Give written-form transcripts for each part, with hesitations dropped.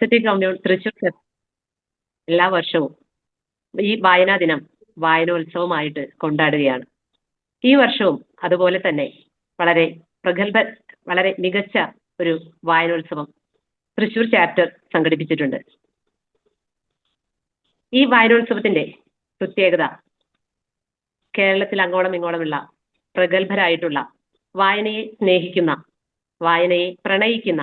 City commune Thrissur എല്ലാ വർഷവും ഈ വായനാ ദിനം വായനോത്സവമായിട്ട് കൊണ്ടാടുകയാണ്. ഈ വർഷവും അതുപോലെ തന്നെ വളരെ പ്രഗത്ഭ വളരെ മികച്ച ഒരു വായനോത്സവം തൃശൂർ ചാപ്റ്റർ സംഘടിപ്പിച്ചിട്ടുണ്ട്. ഈ വായനോത്സവത്തിന്റെ പ്രത്യേകത കേരളത്തിൽ അങ്ങോളം ഇങ്ങോളമുള്ള പ്രഗത്ഭരായിട്ടുള്ള വായനയെ സ്നേഹിക്കുന്ന, വായനയെ പ്രണയിക്കുന്ന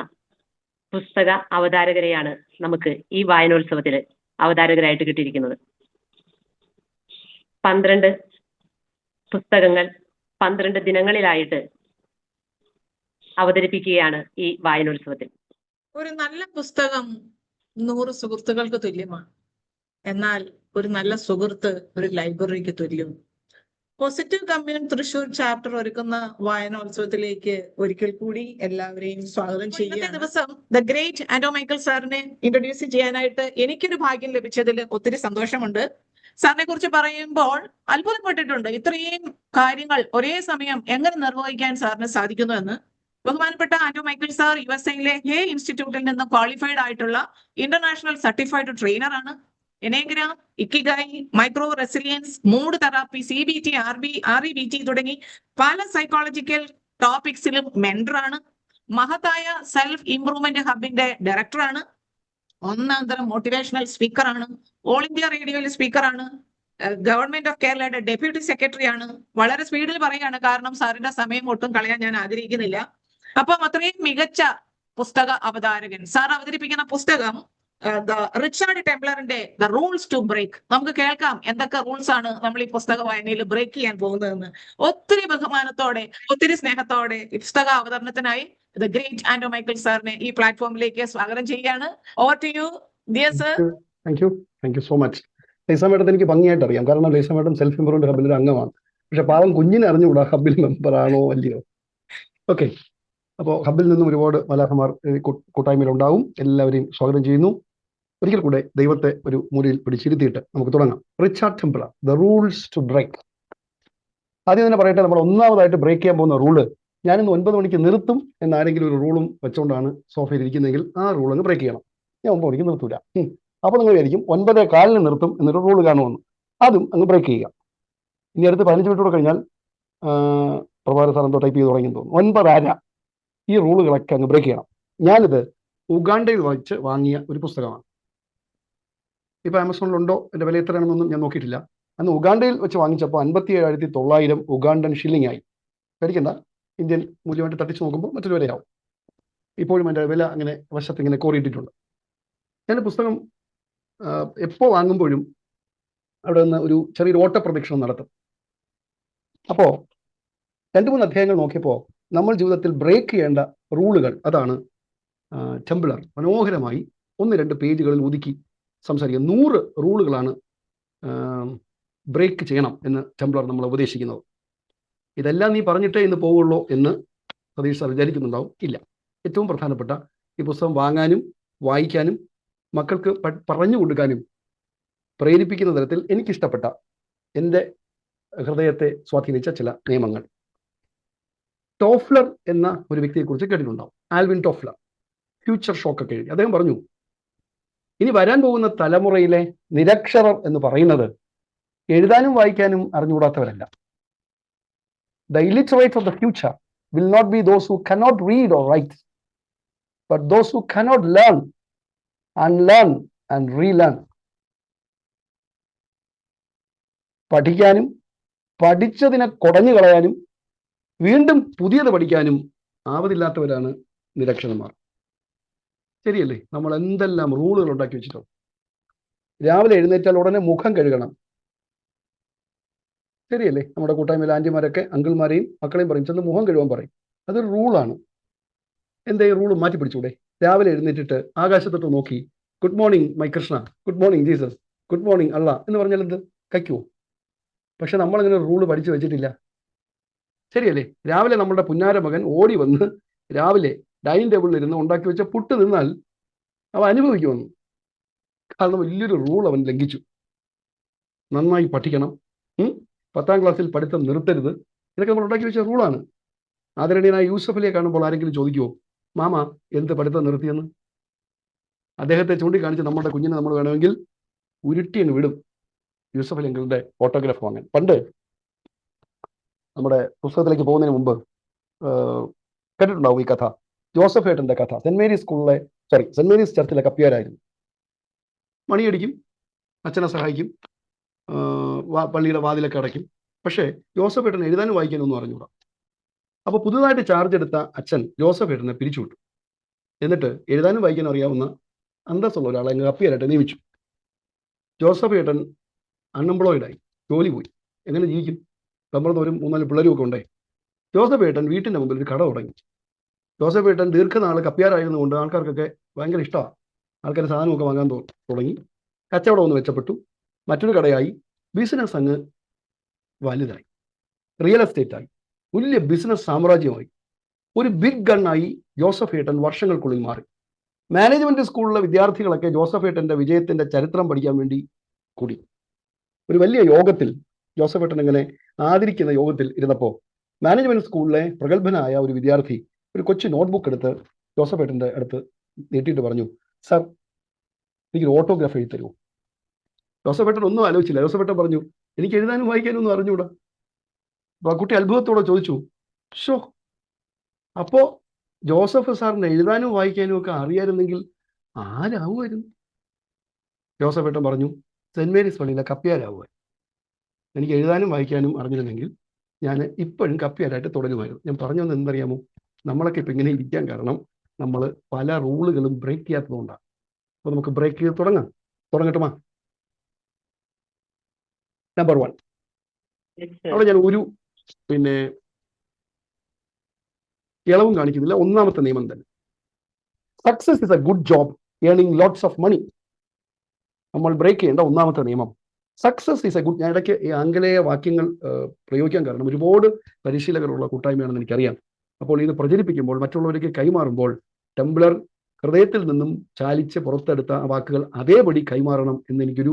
പുസ്തക അവതാരകരെയാണ് നമുക്ക് ഈ വായനോത്സവത്തിൽ അവതാരകരായിട്ട് കിട്ടിയിരിക്കുന്നത്. 12 പുസ്തകങ്ങൾ 12 ദിനങ്ങളിലായിട്ട് അവതരിപ്പിക്കുകയാണ് ഈ വായനോത്സവത്തിൽ. ഒരു നല്ല പുസ്തകം 100 സുഹൃത്തുക്കൾക്ക് തുല്യമാണ്. എന്നാൽ ഒരു നല്ല സുഹൃത്ത് ഒരു ലൈബ്രറിക്ക് തുല്യം. പോസിറ്റീവ് കമ്മ്യൂൺ തൃശൂർ ചാപ്റ്റർ ഒരുക്കുന്ന വായനോത്സവത്തിലേക്ക് ഒരിക്കൽ കൂടി എല്ലാവരെയും സ്വാഗതം ചെയ്യുന്ന ദിവസം ദ ഗ്രേറ്റ് ആന്റോ മൈക്കിൾ സാറിനെ ഇൻട്രൊഡ്യൂസ് ചെയ്യാനായിട്ട് എനിക്കൊരു ഭാഗ്യം ലഭിച്ചതിൽ ഒത്തിരി സന്തോഷമുണ്ട്. സാറിനെ കുറിച്ച് പറയുമ്പോൾ അത്ഭുതപ്പെട്ടിട്ടുണ്ട്. ഇത്രയും കാര്യങ്ങൾ ഒരേ സമയം എങ്ങനെ നിർവഹിക്കാൻ സാറിന് സാധിക്കുന്നു എന്ന്. ബഹുമാനപ്പെട്ട ആന്റോ മൈക്കിൾ സാർ USA ഹേ ഇൻസ്റ്റിറ്റ്യൂട്ടിൽ നിന്ന് ക്വാളിഫൈഡ് ആയിട്ടുള്ള ഇന്റർനാഷണൽ സർട്ടിഫൈഡ് ട്രെയിനറാണ്. Enneagram, ikigai, micro resilience, mood therapy, CBT, REBT തുടങ്ങി പല സൈക്കോളജിക്കൽ ടോപ്പിക്സിലും മെന്ററാണ്. മഹത്തായ സെൽഫ് ഇംപ്രൂവ്മെന്റ് ഹബിന്റെ ഡയറക്ടറാണ്. ഒന്നാന്തരം മോട്ടിവേഷണൽ സ്പീക്കറാണ്. ഓൾ ഇന്ത്യ റേഡിയോയിൽ സ്പീക്കറാണ്. ഗവൺമെന്റ് ഓഫ് കേരളയുടെ ഡെപ്യൂട്ടി സെക്രട്ടറി ആണ്. വളരെ സ്പീഡിൽ പറയാണ്, കാരണം സാറിന്റെ സമയം ഒട്ടും കളയാൻ ഞാൻ ആഗ്രഹിക്കുന്നില്ല. അപ്പം അത്രയും മികച്ച പുസ്തക അവതാരകൻ. സാർ അവതരിപ്പിക്കുന്ന പുസ്തകം റിച്ചാർഡ് ടെംപ്ലറിന്റെ ദ റൂൾസ് ടു ബ്രേക്ക്. നമുക്ക് കേൾക്കാം എന്തൊക്കെ റൂൾസ് ആണ് നമ്മൾ ഈ പുസ്തക വായനയിൽ ബ്രേക്ക് ചെയ്യാൻ പോകുന്നതെന്ന്. ഒത്തിരി ബഹുമാനത്തോടെ, ഒത്തിരി സ്നേഹത്തോടെ ഈ പുസ്തക അവതരണത്തിനായി ദ ഗ്രേറ്റ് ആന്റോ മൈക്കിൾ സാറിനെ ഈ പ്ലാറ്റ്ഫോമിലേക്ക് സ്വാഗതം ചെയ്യുകയാണ്. Over to you dear sir. Thank you so much. Liza മേഡത്തെ എനിക്ക് ഭംഗിയായിട്ട് അറിയാം, കാരണം ലൈസ മേഡം സെൽഫ് ഇംപ്രൂവ്മെന്റ് ഹബിൽ ഒരു അംഗമാണ്. പക്ഷെ പാവം കുഞ്ഞിനെ അറിഞ്ഞുകൂടാ ഹബിൽ മെമ്പർ ആണോ അല്ലയോ. ഓക്കെ, അപ്പോൾ ഹബിൽ നിന്നും ഒരുപാട് മലാഹമാർ കൂട്ടായ്മയിൽ ഉണ്ടാവും. എല്ലാവരെയും സ്വാഗതം ചെയ്യുന്നു. ഒരിക്കൽ കൂടെ ദൈവത്തെ ഒരു മൂലയിൽ പിടിച്ചിരുത്തിയിട്ട് നമുക്ക് തുടങ്ങാം. Richard Templer, the rules to break. ആദ്യം തന്നെ പറയട്ടെ, നമ്മൾ ഒന്നാമതായിട്ട് ബ്രേക്ക് ചെയ്യാൻ പോകുന്ന റൂള്, ഞാനിന്ന് 9 മണിക്ക് നിർത്തും എന്നാരെങ്കിലും ഒരു റൂളും വെച്ചുകൊണ്ടാണ് സോഫയിൽ ഇരിക്കുന്നതെങ്കിൽ ആ റൂൾ അങ്ങ് ബ്രേക്ക് ചെയ്യണം. ഞാൻ 9 മണിക്ക് നിർത്തൂല. അപ്പോൾ നിങ്ങൾ വിചാരിക്കും 9:15 നിർത്തും എന്നൊരു റൂൾ കാണുമെന്ന്. അതും അങ്ങ് ബ്രേക്ക് ചെയ്യുക. ഇനി അടുത്ത് 15 മിനിറ്റ് കൂടെ കഴിഞ്ഞാൽ പ്രഭാത സാർ എന്തോ ടൈപ്പ് ചെയ്ത് തുടങ്ങി തോന്നുന്നു. 9:30 ഈ റൂളുകളൊക്കെ അങ്ങ് ബ്രേക്ക് ചെയ്യണം. ഞാനിത് ഉഗാണ്ടയിൽ വെച്ച് വാങ്ങിയ ഒരു പുസ്തകമാണ്. ഇപ്പോൾ ആമസോണിലുണ്ടോ, എൻ്റെ വില എത്രയാണെന്നൊന്നും ഞാൻ നോക്കിയിട്ടില്ല. അന്ന് ഉഗാണ്ടയിൽ വെച്ച് വാങ്ങിച്ചപ്പോൾ 57,900 ഉഗാണ്ടൻ ഷില്ലിംഗ് ആയി. പേടിക്കണ്ട, ഇന്ത്യൻ മൂല്യമായിട്ട് തട്ടിച്ച് നോക്കുമ്പോൾ മറ്റൊരു വിലയാവും. ഇപ്പോഴും എൻ്റെ വില അങ്ങനെ വശത്ത് ഇങ്ങനെ കോറിയിട്ടിട്ടുണ്ട്. ഞാൻ പുസ്തകം എപ്പോൾ വാങ്ങുമ്പോഴും അവിടെ നിന്ന് ഒരു ചെറിയൊരു ഓട്ടപ്രദക്ഷിണം നടത്തും. അപ്പോൾ 2-3 അധ്യായങ്ങൾ നോക്കിയപ്പോൾ നമ്മൾ ജീവിതത്തിൽ ബ്രേക്ക് ചെയ്യേണ്ട റൂളുകൾ, അതാണ് ടെംപ്ലർ മനോഹരമായി 1-2 പേജുകളിൽ ഒതുക്കി സംസാരിക്കുക. 100 റൂളുകളാണ് ബ്രേക്ക് ചെയ്യണം എന്ന് ടെംപ്ലർ നമ്മൾ ഉപദേശിക്കുന്നത്. ഇതെല്ലാം നീ പറഞ്ഞിട്ടേ ഇന്ന് പോവുള്ളൂ എന്ന് സതീഷ് സാർ വിചാരിക്കുന്നുണ്ടാവും. ഇല്ല, ഏറ്റവും പ്രധാനപ്പെട്ട ഈ പുസ്തകം വാങ്ങാനും വായിക്കാനും മക്കൾക്ക് പറഞ്ഞു കൊടുക്കാനും പ്രേരിപ്പിക്കുന്ന തരത്തിൽ എനിക്കിഷ്ടപ്പെട്ട, എൻ്റെ ഹൃദയത്തെ സ്വാധീനിച്ച ചില നിയമങ്ങൾ. ടോഫ്ലർ എന്ന ഒരു വ്യക്തിയെക്കുറിച്ച് കേട്ടിട്ടുണ്ടാവും. ആൽവിൻ ടോഫ്ലർ ഫ്യൂച്ചർ ഷോക്ക് ഒക്കെ എഴുതി. അദ്ദേഹം പറഞ്ഞു, ഇനി വരാൻ പോകുന്ന തലമുറയിലെ നിരക്ഷരർ എന്ന് പറയുന്നത് എഴുതാനും വായിക്കാനും അറിഞ്ഞുകൂടാത്തവരല്ല. The illiterate of the future will not be those who cannot read or write, but those who cannot learn, unlearn and relearn. പഠിക്കാനും പഠിച്ചതിനെ കുടഞ്ഞു കളയാനും വീണ്ടും പുതിയത് പഠിക്കാനും ആവതില്ലാത്തവരാണ് നിരക്ഷരന്മാർ. ശരിയല്ലേ? നമ്മൾ എന്തെല്ലാം റൂളുകൾ ഉണ്ടാക്കി വെച്ചിട്ടുണ്ട്. രാവിലെ എഴുന്നേറ്റാൽ ഉടനെ മുഖം കഴുകണം. ശരിയല്ലേ? നമ്മുടെ കൂട്ടായ്മയിലെ ആൻറ്റിമാരൊക്കെ അങ്കിൾമാരെയും മക്കളെയും പറയും, ചെന്ന് മുഖം കഴുകാൻ പറയും. അതൊരു റൂളാണ്. എന്താ ഈ റൂൾ മാറ്റി പിടിച്ചൂടെ? രാവിലെ എഴുന്നേറ്റിട്ട് ആകാശത്തോട്ട് നോക്കി good morning my Krishna, good morning Jesus, good morning Allah എന്ന് പറഞ്ഞാൽ എന്ത് കയ്ക്കുമോ? പക്ഷെ നമ്മളങ്ങനെ റൂള് പഠിച്ചു വെച്ചിട്ടില്ല. ശരിയല്ലേ? രാവിലെ നമ്മുടെ പുന്നാര മകൻ ഓടി വന്ന് രാവിലെ ഡൈനിങ് ടേബിളിൽ ഇരുന്ന് ഉണ്ടാക്കി വെച്ച പുട്ട് നിന്നാൽ അവ അനുഭവിക്കുമെന്ന്. കാരണം വലിയൊരു റൂൾ അവൻ ലംഘിച്ചു. നന്നായി പഠിക്കണം, 10ാം ക്ലാസ്സിൽ പഠിത്തം നിർത്തരുത്, ഇതൊക്കെ നമ്മൾ ഉണ്ടാക്കി വെച്ച റൂളാണ്. ആദരണീയനായ യൂസഫലിയെ കാണുമ്പോൾ ആരെങ്കിലും ചോദിക്കുമോ, മാമ എന്ത് പഠിത്തം നിർത്തിയെന്ന്? അദ്ദേഹത്തെ ചൂണ്ടിക്കാണിച്ച് നമ്മുടെ കുഞ്ഞിനെ നമ്മൾ വേണമെങ്കിൽ ഉരുട്ടി അങ്ങ് വിടും യൂസഫ് അലി അങ്കിളിന്റെ ഓട്ടോഗ്രാഫ് വാങ്ങാൻ. പണ്ട് നമ്മുടെ പുസ്തകത്തിലേക്ക് പോകുന്നതിന് മുമ്പ് കേട്ടിട്ടുണ്ടാവും ഈ കഥ. ജോസഫ് ഏട്ടന്റെ കഥ. Saint Mary's ചർച്ചിലെ കപ്പ്യാരായിരുന്നു. മണിയടിക്കും, അച്ഛനെ സഹായിക്കും, പള്ളിയുടെ വാതിലൊക്കെ അടയ്ക്കും. പക്ഷേ ജോസഫ് ഏട്ടൻ എഴുതാനും വായിക്കാനും ഒന്നും അറിഞ്ഞൂടാ. അപ്പോൾ പുതുതായിട്ട് ചാർജ് എടുത്ത അച്ഛൻ ജോസഫ് ഏട്ടനെ പിരിച്ചുവിട്ടു. എന്നിട്ട് എഴുതാനും വായിക്കാനും അറിയാവുന്ന അന്തസ്സുള്ള ഒരാളെ കപ്പ്യാരായിട്ട് നിയമിച്ചു. ജോസഫ് ഏട്ടൻ അൺഎംപ്ലോയിഡായി, ജോലി പോയി. എങ്ങനെ ജീവിക്കും? നമ്മളൊന്നും ഒരു 3-4 പിള്ളേരും ഒക്കെ ഉണ്ടേ. ജോസഫ് ഏട്ടൻ വീട്ടിൻ്റെ മുമ്പിൽ ഒരു കട തുടങ്ങി. ജോസഫ് ഏട്ടൻ ദീർഘനാൾ കപ്പ്യാരായിരുന്നുകൊണ്ട് ആൾക്കാർക്കൊക്കെ ഭയങ്കര ഇഷ്ടമാണ്. ആൾക്കാർ സാധനമൊക്കെ വാങ്ങാൻ തുടങ്ങി. കച്ചവടം ഒന്ന് മെച്ചപ്പെട്ടു. മറ്റൊരു കടയായി. ബിസിനസ് അങ്ങ് വലുതായി. റിയൽ എസ്റ്റേറ്റായി. വലിയ ബിസിനസ് സാമ്രാജ്യമായി. ഒരു ബിഗ് ഗണ്ണായി ജോസഫ് ഏട്ടൻ വർഷങ്ങൾക്കുള്ളിൽ മാറി. മാനേജ്മെന്റ് സ്കൂളിലെ വിദ്യാർത്ഥികളൊക്കെ ജോസഫ് ഏട്ടന്റെ വിജയത്തിന്റെ ചരിത്രം പഠിക്കാൻ വേണ്ടി കൂടി. ഒരു വലിയ യോഗത്തിൽ ജോസഫ് ഏട്ടൻ ഇങ്ങനെ ആദരിക്കുന്ന യോഗത്തിൽ ഇരുന്നപ്പോൾ മാനേജ്മെന്റ് സ്കൂളിലെ പ്രഗത്ഭനായ ഒരു വിദ്യാർത്ഥി ഒരു കൊച്ചു നോട്ട്ബുക്ക് എടുത്ത് ജോസഫ് ഏട്ടന്റെ അടുത്ത് നീട്ടിയിട്ട് പറഞ്ഞു, സാർ എനിക്കൊരു ഓട്ടോഗ്രാഫ് എഴുതി തരുമോ? ജോസഫ് ഏട്ടൻ ഒന്നും ആലോചിച്ചില്ല. ജോസഫ് ഏട്ടൻ പറഞ്ഞു, എനിക്ക് എഴുതാനും വായിക്കാനും ഒന്നും അറിഞ്ഞൂടാ. അപ്പൊ ആ കുട്ടി അത്ഭുതത്തോടെ ചോദിച്ചു, ഷോ, അപ്പോ ജോസഫ് സാറിന് എഴുതാനും വായിക്കാനും ഒക്കെ അറിയായിരുന്നെങ്കിൽ ആരാവുമായിരുന്നു? ജോസഫ് ഏട്ടൻ പറഞ്ഞു, സെന്റ് മേരീസ് പള്ളിയിലെ കപ്പ്യാരാവുമായിരുന്നു. എനിക്ക് എഴുതാനും വായിക്കാനും അറിഞ്ഞിരുന്നെങ്കിൽ ഞാൻ ഇപ്പോഴും കപ്പ്യാരായിട്ട് തുടരുമായിരുന്നു. ഞാൻ പറഞ്ഞു വന്നത് എന്തറിയാമോ? നമ്മളൊക്കെ ഇപ്പം ഇങ്ങനെ ഇരിക്കാൻ കാരണം നമ്മൾ പല റൂളുകളും ബ്രേക്ക് ചെയ്യാത്തതുകൊണ്ടാണ്. അപ്പോൾ നമുക്ക് ബ്രേക്ക് ചെയ്ത് തുടങ്ങട്ടുമാ. നമ്പർ 1, അവിടെ ഞാൻ ഒരു ഇളവും കാണിക്കുന്നില്ല. ഒന്നാമത്തെ നിയമം തന്നെ, success is a good job earning lots of money. നമ്മൾ ബ്രേക്ക് ചെയ്യേണ്ട ഒന്നാമത്തെ നിയമം, സക്സസ് ഈസ് എ ഗുഡ്. ഞാൻ ഇടയ്ക്ക് ഈ ആംഗലേയ വാക്യങ്ങൾ പ്രയോഗിക്കാൻ കാരണം ഒരുപാട് പരിശീലകരുള്ള കൂട്ടായ്മയാണെന്ന് എനിക്കറിയാം. അപ്പോൾ ഇത് പ്രചരിപ്പിക്കുമ്പോൾ, മറ്റുള്ളവർക്ക് കൈമാറുമ്പോൾ ടെംബ്ലർ ഹൃദയത്തിൽ നിന്നും ചാലിച്ച് പുറത്തെടുത്ത ആ വാക്കുകൾ അതേപടി കൈമാറണം എന്ന് എനിക്കൊരു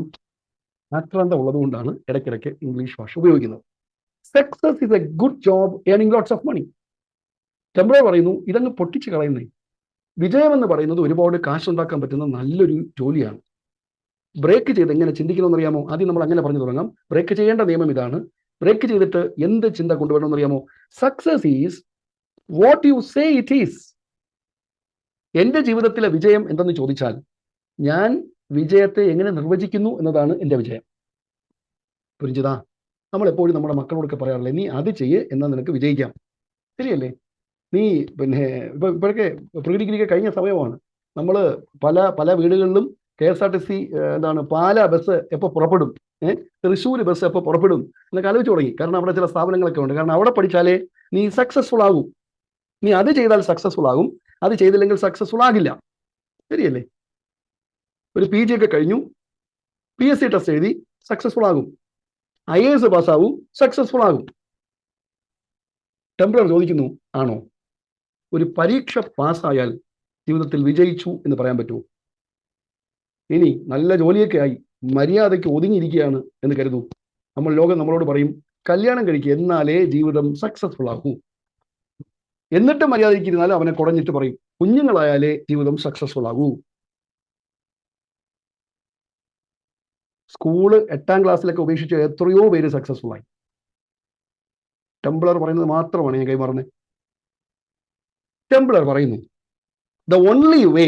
ആക്രാന്തം ഉള്ളതുകൊണ്ടാണ് ഇടയ്ക്കിടയ്ക്ക് ഇംഗ്ലീഷ് ഭാഷ ഉപയോഗിക്കുന്നത്. Success is a good job earning lots of money. Templer പറയുന്നു, ഇതങ്ങ് പൊട്ടിച്ച് കളയുന്നേ. വിജയം എന്ന് പറയുന്നത് ഒരുപാട് കാശുണ്ടാക്കാൻ പറ്റുന്ന നല്ലൊരു ജോലിയാണ്. ബ്രേക്ക് ചെയ്ത് എങ്ങനെ ചിന്തിക്കണമെന്ന് അറിയാമോ? ആദ്യം നമ്മൾ അങ്ങനെ പറഞ്ഞു തുടങ്ങാം. ബ്രേക്ക് ചെയ്യേണ്ട നിയമം ഇതാണ്. ബ്രേക്ക് ചെയ്തിട്ട് എന്ത് ചിന്ത കൊണ്ടുവരണമെന്ന് അറിയാമോ? Success is what you say it is. എൻ്റെ ജീവിതത്തിലെ വിജയം എന്തെന്ന് ചോദിച്ചാൽ ഞാൻ വിജയത്തെ എങ്ങനെ നിർവചിക്കുന്നു എന്നതാണ് എൻ്റെ വിജയം. പുരിഞ്ചിതാ, നമ്മളെപ്പോഴും നമ്മുടെ മക്കളോടൊക്കെ പറയാറില്ലേ, നീ അത് ചെയ്യ് എന്നാൽ നിനക്ക് വിജയിക്കാം. ശരിയല്ലേ? നീ ഇപ്പോഴൊക്കെ പ്രീ ഡിഗ്രിക്ക് കഴിഞ്ഞ സമയമാണ്. നമ്മൾ പല വീടുകളിലും KSRTC പാല ബസ് എപ്പോൾ പുറപ്പെടും, തൃശ്ശൂർ ബസ് എപ്പോൾ പുറപ്പെടും എന്നൊക്കെ ആലോചിച്ച് തുടങ്ങി. കാരണം അവിടെ ചില സ്ഥാപനങ്ങളൊക്കെ ഉണ്ട്. കാരണം അവിടെ പഠിച്ചാലേ നീ സക്സസ്ഫുൾ ആകും. നീ അത് ചെയ്താൽ സക്സസ്ഫുൾ ആകും, അത് ചെയ്തില്ലെങ്കിൽ സക്സസ്ഫുൾ ആകില്ല. ശരിയല്ലേ? ഒരു PG ഒക്കെ കഴിഞ്ഞു, PSC ടെസ്റ്റ് എഴുതി, സക്സസ്ഫുൾ ആകും. IAS പാസ്സാവും, സക്സസ്ഫുൾ ആകും. ടെംപ്ലർ ചോദിക്കുന്നു, ആണോ? ഒരു പരീക്ഷ പാസ്സായാൽ ജീവിതത്തിൽ വിജയിച്ചു എന്ന് പറയാൻ പറ്റുമോ? ഇനി നല്ല ജോലിയൊക്കെ ആയി മര്യാദയ്ക്ക് ഒതുങ്ങിയിരിക്കുകയാണ് എന്ന് കരുതൂ. ലോകം നമ്മളോട് പറയും, കല്യാണം കഴിക്കുക, എന്നാലേ ജീവിതം സക്സസ്ഫുൾ ആകൂ. എന്നിട്ട് മര്യാദയ്ക്ക് ഇരുന്നാലും അവനെ കുടഞ്ഞിട്ട് പറയും, കുഞ്ഞുങ്ങളായാലേ ജീവിതം സക്സസ്ഫുൾ ആകൂ. സ്കൂള് 8ാം ക്ലാസ്സിലൊക്കെ ഉപേക്ഷിച്ച് എത്രയോ പേര് സക്സസ്ഫുൾ ആയി. ടെംപ്ലർ പറയുന്നത് മാത്രമാണ് ഞാൻ കൈമാറുന്നത്. ടെംപ്ലർ പറയുന്നു, the only way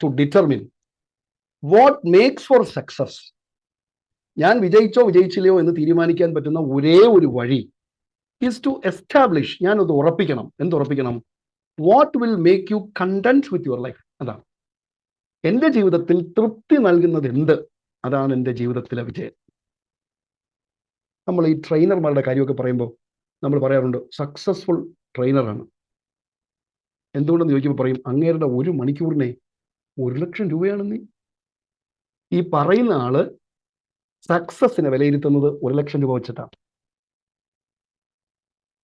to determine what makes for success, ഞാൻ വിജയിച്ചോ വിജയിച്ചില്ലയോ എന്ന് തീരുമാനിക്കാൻ പറ്റുന്ന ഒരേ ഒരു വഴി ഈസ് ടു എസ്റ്റാബ്ലിഷ്, ഞാനത് ഉറപ്പിക്കണം. എന്തുറപ്പിക്കണം? What will make you content with your life. അതാണ് എൻ്റെ ജീവിതത്തിൽ തൃപ്തി നൽകുന്നത് എന്ത്, അതാണ് എൻ്റെ ജീവിതത്തിലെ വിജയം. നമ്മൾ ഈ ട്രെയിനർമാരുടെ കാര്യമൊക്കെ പറയുമ്പോൾ നമ്മൾ പറയാറുണ്ട്, സക്സസ്ഫുൾ ട്രെയിനറാണ്. എന്തുകൊണ്ടെന്ന് ചോദിക്കുമ്പോൾ പറയും, അങ്ങേരുടെ 1 മണിക്കൂറിനെ 1 ലക്ഷം രൂപയാണെന്ന്. ഈ പറയുന്ന ആള് സക്സസിനെ വിലയിരുത്തുന്നത് 1 ലക്ഷം രൂപ വെച്ചിട്ടാണ്.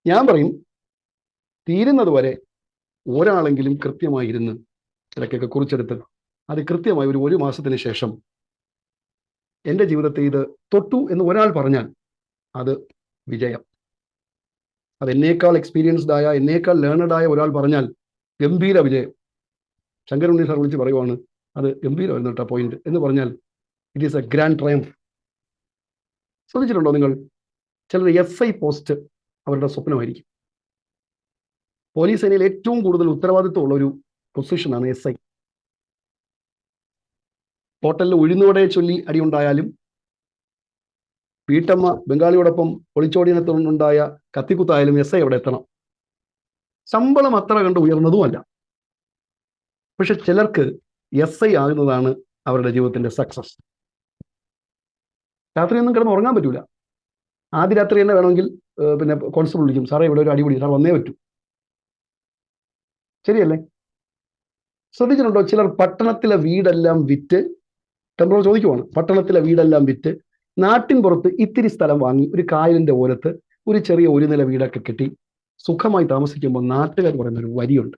ഞാൻ പറയും, തീരുന്നത് വരെ ഒരാളെങ്കിലും കൃത്യമായി ഇരുന്ന് ഇടയ്ക്കൊക്കെ കുറിച്ചെടുത്ത് അത് കൃത്യമായി ഒരു മാസത്തിന് ശേഷം എൻ്റെ ജീവിതത്തെ ഇത് തൊട്ടു എന്ന് ഒരാൾ പറഞ്ഞാൽ അത് വിജയം. അത് എന്നേക്കാൾ എക്സ്പീരിയൻസ്ഡ് ആയ, എന്നേക്കാൾ ലേണഡ് ആയ ഒരാൾ പറഞ്ഞാൽ ഗംഭീര വിജയം. ശങ്കരുണ്ണി സാർ വിളിച്ച് പറയുവാണ്, അത് ഗംഭീരമായിരുന്നു കേട്ടോ പോയിന്റ്. എന്ന് പറഞ്ഞാൽ it is A grand triumph. ശ്രദ്ധിച്ചിട്ടുണ്ടോ നിങ്ങൾ? ചിലർ SI പോസ്റ്റ് അവരുടെ സ്വപ്നമായിരിക്കും. പോലീസ് സേനയിൽ ഏറ്റവും കൂടുതൽ ഉത്തരവാദിത്വമുള്ള ഒരു പൊസിഷനാണ് SI. ഹോട്ടലിൽ ഉഴുന്നുവടയെ ചൊല്ലി അടിയുണ്ടായാലും, വീട്ടമ്മ ബംഗാളിയോടൊപ്പം ഒളിച്ചോടിയതിനുണ്ടായ കത്തിക്കുത്തായാലും SI അവിടെ എത്തണം. ശമ്പളം അത്ര കണ്ട് ഉയർന്നതുമല്ല. പക്ഷെ ചിലർക്ക് SI ആകുന്നതാണ് അവരുടെ ജീവിതത്തിന്റെ സക്സസ്. രാത്രിയൊന്നും കിടന്ന് ഉറങ്ങാൻ പറ്റൂല. ആദ്യ രാത്രി തന്നെ വേണമെങ്കിൽ പിന്നെ കോൺസ്റ്റബിൾ വിളിക്കും, സാറേ ഇവിടെ ഒരു അടിപിടി, സാർ വന്നേ പറ്റൂ. ശരിയല്ലേ? ശ്രദ്ധിച്ചിട്ടുണ്ടോ? ചിലർ പട്ടണത്തിലെ വീടെല്ലാം വിറ്റ്, ടെമ്പറോ ചോദിക്കുവാണ്, പട്ടണത്തിലെ വീടെല്ലാം വിറ്റ് നാട്ടിൻ പുറത്ത് ഇത്തിരി സ്ഥലം വാങ്ങി ഒരു കായലിന്റെ ഓരത്ത് ഒരു ചെറിയ ഒരു നില വീടൊക്കെ കെട്ടി സുഖമായി താമസിക്കുമ്പോൾ നാട്ടുകാർ പറയുന്ന ഒരു വരിയുണ്ട്,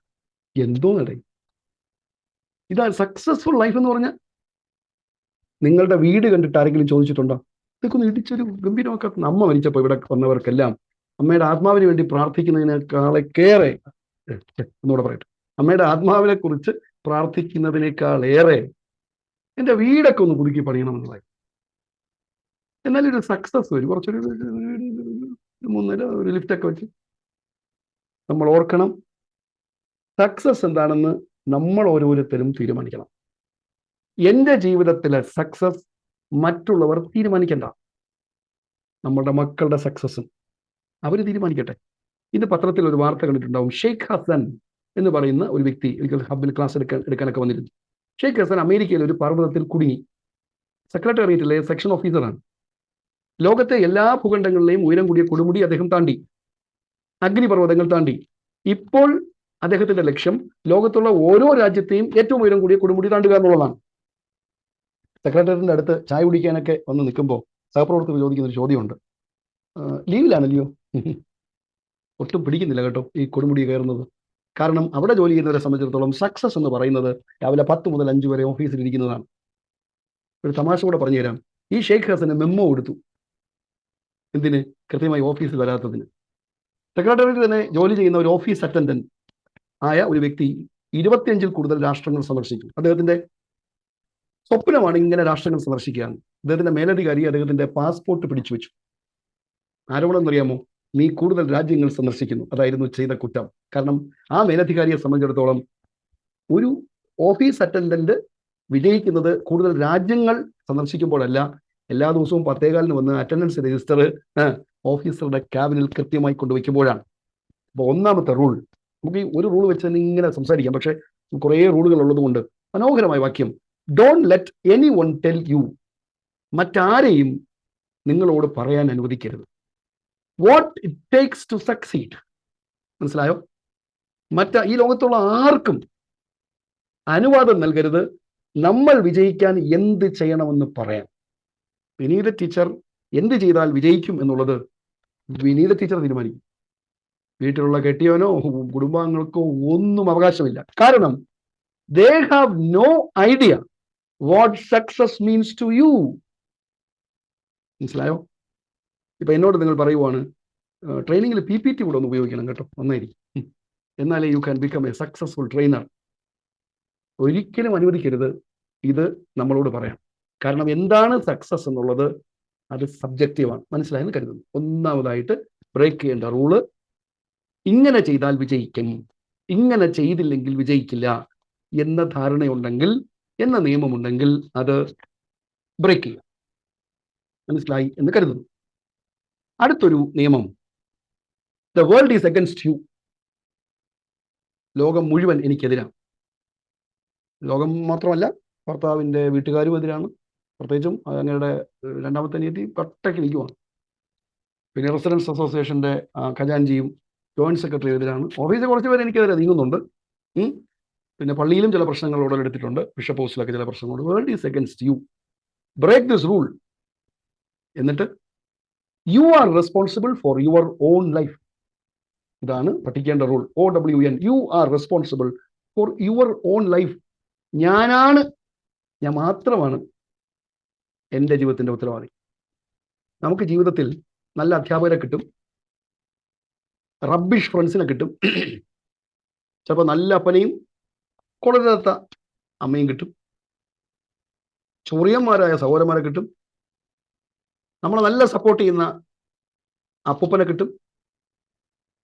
എന്തോ നടയും. ഇതാണ് സക്സസ്ഫുൾ ലൈഫ് എന്ന് പറഞ്ഞാൽ. നിങ്ങളുടെ വീട് കണ്ടിട്ട് ആരെങ്കിലും ചോദിച്ചിട്ടുണ്ടോ? ഇതൊക്കെ ഒന്ന് ഇടിച്ചൊരു ഗംഭീരമാക്കാത്ത അമ്മ മരിച്ചപ്പോൾ ഇവിടെ വന്നവർക്കെല്ലാം അമ്മയുടെ ആത്മാവിന് വേണ്ടി പ്രാർത്ഥിക്കുന്നതിനേക്കാളേറെ, ഒന്നുകൂടെ പറയട്ടെ, അമ്മയുടെ ആത്മാവിനെ കുറിച്ച് പ്രാർത്ഥിക്കുന്നതിനേക്കാളേറെ എൻ്റെ വീടൊക്കെ ഒന്ന് പുതുക്കി പണിയണമെന്നുള്ളത്. എന്നാലും ഒരു സക്സസ് വരും. കുറച്ചൊരു 3 നില ഒരു ലിഫ്റ്റൊക്കെ വെച്ച്. നമ്മൾ ഓർക്കണം, സക്സസ് എന്താണെന്ന് നമ്മൾ ഓരോരുത്തരും തീരുമാനിക്കണം. എൻ്റെ ജീവിതത്തിലെ സക്സസ് മറ്റുള്ളവർ തീരുമാനിക്കണ്ട. നമ്മളുടെ മക്കളുടെ സക്സസും അവർ തീരുമാനിക്കട്ടെ. ഇന്ന് പത്രത്തിൽ ഒരു വാർത്ത കണ്ടിട്ടുണ്ടാവും. ഷെയ്ഖ് ഹസൻ എന്ന് പറയുന്ന ഒരു വ്യക്തി എനിക്ക് ഹബ്ബിൽ ക്ലാസ് എടുക്കാനൊക്കെ വന്നിരുന്നു. ഷെയ്ഖ് ഹസൻ അമേരിക്കയിൽ ഒരു പർവ്വതത്തിൽ കുടുങ്ങി. സെക്രട്ടേറിയറ്റിലെ സെക്ഷൻ ഓഫീസറാണ്. ലോകത്തെ എല്ലാ ഭൂഖണ്ഡങ്ങളിലെയും ഉയരം കൂടിയ കൊടുമുടി അദ്ദേഹം താണ്ടി, അഗ്നിപർവ്വതങ്ങൾ താണ്ടി. ഇപ്പോൾ അദ്ദേഹത്തിന്റെ ലക്ഷ്യം ലോകത്തുള്ള ഓരോ രാജ്യത്തെയും ഏറ്റവും ഉയരം കൂടിയ കൊടുമുടി താണ്ടുക എന്നുള്ളതാണ്. സെക്രട്ടേറിയറ്റിന്റെ അടുത്ത് ചായ കുടിക്കാനൊക്കെ വന്ന് നിൽക്കുമ്പോൾ സഹപ്രവർത്തകർ ചോദിക്കുന്ന ഒരു ചോദ്യമുണ്ട്, ലീവിലാണല്ലയോ? ഒട്ടും പിടിക്കുന്നില്ല കേട്ടോ ഈ കൊടുമുടി കയറുന്നത്. കാരണം അവിടെ ജോലി ചെയ്യുന്നവരെ സംബന്ധിച്ചിടത്തോളം സക്സസ് എന്ന് പറയുന്നത് രാവിലെ 10 മുതൽ 5 വരെ ഓഫീസിൽ ഇരിക്കുന്നതാണ്. ഒരു തമാശ കൂടെ പറഞ്ഞു തരാം. ഈ ഷെയ്ഖ് ഹസന് മെമ്മോ കൊടുത്തു. എന്തിന്? കൃത്യമായി ഓഫീസിൽ വരാത്തതിന്. സെക്രട്ടേറിയറ്റിൽ തന്നെ ജോലി ചെയ്യുന്ന ഒരു ഓഫീസ് അറ്റൻഡന്റ് ആയ ഒരു വ്യക്തി 25ൽ കൂടുതൽ രാഷ്ട്രങ്ങൾ സന്ദർശിക്കും. അദ്ദേഹത്തിന്റെ സ്വപ്നമാണ് ഇങ്ങനെ രാഷ്ട്രങ്ങൾ സന്ദർശിക്കുക. അദ്ദേഹത്തിന്റെ മേലധികാരി അദ്ദേഹത്തിന്റെ പാസ്പോർട്ട് പിടിച്ചു വെച്ചു. ആരോപണം എന്നറിയാമോ? നീ കൂടുതൽ രാജ്യങ്ങൾ സന്ദർശിക്കുന്നു. അതായിരുന്നു ചെയ്ത കുറ്റം. കാരണം ആ മേലധികാരിയെ സംബന്ധിച്ചിടത്തോളം ഒരു ഓഫീസ് അറ്റൻഡന്റ് വിജയിക്കുന്നത് കൂടുതൽ രാജ്യങ്ങൾ സന്ദർശിക്കുമ്പോഴല്ല, എല്ലാ ദിവസവും 10:15 വന്ന് അറ്റൻഡൻസ് രജിസ്റ്റർ ഓഫീസറുടെ ക്യാബിനിൽ കൃത്യമായി കൊണ്ടുവയ്ക്കുമ്പോഴാണ്. അപ്പോൾ ഒന്നാമത്തെ റൂൾ, നമുക്ക് ഈ ഒരു റൂൾ വെച്ച് തന്നെ ഇങ്ങനെ സംസാരിക്കാം, പക്ഷെ കുറേ റൂളുകൾ ഉള്ളതുകൊണ്ട് മനോഹരമായ വാക്യം, don't let anyone tell you, മറ്റാരെയും നിങ്ങളോട് പറയാൻ അനുവദിക്കരുത് what it takes to succeed. മനസ്സിലായോ? ഈ ലോകത്തുള്ള ആർക്കും അനുവാദം നൽകരുത് നമ്മൾ വിജയിക്കാൻ എന്ത് ചെയ്യണമെന്ന് പറയാൻ. വിനീത ടീച്ചർ എന്ത് ചെയ്താൽ വിജയിക്കും എന്നുള്ളത് വിനീത ടീച്ചർ തീരുമാനിക്കും. വീട്ടിലുള്ള കെട്ടിയവനോ കുടുംബാംഗങ്ങൾക്കോ ഒന്നും അവകാശമില്ല. കാരണം they have no idea what success means to you. മനസ്സിലായോ? ഇപ്പൊ എന്നോട് നിങ്ങൾ പറയുവാണ്, ട്രെയിനിങ്ങിൽ PPT കൂടെ ഒന്ന് ഉപയോഗിക്കണം കേട്ടോ, നന്നായിരിക്കും, എന്നാലേ you can become A successful trainer. ഒരിക്കലും അനുവദിക്കരുത് ഇത് നമ്മളോട് പറയാം. കാരണം എന്താണ് സക്സസ് എന്നുള്ളത് അത് സബ്ജക്റ്റീവാണ്. മനസ്സിലായെന്ന് കരുതുന്നു. ഒന്നാമതായിട്ട് ബ്രേക്ക് ചെയ്യേണ്ട റൂള്, ഇങ്ങനെ ചെയ്താൽ വിജയിക്കും, ഇങ്ങനെ ചെയ്തില്ലെങ്കിൽ വിജയിക്കില്ല എന്ന ധാരണയുണ്ടെങ്കിൽ, എന്ന നിയമമുണ്ടെങ്കിൽ അത് ബ്രേക്ക് ചെയ്യുക. മനസ്സിലായി എന്ന് കരുതുന്നു. അടുത്തൊരു നിയമം, the world is against U. ലോകം മുഴുവൻ എനിക്കെതിരാണ്. ലോകം മാത്രമല്ല, ഭർത്താവിൻ്റെ വീട്ടുകാരും എതിരാണ്. പ്രത്യേകിച്ചും അങ്ങയുടെ രണ്ടാമത്തെ അനിയത്തി കട്ടയ്ക്ക് നിൽക്കുവാണ്. പിന്നെ റെസിഡൻസ് അസോസിയേഷൻ്റെ ഖജാൻജിയും ജോയിന്റ് സെക്രട്ടറി എതിരാണ്. ഓഫീസിൽ കുറച്ച് പേര് എനിക്കെതിരെ നീങ്ങുന്നുണ്ട്. പിന്നെ പള്ളിയിലും ചില പ്രശ്നങ്ങൾ ഉടലെടുത്തിട്ടുണ്ട്. ബിഷപ്പ് ഹൗസിലൊക്കെ ചില പ്രശ്നങ്ങളുണ്ട്. World is against you. Break this rule. എന്നിട്ട് you are responsible for your own life. ഇതാണ് പഠിക്കേണ്ട rule. OWN. You are responsible for your own life. ഞാൻ മാത്രമാണ് എൻ്റെ ജീവിതത്തിൻ്റെ ഉത്തരവാദി. നമുക്ക് ജീവിതത്തിൽ നല്ല അധ്യാപകരെ കിട്ടും, റബ്ബിഷ് ഫ്രണ്ട്സിനെ കിട്ടും, ചിലപ്പോൾ നല്ല അപ്പനെയും കൊള്ളരുതാത്ത അമ്മയും കിട്ടും. ചൊറിയന്മാരായ സഹോദരന്മാരെ കിട്ടും, നമ്മളെ നല്ല സപ്പോർട്ട് ചെയ്യുന്ന അപ്പൂപ്പനെ കിട്ടും.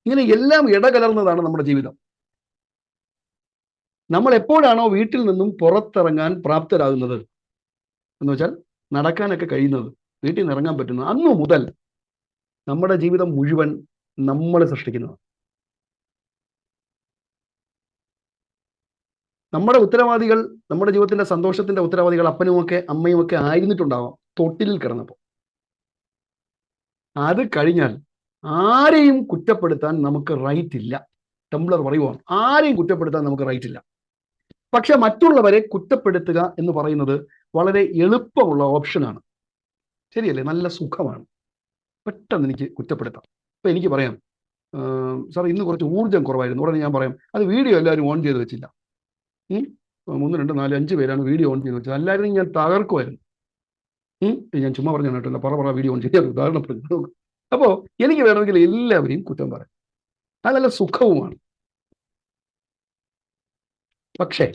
ഇങ്ങനെ എല്ലാം ഇടകലർന്നതാണ് നമ്മുടെ ജീവിതം. നമ്മൾ എപ്പോഴാണോ വീട്ടിൽ നിന്നും പുറത്തിറങ്ങാൻ പ്രാപ്തരാകുന്നത് എന്ന് വെച്ചാൽ നടക്കാനൊക്കെ കഴിയുന്നത്, വീട്ടിൽ നിന്ന് ഇറങ്ങാൻ പറ്റുന്നത്, അന്നു മുതൽ നമ്മുടെ ജീവിതം മുഴുവൻ നമ്മൾ സൃഷ്ടിക്കുന്നത്. നമ്മുടെ ഉത്തരവാദികൾ, നമ്മുടെ ജീവിതത്തിന്റെ സന്തോഷത്തിന്റെ ഉത്തരവാദികൾ അപ്പനുമൊക്കെ അമ്മയുമൊക്കെ ആയിരുന്നിട്ടുണ്ടാവാം തൊട്ടിലിൽ കിടന്നപ്പോൾ. അത് കഴിഞ്ഞാൽ ആരെയും കുറ്റപ്പെടുത്താൻ നമുക്ക് റൈറ്റ് ഇല്ല. ടെംപ്ലർ പറയുവാണ്, ആരെയും കുറ്റപ്പെടുത്താൻ നമുക്ക് റൈറ്റ് ഇല്ല. പക്ഷെ മറ്റുള്ളവരെ കുറ്റപ്പെടുത്തുക എന്ന് പറയുന്നത് വളരെ എളുപ്പമുള്ള ഓപ്ഷനാണ്. ശരിയല്ലേ? നല്ല സുഖമാണ്. പെട്ടെന്ന് എനിക്ക് കുറ്റപ്പെടുത്താം. ഇപ്പൊ എനിക്ക് പറയാം, സാർ ഇന്ന് കുറച്ച് ഊർജ്ജം കുറവായിരുന്നു. ഉടനെ ഞാൻ പറയാം, അത് വീഡിയോ എല്ലാവരും ഓൺ ചെയ്ത് വെച്ചില്ല. 3, 2, 4, 5 പേരാണ് വീഡിയോ ഓൺ ചെയ്ത് വെച്ചത്. അല്ലായിരുന്നു ഞാൻ തകർക്കുമായിരുന്നു. ഞാൻ ചുമ്മാ പറഞ്ഞു കേട്ടില്ല, പറ വീഡിയോ ഓൺ ചെയ്യാൻ ഉദാഹരണം പറഞ്ഞു. അപ്പോൾ എനിക്ക് വേണമെങ്കിൽ എല്ലാവരെയും കുറ്റം പറയാം, അത് നല്ല സുഖവുമാണ്. പക്ഷേ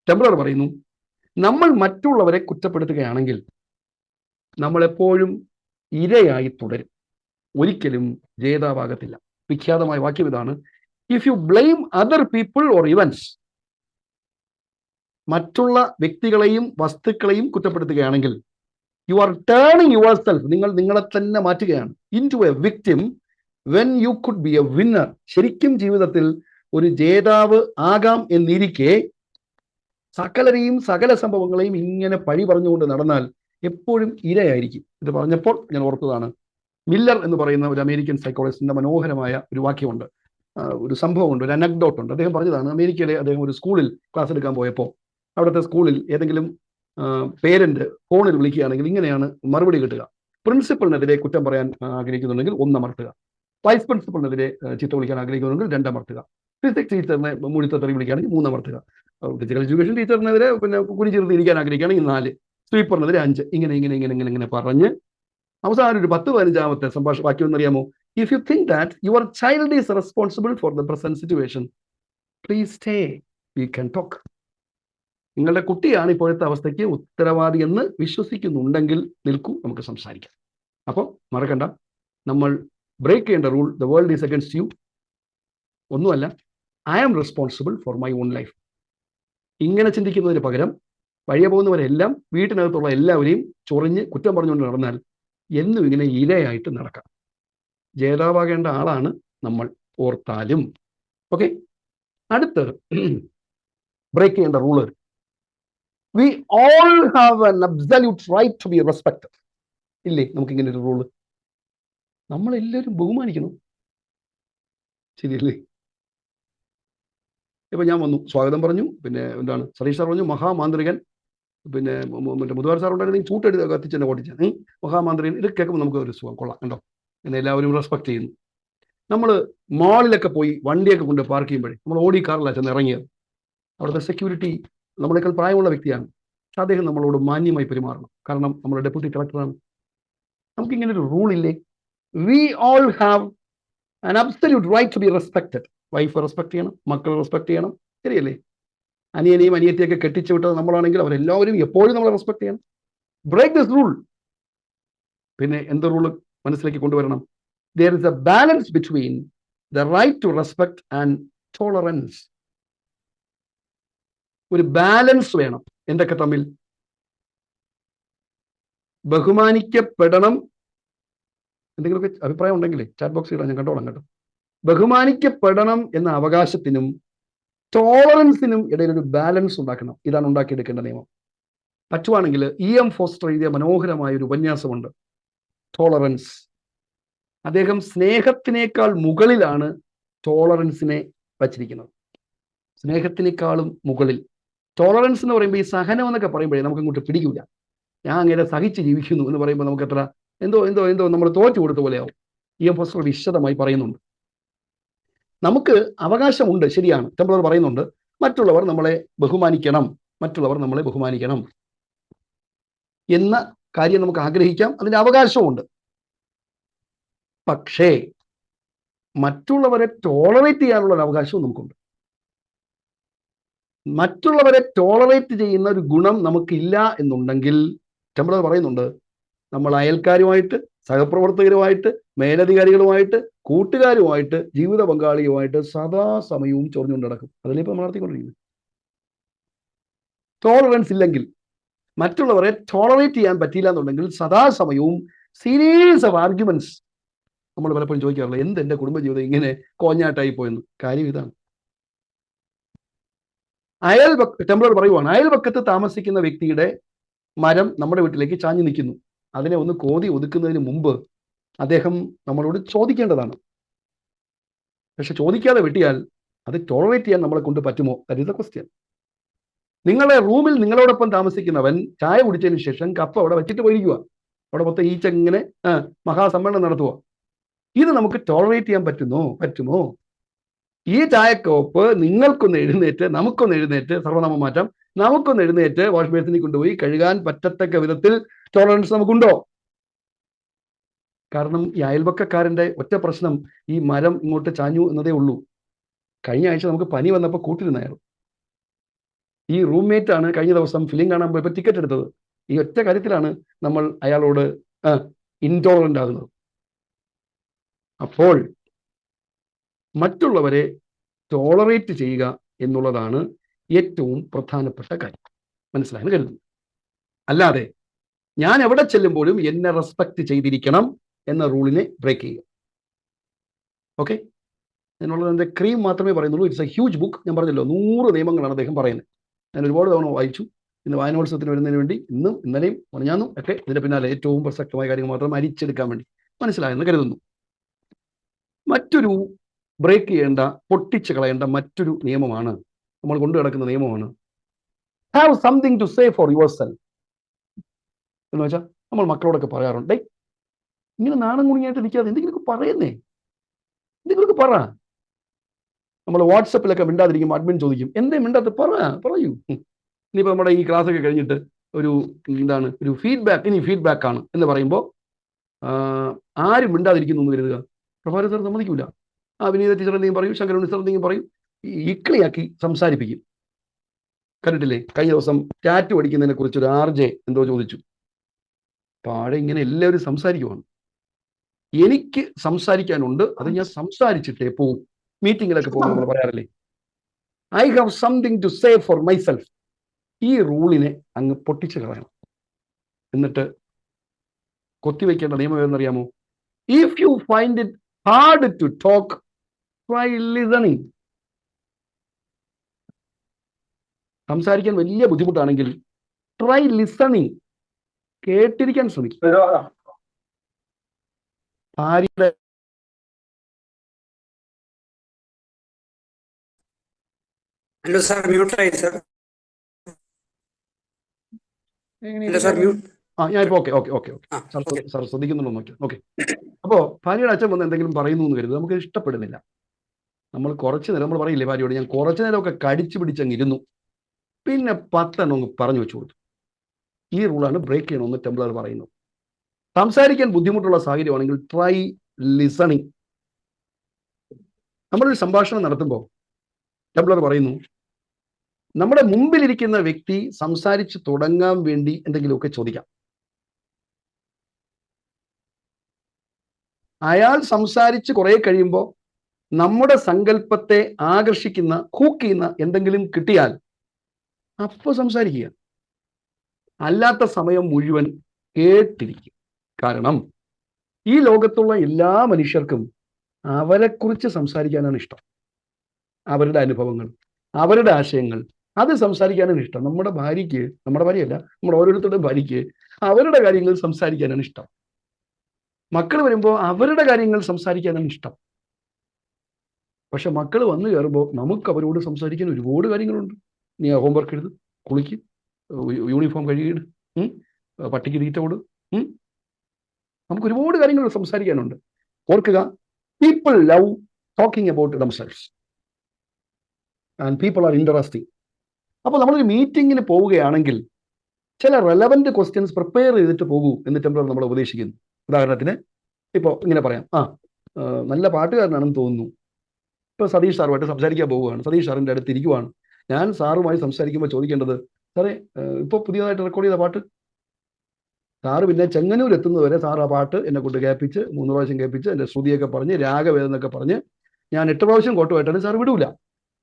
ടെംപ്ലർ പറയുന്നു, നമ്മൾ മറ്റുള്ളവരെ കുറ്റപ്പെടുത്തുകയാണെങ്കിൽ നമ്മളെപ്പോഴും ഇരയായി തുടരും, ഒരിക്കലും ജേതാവാകത്തില്ല. വിഖ്യാതമായ വാക്യം ഇതാണ്, if you blame other people or events, മറ്റുള്ള വ്യക്തികളെയും വസ്തുക്കളെയും കുറ്റപ്പെടുത്തുകയാണെങ്കിൽ you are turning yourself, നിങ്ങൾ നിങ്ങളെ തന്നെ മാറ്റുകയാണ്, into a victim when you could be a winner. ശരിക്കും ജീവിതത്തിൽ ഒരു ജേതാവ് ആകാം എന്നിരിക്കെ സകലരെയും സകല സംഭവങ്ങളെയും ഇങ്ങനെ പഴി പറഞ്ഞുകൊണ്ട് നടന്നാൽ എപ്പോഴും ഇരയായിരിക്കും. ഇത് പറഞ്ഞപ്പോൾ ഞാൻ ഓർത്തതാണ്, മില്ലർ എന്ന് പറയുന്ന ഒരു അമേരിക്കൻ സൈക്കോളജിസ്റ്റിന്റെ മനോഹരമായ ഒരു വാക്യമുണ്ട്, ഒരു സംഭവമുണ്ട്, ഒരു അനക്ഡോട്ട് ഉണ്ട്. അദ്ദേഹം പറഞ്ഞതാണ്, അമേരിക്കയിലെ അദ്ദേഹം ഒരു സ്കൂളിൽ ക്ലാസ് എടുക്കാൻ പോയപ്പോൾ അവിടുത്തെ സ്കൂളിൽ ഏതെങ്കിലും പേരന്റ് ഫോണിൽ വിളിക്കുകയാണെങ്കിൽ ഇങ്ങനെയാണ് മറുപടി കിട്ടുക: പ്രിൻസിപ്പലിനെതിരെ കുറ്റം പറയാൻ ആഗ്രഹിക്കുന്നുണ്ടെങ്കിൽ 1 അമർത്തുക, വൈസ് പ്രിൻസിപ്പലിനെതിരെ ചീത്ത വിളിക്കാൻ ആഗ്രഹിക്കുന്നുണ്ടെങ്കിൽ 2 അമർത്തുക, ഫിസിക്സ് ടീച്ചറിനെ മുഴുത്തറി വിളിക്കുകയാണെങ്കിൽ 3 അമർത്തുക, ഫിസിക്കൽ എഡ്യൂക്കേഷൻ ടീച്ചറിനെതിരെ കുനി ചേർത്ത് ഇരിക്കാൻ ആഗ്രഹിക്കുകയാണെങ്കിൽ 4, സ്വീപ്പറിനെതിരെ 5, ഇങ്ങനെ പറഞ്ഞ് അവസാനം ഒരു 10-15 സംഭാഷണ വാക്യം എന്നറിയാമോ? If you think that your child is responsible for the present situation, please stay, we can talk. നിങ്ങളുടെ കുട്ടിയാണ് ഇപ്പോഴത്തെ അവസ്ഥയ്ക്ക് ഉത്തരവാദി എന്ന് വിശ്വസിക്കുന്നുണ്ടെങ്കിൽ നിൽക്കൂ, നമുക്ക് സംസാരിക്കാം. അപ്പോൾ മറക്കണ്ട, നമ്മൾ ബ്രേക്ക് ചെയ്യേണ്ട rule, the world is against you, ഒന്നുമല്ല, I am responsible for my own life. ഇങ്ങനെ ചിന്തിക്കുന്നതിന് പകരം വഴിയെ പോകുന്നവരെല്ലാം, വീട്ടിനകത്തുള്ള എല്ലാവരെയും ചൊറിഞ്ഞ് കുറ്റം പറഞ്ഞുകൊണ്ട് നടന്നാൽ എന്നും ഇങ്ങനെ ഇരയായിട്ട് നടക്കാം. ജേതാവാകേണ്ട ആളാണ് നമ്മൾ, ഓർത്താലും. ഓക്കെ, അടുത്ത് ബ്രേക്ക് ചെയ്യേണ്ട rule, we all have an absolute right to be respected. ഇല്ലേ നമുക്കിങ്ങനെ ഒരു റൂള്? നമ്മളെല്ലാവരും ബഹുമാനിക്കണം, ശരിയല്ലേ? ഇപ്പൊ ഞാൻ വന്നു, സ്വാഗതം പറഞ്ഞു, പിന്നെ എന്താണ് സതീഷ് സാർ പറഞ്ഞു മഹാമാന്ത്രികൻ, പിന്നെ മറ്റേ മുതുവാർ സാർ ഉണ്ടായിരുന്നെങ്കിൽ ചൂട്ടെടുത്ത് കത്തിച്ചെന്നെ ഓടിച്ചാൽ മഹാമാന്ത്രികൻ. ഇത് കേൾക്കുമ്പോൾ നമുക്ക് ഒരു സുഖം, കൊള്ളാം കണ്ടോ, എന്നെ എല്ലാവരും റെസ്പെക്ട് ചെയ്യുന്നു. നമ്മൾ മാളിലൊക്കെ പോയി വണ്ടിയൊക്കെ കൊണ്ട് പാർക്ക് ചെയ്യുമ്പോഴേ നമ്മൾ ഓടി കാറിലാണ് ചെന്ന് ഇറങ്ങിയത്. അവിടുത്തെ സെക്യൂരിറ്റി നമ്മളെക്കാൾ പ്രായമുള്ള വ്യക്തിയാണ്, പക്ഷെ അദ്ദേഹം നമ്മളോട് മാന്യമായി പെരുമാറണം, കാരണം നമ്മുടെ ഡെപ്യൂട്ടി കളക്ടറാണ്. നമുക്കിങ്ങനെ ഒരു റൂൾ ഇല്ലേ? We all have an absolute right to be respected. Wife respect ചെയ്യണം, മക്കളെ റെസ്പെക്ട് ചെയ്യണം, ശരിയല്ലേ? അനിയനെയും അനിയത്തിയൊക്കെ കെട്ടിച്ചു വിട്ടത് നമ്മളാണെങ്കിൽ അവരെല്ലാവരും എപ്പോഴും നമ്മളെ റെസ്പെക്ട് ചെയ്യണം. Break this rule. പിന്നെ എന്ത് റൂള് മനസ്സിലേക്ക് കൊണ്ടുവരണം? there is a balance between the right to respect and tolerance. ഒരു ബാലൻസ് വേണം. എന്തൊക്കെ തമ്മിൽ? ബഹുമാനിക്കപ്പെടണം. എന്തെങ്കിലുമൊക്കെ അഭിപ്രായം ഉണ്ടെങ്കിലേ ചാറ്റ് ബോക്സ് ഇടാൻ, ഞാൻ കണ്ടോളാം കേട്ടോ. ബഹുമാനിക്കപ്പെടണം എന്ന അവകാശത്തിനും ടോളറൻസിനും ഇടയിൽ ഒരു ബാലൻസ് ഉണ്ടാക്കണം. ഇതാണ് ഉണ്ടാക്കിയെടുക്കേണ്ട നിയമം. പറ്റുവാണെങ്കിൽ E.M. ഫോസ്റ്റർ എഴുതിയ മനോഹരമായ ഒരു ഉപന്യാസമുണ്ട്, ടോളറൻസ്. അദ്ദേഹം സ്നേഹത്തിനേക്കാൾ മുകളിലാണ് ടോളറൻസിനെ വച്ചിരിക്കുന്നത്, സ്നേഹത്തിനേക്കാളും മുകളിൽ. ടോളറൻസ് എന്ന് പറയുമ്പോൾ ഈ സഹനം എന്നൊക്കെ പറയുമ്പോഴേ നമുക്ക് ഇങ്ങോട്ട് പിടിക്കില്ല. ഞാൻ അങ്ങനെ സഹിച്ച് ജീവിക്കുന്നു എന്ന് പറയുമ്പോൾ നമുക്ക് എത്ര എന്തോ നമ്മൾ തോറ്റു കൊടുത്ത പോലെയാവും. E.M. ഫോസ്റ്റർ വിശദമായി പറയുന്നുണ്ട്. നമുക്ക് അവകാശമുണ്ട്, ശരിയാണ്, ടെംപ്ലർ പറയുന്നുണ്ട്, മറ്റുള്ളവർ നമ്മളെ ബഹുമാനിക്കണം, മറ്റുള്ളവർ നമ്മളെ ബഹുമാനിക്കണം എന്ന കാര്യം നമുക്ക് ആഗ്രഹിക്കാം, അതിൻ്റെ അവകാശമുണ്ട്. പക്ഷേ മറ്റുള്ളവരെ ടോളറേറ്റ് ചെയ്യാനുള്ള ഒരു അവകാശവും നമുക്കുണ്ട്. മറ്റുള്ളവരെ ടോളറേറ്റ് ചെയ്യുന്ന ഒരു ഗുണം നമുക്കില്ല എന്നുണ്ടെങ്കിൽ ടെംപ്ലർ പറയുന്നുണ്ട്, നമ്മൾ അയൽക്കാരുമായിട്ട്, സഹപ്രവർത്തകരുമായിട്ട്, മേലധികാരികളുമായിട്ട്, കൂട്ടുകാരുമായിട്ട്, ജീവിത പങ്കാളിയുമായിട്ട് സദാസമയവും ചൊറിഞ്ഞുകൊണ്ട് നടക്കും. അതിലേ ഇപ്പം നടത്തിക്കൊണ്ടിരിക്കുന്നത്. ടോളറൻസ് ഇല്ലെങ്കിൽ, മറ്റുള്ളവരെ ടോളറേറ്റ് ചെയ്യാൻ പറ്റിയില്ല എന്നുണ്ടെങ്കിൽ സദാസമയവും സീരീസ് ഓഫ് ആർഗ്യുമെന്റ്സ്. നമ്മൾ പലപ്പോഴും ചോദിക്കാറില്ല, എന്ത് എൻ്റെ കുടുംബജീവിതം ഇങ്ങനെ കോഞ്ഞാട്ടായി പോയെന്ന്. കാര്യം ഇതാണ്. ടെംപ്ലർ പറയുവാണ്, അയൽപക്കത്ത് താമസിക്കുന്ന വ്യക്തിയുടെ മരം നമ്മുടെ വീട്ടിലേക്ക് ചാഞ്ഞു നിൽക്കുന്നു. അതിനെ ഒന്ന് കോതി ഒതുക്കുന്നതിന് മുമ്പ് അദ്ദേഹം നമ്മളോട് ചോദിക്കേണ്ടതാണ്. പക്ഷെ ചോദിക്കാതെ വെട്ടിയാൽ അത് ടോളറേറ്റ് ചെയ്യാൻ നമ്മളെ കൊണ്ട് പറ്റുമോ? That is the question. നിങ്ങളുടെ റൂമിൽ നിങ്ങളോടൊപ്പം താമസിക്കുന്നവൻ ചായ കുടിച്ചതിന് ശേഷം കപ്പ് അവിടെ വെച്ചിട്ട് പോയിരിക്കുക. അവിടെ മൊത്തം ഈച്ച ഇങ്ങനെ മഹാസമ്മേളനം നടത്തുക. ഇത് നമുക്ക് ടോളറേറ്റ് ചെയ്യാൻ പറ്റുമോ? ഈ ചായക്കോപ്പ് നിങ്ങൾക്കൊന്ന് എഴുന്നേറ്റ്, നമുക്കൊന്ന് എഴുന്നേറ്റ്, സർവനാമം മാറ്റാം, നമുക്കൊന്ന് എഴുന്നേറ്റ് വാഷ് ബേസിനിൽ കൊണ്ടുപോയി കഴുകാൻ പറ്റത്തക്ക വിധത്തിൽ ടോളറൻസ് നമുക്കുണ്ടോ? കാരണം ഈ അയൽപക്കക്കാരൻ്റെ ഒറ്റ പ്രശ്നം ഈ മരം ഇങ്ങോട്ട് ചാഞ്ഞു എന്നതേ ഉള്ളൂ. കഴിഞ്ഞ ആഴ്ച നമുക്ക് പനി വന്നപ്പോൾ കൂട്ടിരുന്നായിരുന്നു. ഈ റൂംമേറ്റ് ആണ് കഴിഞ്ഞ ദിവസം ഫിലിം കാണാൻ പോയപ്പോൾ ടിക്കറ്റ് എടുത്തത്. ഈ ഒറ്റ കാര്യത്തിലാണ് നമ്മൾ അയാളോട് ഇൻടോളറൻ്റ് ആകുന്നത്. അപ്പോൾ മറ്റുള്ളവരെ ടോളറേറ്റ് ചെയ്യുക എന്നുള്ളതാണ് ഏറ്റവും പ്രധാനപ്പെട്ട കാര്യം. മനസ്സിലായെന്ന് കരുതുന്നു. അല്ലാതെ ഞാൻ എവിടെ ചെല്ലുമ്പോഴും എന്നെ റെസ്പെക്ട് ചെയ്തിരിക്കണം എന്ന റൂളിനെ ബ്രേക്ക് ചെയ്യുക. ഓക്കെ, എന്നുള്ളത് എൻ്റെ ക്രീം മാത്രമേ പറയുന്നുള്ളൂ. It's A huge book. ഞാൻ പറഞ്ഞല്ലോ, 100 നിയമങ്ങളാണ് അദ്ദേഹം പറയുന്നത്. ഞാൻ ഒരുപാട് തവണ വായിച്ചു. ഇന്ന് വായനോത്സവത്തിന് വരുന്നതിന് വേണ്ടി ഇന്നും ഇന്നലെയും പറഞ്ഞാന്നും ഒക്കെ ഇതിൻ്റെ പിന്നാലെ ഏറ്റവും പ്രസക്തമായ കാര്യങ്ങൾ മാത്രം അരിച്ചെടുക്കാൻ വേണ്ടി. മനസ്സിലായെന്ന് കരുതുന്നു. മറ്റൊരു ബ്രേക്ക് ചെയ്യേണ്ട, പൊട്ടിച്ച് കളയേണ്ട മറ്റൊരു നിയമമാണ്, നമ്മൾ കൊണ്ടു കിടക്കുന്ന നിയമമാണ് have something to say for yourself എന്ന് വെച്ചാൽ നമ്മൾ മക്കളോടൊക്കെ പറയാറുണ്ട്, ഇങ്ങനെ നാണം കുണിയായിട്ട് ഇരിക്കാതെ എന്തെങ്കിലുമൊക്കെ പറയുന്നേ, എന്തെങ്കിലുമൊക്കെ പറ. നമ്മൾ വാട്സപ്പിലൊക്കെ മിണ്ടാതിരിക്കുമ്പോൾ അഡ്മിൻ ചോദിക്കും, എന്തേ മിണ്ടാത്ത പറയൂ. ഇനിയിപ്പോൾ നമ്മുടെ ഈ ക്ലാസ്സൊക്കെ കഴിഞ്ഞിട്ട് ഒരു ഫീഡ്ബാക്ക് ആണ് എന്ന് പറയുമ്പോൾ ആരും മിണ്ടാതിരിക്കുന്നു എന്ന് കരുതുക. പ്രഭാകരൻ സാർ സമ്മതിക്കൂല. വിനീത ടീച്ചർ എന്തെങ്കിലും പറയും, ശങ്കരൻ ടീച്ചർ എന്തെങ്കിലും പറയും, ഇക്കളിയാക്കി സംസാരിപ്പിക്കും. കണ്ടിട്ടില്ലേ? കഴിഞ്ഞ ദിവസം ടാറ്റു അടിക്കുന്നതിനെ കുറിച്ച് ഒരു RJ എന്തോ ചോദിച്ചു. താഴെ ഇങ്ങനെ എല്ലാവരും സംസാരിക്കുവാണ്. എനിക്ക് സംസാരിക്കാനുണ്ട്, അത് ഞാൻ സംസാരിച്ചിട്ടേ പോവും. മീറ്റിങ്ങിലൊക്കെ പോകുമ്പോൾ നമ്മൾ പറയാറില്ലേ, I have something to say for myself. ഈ റൂളിനെ അങ്ങ് പൊട്ടിച്ച് കളയണം. എന്നിട്ട് കൊത്തിവെക്കേണ്ട നിയമം ഏതെന്നറിയാമോ? If you find it hard to talk, try listening. സംസാരിക്കാൻ വലിയ ബുദ്ധിമുട്ടാണെങ്കിൽ ട്രൈ ലിസണിങ്, കേട്ടിരിക്കാൻ ശ്രമിക്കും. ഭാര്യയുടെ ഹലോ സാർ, മ്യൂട്ടായി സാർ. Hello sir, mute. ഞാനിപ്പോ ഓക്കെ സാർ ശ്രദ്ധിക്കുന്നുണ്ടോ നോക്കി. ഓക്കെ, അപ്പോൾ ഭാര്യയുടെ അച്ഛൻ വന്ന് എന്തെങ്കിലും പറയുന്നു എന്ന് കരുതും, നമുക്ക് ഇഷ്ടപ്പെടുന്നില്ല. നമ്മൾ കുറച്ച് നേരം, നമ്മൾ പറയില്ലേ ഭാര്യയോട്, ഞാൻ കുറച്ച് നേരമൊക്കെ കടിച്ചു പിടിച്ചങ്ങിരുന്നു, പിന്നെ 10 എണ്ണം പറഞ്ഞു വെച്ചു കൊടുത്തു. ഈ റൂളാണ് ബ്രേക്ക് ചെയ്യണമെന്ന് ടെംപ്ലർ പറയുന്നത്. സംസാരിക്കാൻ ബുദ്ധിമുട്ടുള്ള സാഹചര്യമാണെങ്കിൽ ട്രൈ ലിസണിങ്. നമ്മളൊരു സംഭാഷണം നടത്തുമ്പോൾ ടെംപ്ലർ പറയുന്നു, നമ്മുടെ മുമ്പിലിരിക്കുന്ന വ്യക്തി സംസാരിച്ച് തുടങ്ങാൻ വേണ്ടി എന്തെങ്കിലുമൊക്കെ ചോദിക്കാം. അയാൾ സംസാരിച്ച് കുറെ കഴിയുമ്പോൾ നമ്മുടെ സങ്കല്പത്തെ ആകർഷിക്കുന്ന, ഹൂക്ക് ചെയ്യുന്ന എന്തെങ്കിലും കിട്ടിയാൽ അപ്പോൾ സംസാരിക്കുക. അല്ലാത്ത സമയം മുഴുവൻ കേട്ടിരിക്കും. കാരണം ഈ ലോകത്തുള്ള എല്ലാ മനുഷ്യർക്കും അവരെക്കുറിച്ച് സംസാരിക്കാനാണ് ഇഷ്ടം. അവരുടെ അനുഭവങ്ങൾ, അവരുടെ ആശയങ്ങൾ, അത് സംസാരിക്കാനാണ് ഇഷ്ടം. നമ്മുടെ ഭാര്യയ്ക്ക്, നമ്മുടെ ഭാര്യയല്ല, നമ്മുടെ ഓരോരുത്തരുടെയും ഭാര്യയ്ക്ക് അവരുടെ കാര്യങ്ങൾ സംസാരിക്കാനാണ് ഇഷ്ടം. മക്കൾ വരുമ്പോൾ അവരുടെ കാര്യങ്ങൾ സംസാരിക്കാനാണ് ഇഷ്ടം. പക്ഷെ മക്കൾ വന്നു കയറുമ്പോൾ നമുക്ക് അവരോട് സംസാരിക്കാൻ ഒരുപാട് കാര്യങ്ങളുണ്ട്. നീ ഹോംവർക്ക് എഴുത്, കുളിക്ക്, യൂണിഫോം കഴുകിയിട്, പട്ടിക്ക് തീറ്റ കൊടു, നമുക്ക് ഒരുപാട് കാര്യങ്ങൾ സംസാരിക്കാനുണ്ട്. ഓർക്കുക, people love talking about themselves and people are interesting. അപ്പോൾ നമ്മളൊരു മീറ്റിങ്ങിന് പോവുകയാണെങ്കിൽ ചില റെലവൻറ്റ് ക്വസ്റ്റ്യൻസ് പ്രിപ്പയർ ചെയ്തിട്ട് പോകൂ എന്ന് ടെംപ്ലർ നമ്മൾ ഉപദേശിക്കുന്നു. ഉദാഹരണത്തിന് ഇപ്പോൾ ഇങ്ങനെ പറയാം, നല്ല പാട്ടുകാരനാണെന്ന് തോന്നുന്നു, ഇപ്പോൾ സതീഷ് സാറുമായിട്ട് സംസാരിക്കാൻ പോവുകയാണ്, സതീഷ് സാറിൻ്റെ അടുത്ത് ഇരിക്കുവാണ്, ഞാൻ സാറുമായി സംസാരിക്കുമ്പോൾ ചോദിക്കേണ്ടത്, സാറേ ഇപ്പോൾ പുതിയതായിട്ട് റെക്കോർഡ് ചെയ്ത പാട്ട്, സാറ് പിന്നെ ചെങ്ങന്നൂർ എത്തുന്നതുവരെ സാർ ആ പാട്ട് എന്നെ കൊണ്ട് കേൾപ്പിച്ച് 3 പ്രാവശ്യം കേൾപ്പിച്ച് എൻ്റെ ശ്രുതിയൊക്കെ പറഞ്ഞ് രാഗവേദനൊക്കെ പറഞ്ഞ് ഞാൻ 8 പ്രാവശ്യം കോട്ടുമായിട്ടാണ് സാർ വിടൂല.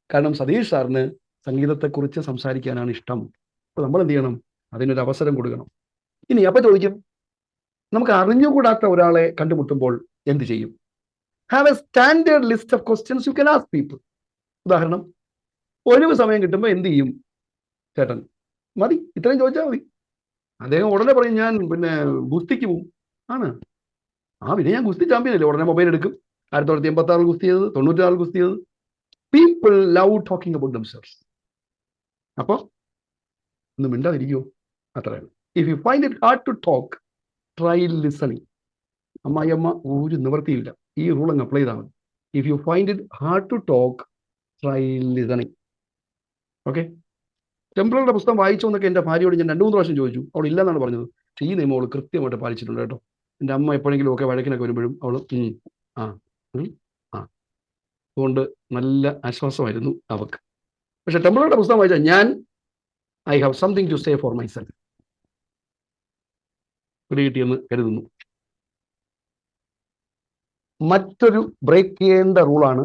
കാരണം സതീഷ് സാറിന് സംഗീതത്തെക്കുറിച്ച് സംസാരിക്കാനാണ് ഇഷ്ടം. അപ്പോൾ നമ്മൾ എന്ത് ചെയ്യണം? അതിനൊരു അവസരം കൊടുക്കണം. ഇനി അപ്പം ചോദിക്കും, നമുക്ക് അറിഞ്ഞുകൂടാത്ത ഒരാളെ കണ്ടുമുട്ടുമ്പോൾ എന്ത് ചെയ്യും? Have A standard list of questions you can ask people. ഉദാഹരണം, ഒഴിവ് സമയം കിട്ടുമ്പോൾ എന്ത് ചെയ്യും ചേട്ടൻ? മതി, ഇത്രയും ചോദിച്ചാൽ മതി. അദ്ദേഹം ഉടനെ പറയും, ഞാൻ പിന്നെ ഗുസ്തിക്ക് പോവും. ആണ്, പിന്നെ ഞാൻ ഗുസ്തി ചാമ്പ്യനല്ലേ. ഉടനെ മൊബൈൽ എടുക്കും. 1986 ഗുസ്തി ചെയ്തത്, 94 ഗുസ്തി ചെയ്തത്. People love talking about themselves. അപ്പോൾ ഒന്ന് മിണ്ടാതിരിക്കുമോ? അത്രയാണ്. If you find it hard to talk, try listening. അമ്മായിയമ്മ ഒരു നിവൃത്തിയില്ല, ഈ റൂൾ അങ്ങ് അപ്ലൈ ചെയ്താൽ മതി. If you find it hard to talk, try listening. Okay. ടെംപ്ലറുടെ പുസ്തകം വായിച്ചോ എന്നൊക്കെ എൻ്റെ ഭാര്യയോട് ഞാൻ 2-3 പ്രാവശ്യം ചോദിച്ചു. അവൾ ഇല്ലെന്നാണ് പറഞ്ഞത്. പക്ഷേ ഈ നിയമം അവൾ കൃത്യമായിട്ട് പാലിച്ചിട്ടുണ്ട് കേട്ടോ. എൻ്റെ അമ്മ എപ്പോഴെങ്കിലും ഒക്കെ വഴക്കിനൊക്കെ വരുമ്പോഴും അവൾ അതുകൊണ്ട് നല്ല ആശ്വാസമായിരുന്നു അവൾക്ക്. പക്ഷെ ടെംപ്ലറുടെ പുസ്തകം വായിച്ചാൽ ഞാൻ I have something to say for myself കിട്ടിയെന്ന് കരുതുന്നു. മറ്റൊരു ബ്രേക്ക് ചെയ്യേണ്ട റൂളാണ്,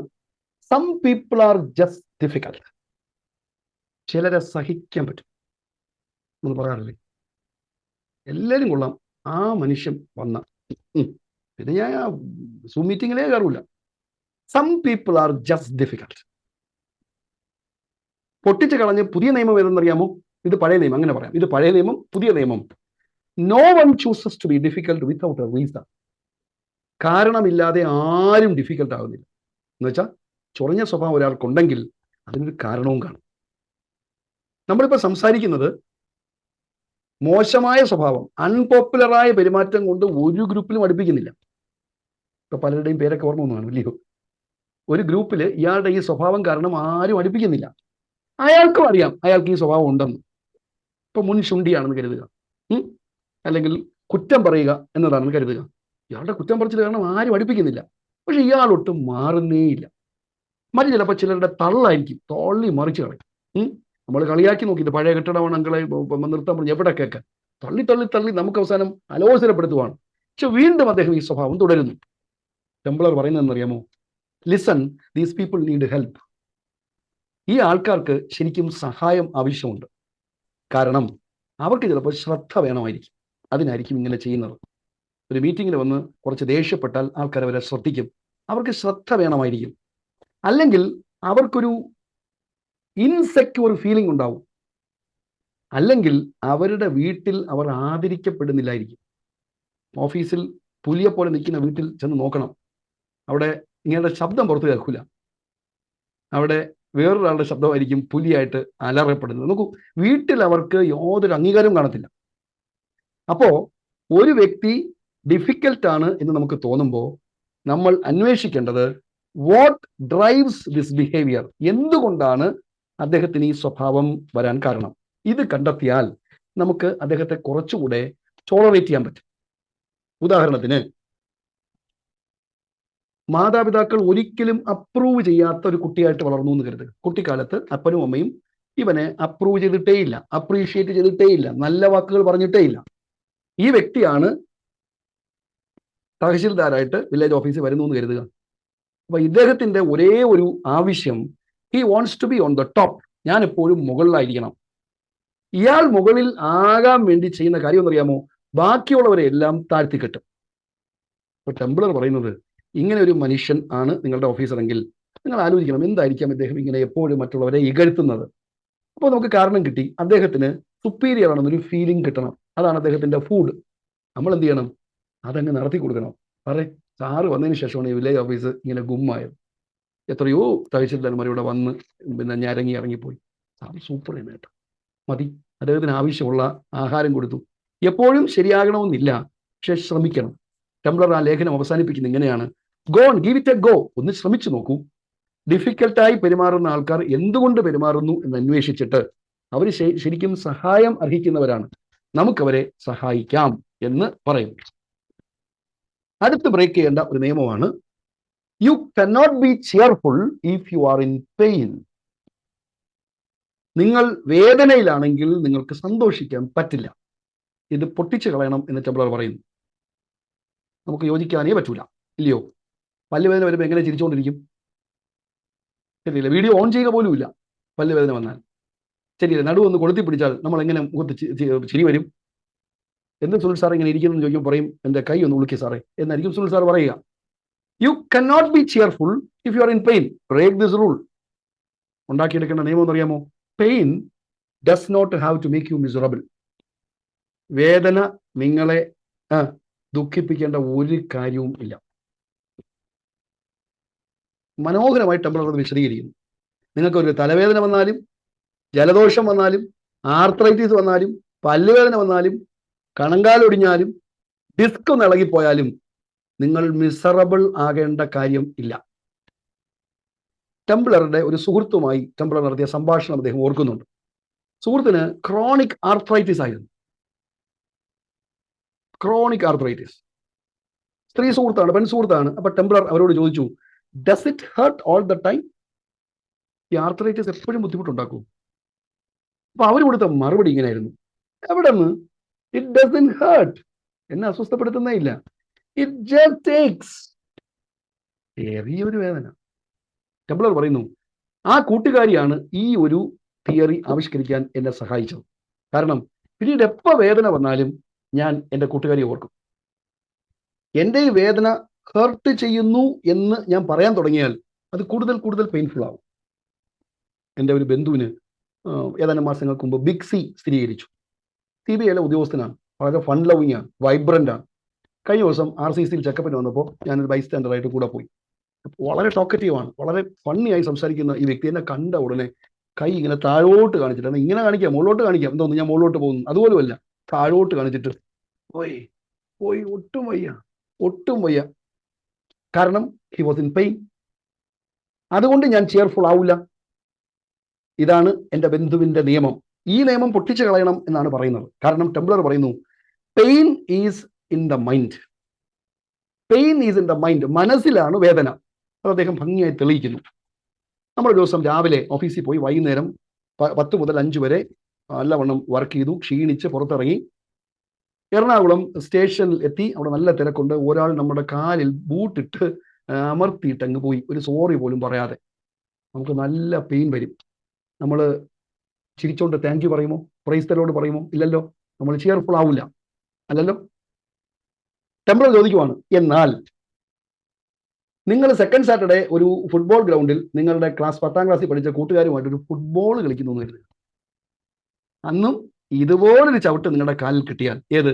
some people are just difficult. ചിലരെ സഹിക്കാൻ പറ്റും എന്ന് പറയാറില്ലേ? എല്ലാവരും കൊള്ളാം, ആ മനുഷ്യൻ വന്ന പിന്നെ ഞാൻ സൂം മീറ്റിങ്ങിലേ കയറൂല. Some people are just difficult. പൊട്ടിച്ച് കളഞ്ഞ് പുതിയ നിയമം ഏതെന്നറിയാമോ? ഇത് പഴയ നിയമം, അങ്ങനെ പറയാം. ഇത് പഴയ നിയമം, പുതിയ നിയമം. No one chooses to be difficult without a reason. കാരണമില്ലാതെ ആരും ഡിഫിക്കൽട്ട് ആകുന്നില്ല. എന്നുവെച്ചാൽ ചൊറിഞ്ഞ സ്വഭാവം ഒരാൾക്കുണ്ടെങ്കിൽ അതിനൊരു കാരണവും കാണും. നമ്മളിപ്പോൾ സംസാരിക്കുന്നത് മോശമായ സ്വഭാവം, അൺപോപ്പുലറായ പെരുമാറ്റം കൊണ്ട് ഒരു ഗ്രൂപ്പിലും അടുപ്പിക്കുന്നില്ല. ഇപ്പൊ പലരുടെയും പേരൊക്കെ ഓർമ്മ ഒന്നും കാണും ഇല്ലയോ? ഒരു ഗ്രൂപ്പിൽ ഇയാളുടെ ഈ സ്വഭാവം കാരണം ആരും അടുപ്പിക്കുന്നില്ല. അയാൾക്കും അറിയാം അയാൾക്ക് ഈ സ്വഭാവം ഉണ്ടെന്ന്. ഇപ്പൊ മുൻ ശുണ്ടിയാണെന്ന് കരുതുക, അല്ലെങ്കിൽ കുറ്റം പറയുക എന്നതാണെന്ന് കരുതുക. ഇയാളുടെ കുറ്റം പറച്ചിൽ കാരണം ആരും അടുപ്പിക്കുന്നില്ല. പക്ഷെ ഇയാളൊട്ടും മാറുന്നേയില്ല. മറ്റു ചിലപ്പോൾ ചിലരുടെ തള്ളായിരിക്കും, തള്ളി മറിച്ച് കളയും. നമ്മൾ കളിയാക്കി നോക്കിയത് പഴയ കെട്ടിടമാണ് അങ്കളെ നിർത്താൻ പറഞ്ഞു, എവിടെ കേൾക്കാൻ? തള്ളി തള്ളി തള്ളി നമുക്ക് അവസാനം അലോസരപ്പെടുത്തുവാണ്. പക്ഷെ വീണ്ടും അദ്ദേഹം ഈ സ്വഭാവം തുടരുന്നു. ടെംപ്ലർ പറയുന്നതെന്നറിയാമോ? Listen, these people need help. ഈ ആൾക്കാർക്ക് ശരിക്കും സഹായം ആവശ്യമുണ്ട്. കാരണം അവർക്ക് ചിലപ്പോൾ ശ്രദ്ധ വേണമായിരിക്കും. അതിനായിരിക്കും ഇങ്ങനെ ചെയ്യുന്നത്. ഒരു മീറ്റിങ്ങിൽ വന്ന് കുറച്ച് ദേഷ്യപ്പെട്ടാൽ ആൾക്കാർ അവരെ ശ്രദ്ധിക്കും. അവർക്ക് ശ്രദ്ധ വേണമായിരിക്കും. അല്ലെങ്കിൽ അവർക്കൊരു ഇൻസെക്യൂർ ഫീലിംഗ് ഉണ്ടാവും. അല്ലെങ്കിൽ അവരുടെ വീട്ടിൽ അവർ ആദരിക്കപ്പെടുന്നില്ലായിരിക്കും. ഓഫീസിൽ പുലിയെ പോലെ നിൽക്കുന്ന വീട്ടിൽ ചെന്ന് നോക്കണം. അവിടെ ഇങ്ങയുടെ ശബ്ദം പുറത്തു കേൾക്കില്ല. അവിടെ വേറൊരാളുടെ ശബ്ദമായിരിക്കും പുലിയായിട്ട് അലറപ്പെടുന്നത്. നോക്കൂ, വീട്ടിൽ അവർക്ക് യാതൊരു അംഗീകാരവും കാണത്തില്ല. അപ്പോൾ ഒരു വ്യക്തി ഡിഫിക്കൽട്ടാണ് എന്ന് നമുക്ക് തോന്നുമ്പോൾ നമ്മൾ അന്വേഷിക്കേണ്ടത്, വാട്ട് ഡ്രൈവ്സ് ദിസ് ബിഹേവിയർ? എന്തുകൊണ്ടാണ് അദ്ദേഹത്തിന് ഈ സ്വഭാവം വരാൻ കാരണം? ഇത് കണ്ടെത്തിയാൽ നമുക്ക് അദ്ദേഹത്തെ കുറച്ചുകൂടെ ടോളറേറ്റ് ചെയ്യാൻ പറ്റും. ഉദാഹരണത്തിന്, മാതാപിതാക്കൾ ഒരിക്കലും അപ്രൂവ് ചെയ്യാത്ത ഒരു കുട്ടിയായിട്ട് വളർന്നു എന്ന് കരുതുക. കുട്ടിക്കാലത്ത് അപ്പനും അമ്മയും ഇവനെ അപ്രൂവ് ചെയ്തിട്ടേയില്ല, അപ്രീഷിയേറ്റ് ചെയ്തിട്ടേയില്ല, നല്ല വാക്കുകൾ പറഞ്ഞിട്ടേയില്ല. ഈ വ്യക്തിയാണ് തഹസിൽദാരായിട്ട് വില്ലേജ് ഓഫീസിൽ വരുന്നു എന്ന് കരുതുക. അപ്പൊ ഇദ്ദേഹത്തിന്റെ ഒരേ ഒരു ആവശ്യം, he wants to be on the top. ഞാൻ എപ്പോഴും മുകളിലായിരിക്കണം. ഇയാൾ മുകളിൽ ആകാൻ വേണ്ടി ചെയ്യുന്ന കാര്യം എന്നറിയാമോ? ബാക്കിയുള്ളവരെ എല്ലാം താഴ്ത്തിക്കെട്ടും. ഇപ്പൊ ടെംപ്ലർ പറയുന്നത്, ഇങ്ങനെ ഒരു മനുഷ്യൻ ആണ് നിങ്ങളുടെ ഓഫീസറെങ്കിൽ നിങ്ങൾ ആലോചിക്കണം, എന്തായിരിക്കാം ഇദ്ദേഹം ഇങ്ങനെ എപ്പോഴും മറ്റുള്ളവരെ ഇകഴ്ത്തുന്നത്. അപ്പോൾ നമുക്ക് കാരണം കിട്ടി. അദ്ദേഹത്തിന് സുപ്പീരിയർ ആണെന്നൊരു ഫീലിംഗ് കിട്ടണം. അതാണ് അദ്ദേഹത്തിന്റെ ഫുഡ്. നമ്മൾ എന്ത് ചെയ്യണം? അതങ്ങ് നടത്തി കൊടുക്കണം. സാറ് വന്നതിന് ശേഷമാണ് ഈ വില്ലേജ് ഓഫീസ് ഇങ്ങനെ ഗുമ്മായത്. എത്രയോ തഹസിൽദാർമാരിവിടെ വന്ന് പിന്നെ ഞരങ്ങി ഇറങ്ങിപ്പോയി. സാറ് സൂപ്പർ ആണ് കേട്ടോ, മതി. അദ്ദേഹത്തിന് ആവശ്യമുള്ള ആഹാരം കൊടുത്തു. എപ്പോഴും ശരിയാകണമെന്നില്ല, പക്ഷെ ശ്രമിക്കണം. ടെംപ്ലർ ആ ലേഖനം അവസാനിപ്പിക്കുന്നത് ഇങ്ങനെയാണ്: go on, give it A go. ഒന്ന് ശ്രമിച്ചു നോക്കൂ. ഡിഫിക്കൽട്ടായി പെരുമാറുന്ന ആൾക്കാർ എന്തുകൊണ്ട് പെരുമാറുന്നു എന്ന് അന്വേഷിച്ചിട്ട് അവർ ശരിക്കും സഹായം അർഹിക്കുന്നവരാണ്, നമുക്കവരെ സഹായിക്കാം എന്ന് പറയും. അടുത്ത് ബ്രേക്ക് ചെയ്യേണ്ട ഒരു നിയമമാണ്, you cannot be cheerful if you are in pain. നിങ്ങൾ വേദനയിലാണെങ്കിൽ നിങ്ങൾക്ക് സന്തോഷിക്കാൻ പറ്റില്ല. ഇത് പൊട്ടിച്ചു കളയണം എന്ന് ടെംപ്ലർ പറയുന്നു. നമുക്ക് യോജിക്കാനേ പറ്റൂല, ഇല്ലയോ? പല്ലുവേദന വരുമ്പോൾ എങ്ങനെ ചിരിച്ചുകൊണ്ടിരിക്കും? ശരിയില്ല. വീഡിയോ ഓൺ ചെയ്യുക പോലും ഇല്ല പല്ലുവേദന വന്നാൽ. ശരിയില്ല. നടുവൊന്ന് കൊളുത്തി പിടിച്ചാൽ നമ്മൾ എങ്ങനെ മുഖത്ത് ചിരി വരും? എന്ത് സുനിൽ സാർ ഇങ്ങനെ ഇരിക്കുന്നു ചോദിക്കുമ്പോൾ പറയും, എൻ്റെ കൈ ഒന്ന് ഉളുക്കി സാറേ എന്നായിരിക്കും സുനിൽ സാർ പറയുക. You can not be cheerful if you are in pain. Break this rule. ഉണ്ടാക്കിയെടുക്കേണ്ട നിയമം എന്ന് അറിയാമോ? Pain does not have to make you miserable. വേദന നിങ്ങളെ ദുഃഖിപ്പിക്കേണ്ട ഒരു കാര്യവും ഇല്ല. മനോഹരമായി ടെംപ്ലർ അത് വിശദീകരിക്കുന്നു. നിങ്ങൾക്കൊരു തലവേദന വന്നാലും, ജലദോഷം വന്നാലും, ആർത്രൈറ്റിസ് വന്നാലും, പല്ലുവേദന വന്നാലും, കണങ്കാലൊടിഞ്ഞാലും, ഡിസ്ക് ഒന്ന് ഇളകിപ്പോയാലും നിങ്ങൾ മിസറബിൾ ആകേണ്ട കാര്യം ഇല്ല. ടെംപ്ലറുടെ ഒരു സുഹൃത്തുമായി ടെംപ്ലർ നടത്തിയ സംഭാഷണം അദ്ദേഹം ഓർക്കുന്നുണ്ട്. സുഹൃത്തിന് ക്രോണിക് ആർത്രൈറ്റിസ് ആയിരുന്നു. Chronic arthritis. സ്ത്രീ സുഹൃത്താണ്, പെൺ സുഹൃത്താണ്. അപ്പൊ ടെംപ്ലർ അവരോട് ചോദിച്ചു, does it hurt all the time? ഈ ആർത്രൈറ്റിസ് എപ്പോഴും ബുദ്ധിമുട്ടുണ്ടാക്കൂ? അപ്പൊ അവർ കൊടുത്ത മറുപടി ഇങ്ങനെയായിരുന്നു, എവിടെ നിന്ന്? It doesn't hurt. എന്നെ അസ്വസ്ഥപ്പെടുത്തുന്നേ ഇല്ല. It just takes. ചെറിയൊരു വേദന. ടെംപ്ലർ പറയുന്നു, ആ കൂട്ടുകാരിയാണ് ഈ ഒരു തിയറി ആവിഷ്കരിക്കാൻ എന്നെ സഹായിച്ചത്. കാരണം പിന്നീട് എപ്പോൾ വേദന വന്നാലും ഞാൻ എൻ്റെ കൂട്ടുകാരിയെ ഓർക്കും. എൻ്റെ ഈ വേദന ഹേർട്ട് ചെയ്യുന്നു എന്ന് ഞാൻ പറയാൻ തുടങ്ങിയാൽ അത് കൂടുതൽ കൂടുതൽ പെയിൻഫുൾ ആവും. എൻ്റെ ഒരു ബന്ധുവിന് ഏതാനും മാസങ്ങൾക്ക് മുമ്പ് ബിഗ് സി സ്ഥിരീകരിച്ചു. CBIയിലെ ഉദ്യോഗസ്ഥനാണ്, വളരെ ഫൺ ലവിങ് ആണ്, വൈബ്രൻ്റ് ആണ്. കഴിഞ്ഞ ദിവസം RCCയിൽ ചെക്കപ്പിന് വന്നപ്പോൾ ഞാനൊരു ബൈസ്റ്റാൻഡറായിട്ട് കൂടെ പോയി. വളരെ ടോക്കറ്റീവാണ്, വളരെ ഫണ്ണിയായി സംസാരിക്കുന്ന ഈ വ്യക്തി എന്നെ കണ്ട ഉടനെ കൈ ഇങ്ങനെ താഴോട്ട് കാണിച്ചിട്ട്, എന്നാൽ ഇങ്ങനെ കാണിക്കാം, മുകളിലോട്ട് കാണിക്കാം, എന്തോന്നു ഞാൻ മുകളിലോട്ട് പോകുന്നു, അതുപോലുമല്ല, താഴോട്ട് കാണിച്ചിട്ട് പോയി പോയി ഒട്ടും വയ്യ. കാരണം ഹി വാസ് ഇൻ പെയിൻ. അതുകൊണ്ട് ഞാൻ ചിയർഫുൾ ആവില്ല. ഇതാണ് എൻ്റെ ബന്ധുവിൻ്റെ നിയമം. ഈ നിയമം പൊട്ടിച്ചു കളയണം എന്നാണ് പറയുന്നത്. കാരണം ടെംപ്ലർ പറയുന്നു, pain is in the mind. Pain is in the mind. മനസ്സിലാണ് വേദന. അത് അദ്ദേഹം ഭംഗിയായി തെളിയിക്കുന്നു. നമ്മൾ ദിവസം രാവിലെ ഓഫീസിൽ പോയി വൈകുന്നേരം 10 മുതൽ 5 വരെ നല്ലവണ്ണം വർക്ക് ചെയ്തു, ക്ഷീണിച്ച് പുറത്തിറങ്ങി എറണാകുളം സ്റ്റേഷനിൽ എത്തി. അവിടെ നല്ല തിരക്കുണ്ട്. ഒരാൾ നമ്മുടെ കാലിൽ ബൂട്ടിട്ട് അമർത്തിയിട്ട് അങ്ങ് പോയി, ഒരു സോറി പോലും പറയാതെ. നമുക്ക് നല്ല പെയിൻ വരും. നമ്മൾ ചിരിച്ചോണ്ട് താങ്ക് യു പറയുമോ? പ്രൈസ് ദി ലോർഡ് പറയുമോ? ഇല്ലല്ലോ. നമ്മൾ ചിയർഫുൾ ആവില്ല, അല്ലല്ലോ. ടെംപ്ലർ ചോദിക്കുവാണ്, എന്നാൽ നിങ്ങൾ സെക്കൻഡ് സാറ്റർഡേ ഒരു ഫുട്ബോൾ ഗ്രൗണ്ടിൽ നിങ്ങളുടെ 10ാം ക്ലാസ്സിൽ പഠിച്ച കൂട്ടുകാരുമായിട്ട് ഒരു ഫുട്ബോൾ കളിക്കുന്നു എന്ന് കരുതുക. അന്നും ഇതുപോലൊരു ചവിട്ട് നിങ്ങളുടെ കാലിൽ കിട്ടിയാൽ, ഏത്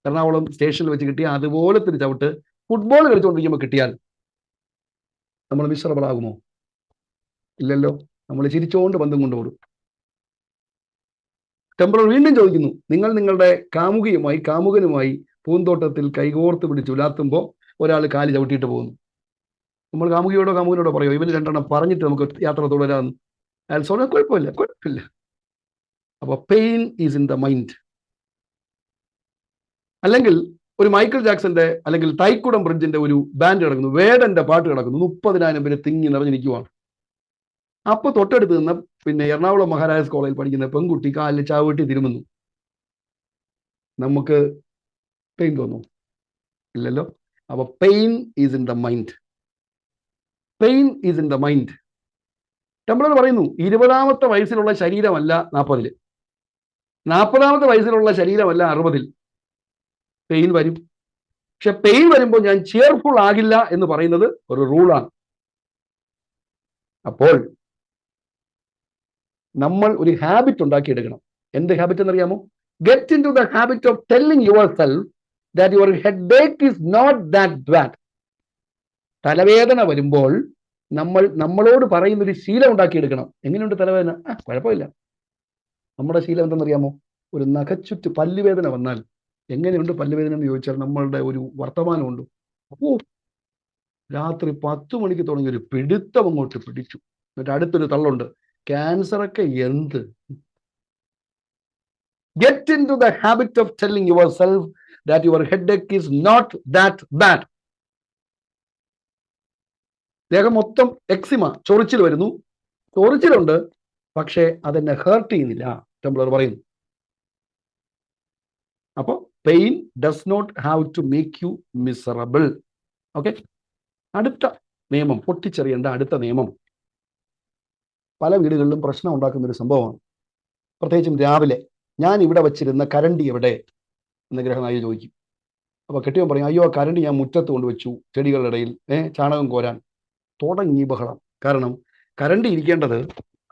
എറണാകുളം സ്റ്റേഷനിൽ വെച്ച് കിട്ടിയ അതുപോലത്തെ ഒരു ചവിട്ട് ഫുട്ബോൾ കളിച്ചുകൊണ്ടിരിക്കുമ്പോൾ കിട്ടിയാൽ നമ്മൾ മിസറബിൾ ആകുമോ? ഇല്ലല്ലോ. നമ്മൾ ചിരിച്ചുകൊണ്ട് ബന്ധം കൊണ്ടുപോകും. ടെംപ്ലർ വീണ്ടും ചോദിക്കുന്നു, നിങ്ങൾ നിങ്ങളുടെ കാമുകനുമായി പൂന്തോട്ടത്തിൽ കൈകോർത്ത് പിടിച്ച് ഉലാത്തുമ്പോൾ ഒരാൾ കാല് ചവിട്ടിയിട്ട് പോകുന്നു. നമ്മൾ കാമുകനോടോ പറയോ, ഇവന് 2 എണ്ണം പറഞ്ഞിട്ട് നമുക്ക് യാത്ര തുടരാമെന്ന്? അയാൾ സ്വന്തം കുഴപ്പമില്ല. അപ്പൊ pain is in the mind. അല്ലെങ്കിൽ ഒരു മൈക്കിൾ ജാക്സന്റെ അല്ലെങ്കിൽ തൈക്കുടം ബ്രിഡ്ജിന്റെ ഒരു ബാൻഡ് കിടക്കുന്നു, വേടന്റെ പാട്ട് കിടക്കുന്നു, 30,000 പേര് തിങ്ങി നിറഞ്ഞിരിക്കുവാണ്. അപ്പൊ തൊട്ടടുത്ത് നിന്ന് പിന്നെ എറണാകുളം മഹാരാജാസ് കോളേജിൽ പഠിക്കുന്ന പെൺകുട്ടി കാലിൽ ചാവിട്ടി തിരുമുന്നു. നമുക്ക് പെയിൻ തോന്നും? ഇല്ലല്ലോ. അപ്പൊ pain is in the mind. Pain is in the mind. Templar പറയുന്നു, 20ാമത്തെ വയസ്സിലുള്ള ശരീരമല്ല 40-ൽ, 40ാമത്തെ വയസ്സിലുള്ള ശരീരമല്ല 60-ൽ. പെയിൻ വരും. പക്ഷെ പെയിൻ വരുമ്പോൾ ഞാൻ ചിയർഫുൾ ആകില്ല എന്ന് പറയുന്നത് ഒരു റൂളാണ്. അപ്പോൾ നമ്മൾ ഒരു ഹാബിറ്റ് ഉണ്ടാക്കിയെടുക്കണം. എന്ത് ഹാബിറ്റ് എന്നറിയാമോ? Get into the habit of telling yourself that your headache is not that bad. തലവേദന വരുമ്പോൾ നമ്മളോട് പറയുന്നൊരു ശീലം ഉണ്ടാക്കിയെടുക്കണം. എങ്ങനെയുണ്ട് തലവേദന? കുഴപ്പമില്ല. നമ്മുടെ ശീലം എന്തെന്നറിയാമോ? ഒരു നഖച്ചുറ്റ് പല്ലുവേദന വന്നാൽ എങ്ങനെയുണ്ട് പല്ലുവേദന എന്ന് ചോദിച്ചാൽ നമ്മളുടെ ഒരു വർത്തമാനമുണ്ട്. രാത്രി 10 മണിക്ക് തുടങ്ങിയ ഒരു പിടുത്തം അങ്ങോട്ട് പിടിച്ചു. എന്നിട്ട് അടുത്തൊരു തള്ളുണ്ട്, ക്യാൻസറൊക്കെ എന്ത്. Get into the habit of telling yourself that your headache is not that bad. ദേഹം മൊത്തം എക്സിമ, ചൊറിച്ചിൽ വരുന്നു. ചൊറിച്ചിലുണ്ട്, പക്ഷേ അതെന്നെ ഹേർട്ട് ചെയ്യുന്നില്ല, ടെംപ്ലർ പറയുന്നു. അപ്പോൾ pain does not have to make you miserable. Okay, അടുത്ത നിയമം, പൊട്ടിച്ചെറിയേണ്ട അടുത്ത നിയമം പല വീടുകളിലും പ്രശ്നം ഉണ്ടാക്കുന്ന ഒരു സംഭവമാണ്. പ്രത്യേകിച്ചും രാവിലെ ഞാൻ ഇവിടെ വച്ചിരുന്ന കരണ്ടി എവിടെ എന്ന് ഗൃഹനായി ചോദിക്കും. അപ്പോൾ കെട്ടിയവൻ പറയും, അയ്യോ കരണ്ടി ഞാൻ മുറ്റത്ത് കൊണ്ടുവച്ചു ചെടികളുടെ ഇടയിൽ, ചാണകം കോരാൻ. തുടങ്ങി ബഹളം. കാരണം കരണ്ടി ഇരിക്കേണ്ടത്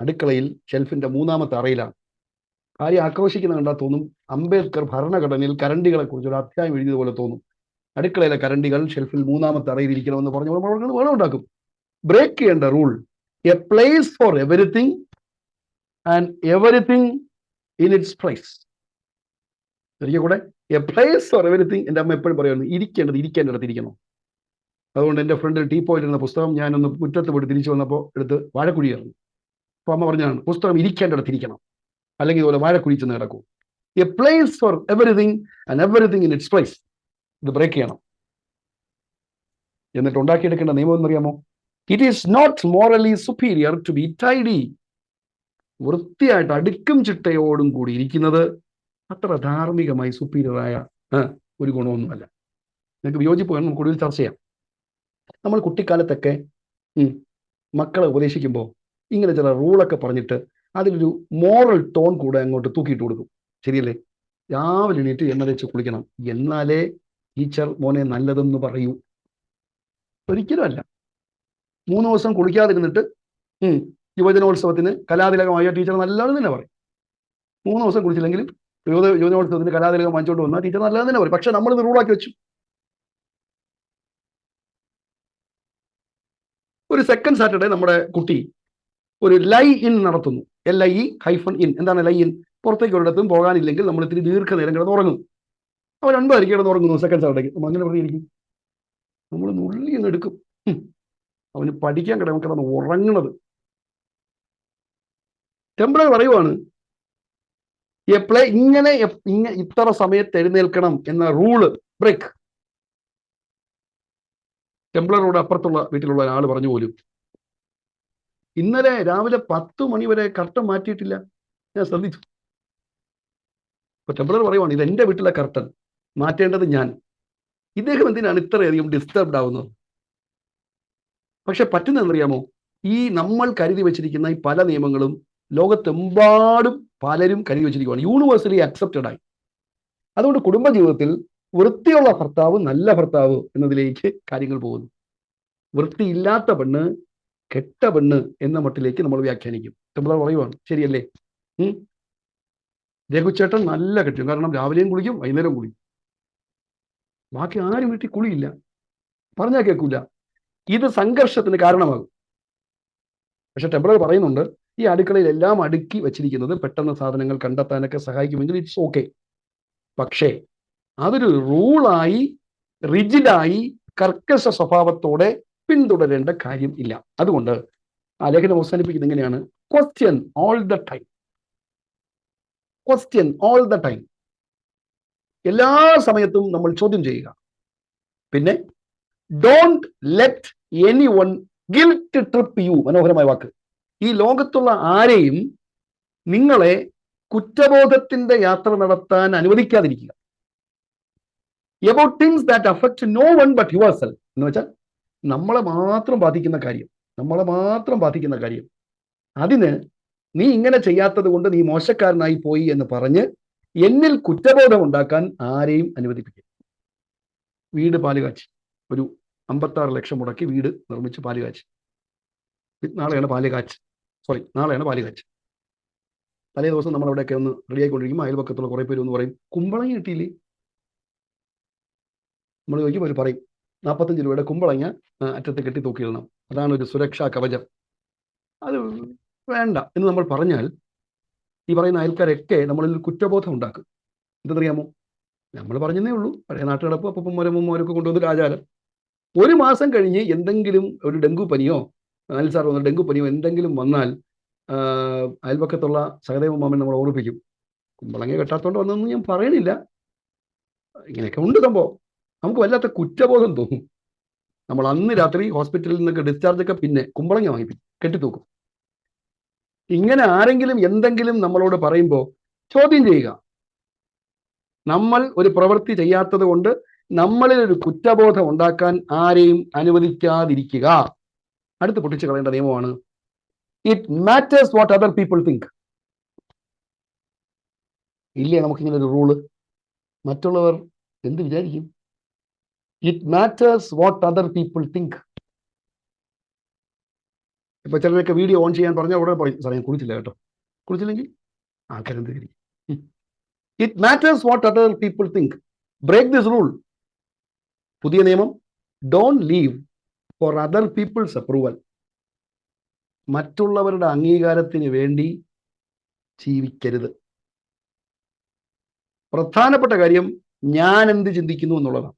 അടുക്കളയിൽ ഷെൽഫിന്റെ 3ാമത്തെ അറയിലാണ്. കാര്യം ആക്രോശിക്കുന്ന കണ്ടാൽ തോന്നും അംബേദ്കർ ഭരണഘടനയിൽ കരണ്ടികളെ കുറിച്ച് ഒരു അധ്യായം എഴുതിയതുപോലെ തോന്നും. അടുക്കളയിലെ കരണ്ടികൾ ഷെൽഫിൽ 3ാമത്തെ അറയിൽ ഇരിക്കണമെന്ന് പറഞ്ഞ് വേണം ഉണ്ടാക്കും. ബ്രേക്ക് ചെയ്യേണ്ട rule, A place for everything and everything in its place. ശരിക്കും കൂടെ എ പ്ലേസ് ഫോർ എവരിത്തിങ്. എൻ്റെ അമ്മ എപ്പോഴും പറയുന്നു, ഇരിക്കേണ്ടത് ഇരിക്കണം. അതുകൊണ്ട് എൻ്റെ ഫ്രണ്ടിൽ ടീ പോയിന്റ് എന്ന പുസ്തകം ഞാനൊന്ന് മുറ്റത്ത് പോയിട്ട് തിരിച്ചു വന്നപ്പോൾ എടുത്ത് വാഴക്കുഴിയായിരുന്നു. അപ്പോൾ അമ്മ പറഞ്ഞാണ്, പുസ്തകം ഇരിക്കേണ്ടത് ഇരിക്കണം, അല്ലെങ്കിൽ ഇതുപോലെ വാഴക്കുഴി ചെന്ന് കിടക്കും. A place for everything and everything in its place. ഇത് ബ്രേക്ക് ചെയ്യണം. എന്നിട്ട് ഉണ്ടാക്കിയെടുക്കേണ്ട നിയമം എന്നറിയാമോ? It is not morally superior to be tidy. വൃത്തിയായിട്ട് അടുക്കും ചിട്ടയോടും കൂടി ഇരിക്കുന്നത് അത്ര ധാർമ്മികമായി സുപ്പീരിയറായ ഒരു ഗുണമൊന്നുമല്ല. നിങ്ങൾക്ക് വിയോജിപ്പ് വേണം, നമുക്ക് കൂടുതൽ ചർച്ച ചെയ്യാം. നമ്മൾ കുട്ടിക്കാലത്തൊക്കെ മക്കളെ ഉപദേശിക്കുമ്പോൾ ഇങ്ങനെ ചില റൂളൊക്കെ പറഞ്ഞിട്ട് അതിലൊരു മോറൽ ടോൺ കൂടെ അങ്ങോട്ട് തൂക്കിയിട്ട് കൊടുക്കും. ശരിയല്ലേ? രാവിലെ എണീറ്റ് എണ്ണ തേച്ച് കുളിക്കണം, എന്നാലേ ടീച്ചർ മോനെ നല്ലതെന്ന് പറയൂ. ഒരിക്കലും അല്ല. 3 ദിവസം കുളിക്കാതിരുന്നിട്ട് യുവജനോത്സവത്തിന് കലാതിലകമായ ടീച്ചർ നല്ലതെന്ന് തന്നെ പറയും. 3 ദിവസം കുളിച്ചില്ലെങ്കിലും യുവജനോത്സവത്തിന് കലാതിലകം വാങ്ങിച്ചോണ്ട് വന്നാൽ ടീച്ചർ നല്ലതെന്ന് തന്നെ പറയും. പക്ഷെ നമ്മളിത് റൂളാക്കി വെച്ചു. ഒരു സെക്കൻഡ് സാറ്റർഡേ നമ്മുടെ കുട്ടി ഒരു ലൈ ഇൻ നടത്തുന്നു. LIE-IN. എന്താണ് ലൈ ഇൻ? പുറത്തേക്ക് ഒരിടത്തും പോകാനില്ലെങ്കിൽ നമ്മൾ ഇത്തിരി ദീർഘനേരം കിടന്ന് ഉറങ്ങും. അവൻ 9:30 കിടന്ന് ഉറങ്ങുന്നു സെക്കൻഡ് സാറ്റർഡേക്ക്. നമ്മൾ അങ്ങനെ പറഞ്ഞിരിക്കും, നമ്മൾ നുള്ളി എന്ന് എടുക്കും. അവന് പഠിക്കാൻ കിടന്ന് ഉറങ്ങണത്. ടെംപ്ലർ പറയുവാണ്, ഇങ്ങനെ ഇത്ര സമയത്ത് എഴുന്നേൽക്കണം എന്ന റൂള് ബ്രേക്ക്. ടെംപ്ലറോട് അപ്പുറത്തുള്ള വീട്ടിലുള്ള ഒരാൾ പറഞ്ഞു പോലും, ഇന്നലെ രാവിലെ 10 മണി വരെ കർട്ടൻ മാറ്റിയിട്ടില്ല, ഞാൻ ശ്രദ്ധിച്ചു. അപ്പൊ ടെംപ്ലർ പറയുവാണ്, ഇത് എൻ്റെ വീട്ടിലെ കർട്ടൻ, മാറ്റേണ്ടത് ഞാൻ. ഇദ്ദേഹം എന്തിനാണ് ഇത്രയധികം ഡിസ്റ്റർബ്ഡ് ആവുന്നത്? പക്ഷെ പറ്റുന്നതെന്നറിയാമോ? ഈ നമ്മൾ കരുതി വെച്ചിരിക്കുന്ന ഈ പല നിയമങ്ങളും ലോകത്തെമ്പാടും പലരും കരുതി വെച്ചിരിക്കുകയാണ്, യൂണിവേഴ്സലി അക്സെപ്റ്റഡ് ആയി. അതുകൊണ്ട് കുടുംബജീവിതത്തിൽ വൃത്തിയുള്ള ഭർത്താവ് നല്ല ഭർത്താവ് എന്നതിലേക്ക് കാര്യങ്ങൾ പോകുന്നു. വൃത്തിയില്ലാത്ത പെണ്ണ് കെട്ട പെണ്ണ് എന്ന മട്ടിലേക്ക് നമ്മൾ വ്യാഖ്യാനിക്കും. ടെംപ്ലർ പറയുവാണ്, ശരിയല്ലേ? രഘുചേട്ടൻ നല്ല കെട്ടും, കാരണം രാവിലെയും കുളിക്കും വൈകുന്നേരം കുളിക്കും. ബാക്കി ആരും വീട്ടിൽ കുളിയില്ല, പറഞ്ഞാൽ കേൾക്കൂല. ഇത് സംഘർഷത്തിന് കാരണമാകും. പക്ഷെ ടെംപ്ലർ പറയുന്നുണ്ട്, ഈ അടുക്കളയിൽ എല്ലാം അടുക്കി വെച്ചിരിക്കുന്നത് പെട്ടെന്ന് സാധനങ്ങൾ കണ്ടെത്താനൊക്കെ സഹായിക്കുമെങ്കിൽ ഇറ്റ്സ് ഓക്കെ. പക്ഷേ അതൊരു റൂളായി റിജിഡായി കർക്കശ സ്വഭാവത്തോടെ പിന്തുടരേണ്ട കാര്യം ഇല്ല. അതുകൊണ്ട് ആ ലേഖനം അവസാനിപ്പിക്കുന്നത് എങ്ങനെയാണ്? Question all the time. Question all the time. എല്ലാ സമയത്തും നമ്മൾ ചോദ്യം ചെയ്യുക. പിന്നെ don't let anyone guilt trip you. മനോഹരമായ വാക്ക്. ഈ ലോകത്തുള്ള ആരെയും നിങ്ങളെ കുറ്റബോധത്തിന്റെ യാത്ര നടത്താൻ അനുവദിക്കാതിരിക്കുക. About things that affect no one but yourself. എന്ന് വെച്ചാൽ നമ്മളെ മാത്രം ബാധിക്കുന്ന കാര്യം, അതിന് നീ ഇങ്ങനെ ചെയ്യാത്തത് കൊണ്ട് നീ മോശക്കാരനായി പോയി എന്ന് പറഞ്ഞ് എന്നിൽ കുറ്റബോധം ഉണ്ടാക്കാൻ ആരെയും അനുവദിപ്പിക്കുക. വീട് പാലുകാച്ചി, ഒരു 56 ലക്ഷം മുടക്കി വീട് നിർമ്മിച്ച് പാലുകാച്ചി. നാളെയാണ് പാലുകാച്ച്. തലേ ദിവസം നമ്മൾ അവിടെയൊക്കെ ഒന്ന് റെഡിയായിക്കൊണ്ടിരിക്കുമ്പോൾ അയൽപക്കത്തുള്ള കുറേ പേര് ഒന്ന് പറയും, കുമ്പളങ്ങ കിട്ടിയില്ലേ? നമ്മൾ ചോദിക്കുമ്പോൾ അവർ പറയും, 45 രൂപയുടെ കുമ്പളങ്ങ അറ്റത്ത് കെട്ടി തൂക്കിയിടണം, അതാണ് ഒരു സുരക്ഷാ കവചം. അത് വേണ്ട എന്ന് നമ്മൾ പറഞ്ഞാൽ ഈ പറയുന്ന അയൽക്കാരൊക്കെ നമ്മളിൽ കുറ്റബോധം ഉണ്ടാക്കും. എന്തെന്നറിയാമോ? നമ്മൾ പറഞ്ഞതേ ഉള്ളൂ, പഴയ നാട്ടുകിടപ്പ് അപ്പന്മാരമ്മമാരൊക്കെ കൊണ്ടുവന്നൊരു ആചാരം. 1 മാസം കഴിഞ്ഞ് എന്തെങ്കിലും ഒരു ഡെങ്കു പനിയോ എന്തെങ്കിലും വന്നാൽ അയൽപക്കത്തുള്ള സഹദേവ മാമൻ നമ്മൾ ഓർമ്മിപ്പിക്കും, കുമ്പളങ്ങ കെട്ടാത്തോണ്ട് വന്നതൊന്നും ഞാൻ പറയണില്ല, ഇങ്ങനെയൊക്കെ ഉണ്ട് സംഭവം. നമുക്ക് വല്ലാത്ത കുറ്റബോധം തോന്നും. നമ്മൾ അന്ന് രാത്രി ഹോസ്പിറ്റലിൽ നിന്നൊക്കെ ഡിസ്ചാർജ് ഒക്കെ പിന്നെ കുമ്പളങ്ങ വാങ്ങിപ്പിക്കും, കെട്ടിത്തൂക്കും. ഇങ്ങനെ ആരെങ്കിലും എന്തെങ്കിലും നമ്മളോട് പറയുമ്പോൾ ചോദ്യം ചെയ്യുക. നമ്മൾ ഒരു പ്രവൃത്തി ചെയ്യാത്തത് കൊണ്ട് നമ്മളിൽ ഒരു കുറ്റബോധം ഉണ്ടാക്കാൻ ആരെയും അനുവദിക്കാതിരിക്കുക. അടുത്ത് പൊട്ടിച്ചു കളയേണ്ട നിയമമാണ് it matters what other people think. ഇല്ലേ നമുക്കിങ്ങനെ ഒരു റൂള്? മറ്റുള്ളവർ എന്ത് വിചാരിക്കും? It matters what other people think. ഇപ്പൊ ചിലരൊക്കെ വീഡിയോ ഓൺ ചെയ്യാൻ പറഞ്ഞാൽ ഉടനെ പറയും സാറേ ഞാൻ കുളിച്ചില്ല കേട്ടോ. കുളിച്ചില്ലെങ്കിൽ ആൾക്കാരെന്ത് കരുതി? It matters what other people think. Break this rule. പുതിയ നിയമം, don't live for other people's approval. മറ്റുള്ളവരുടെ അംഗീകാരത്തിന് വേണ്ടി ജീവിക്കരുത്. പ്രധാനപ്പെട്ട കാര്യം ഞാൻ എന്ത് ചിന്തിക്കുന്നു എന്നുള്ളതാണ്.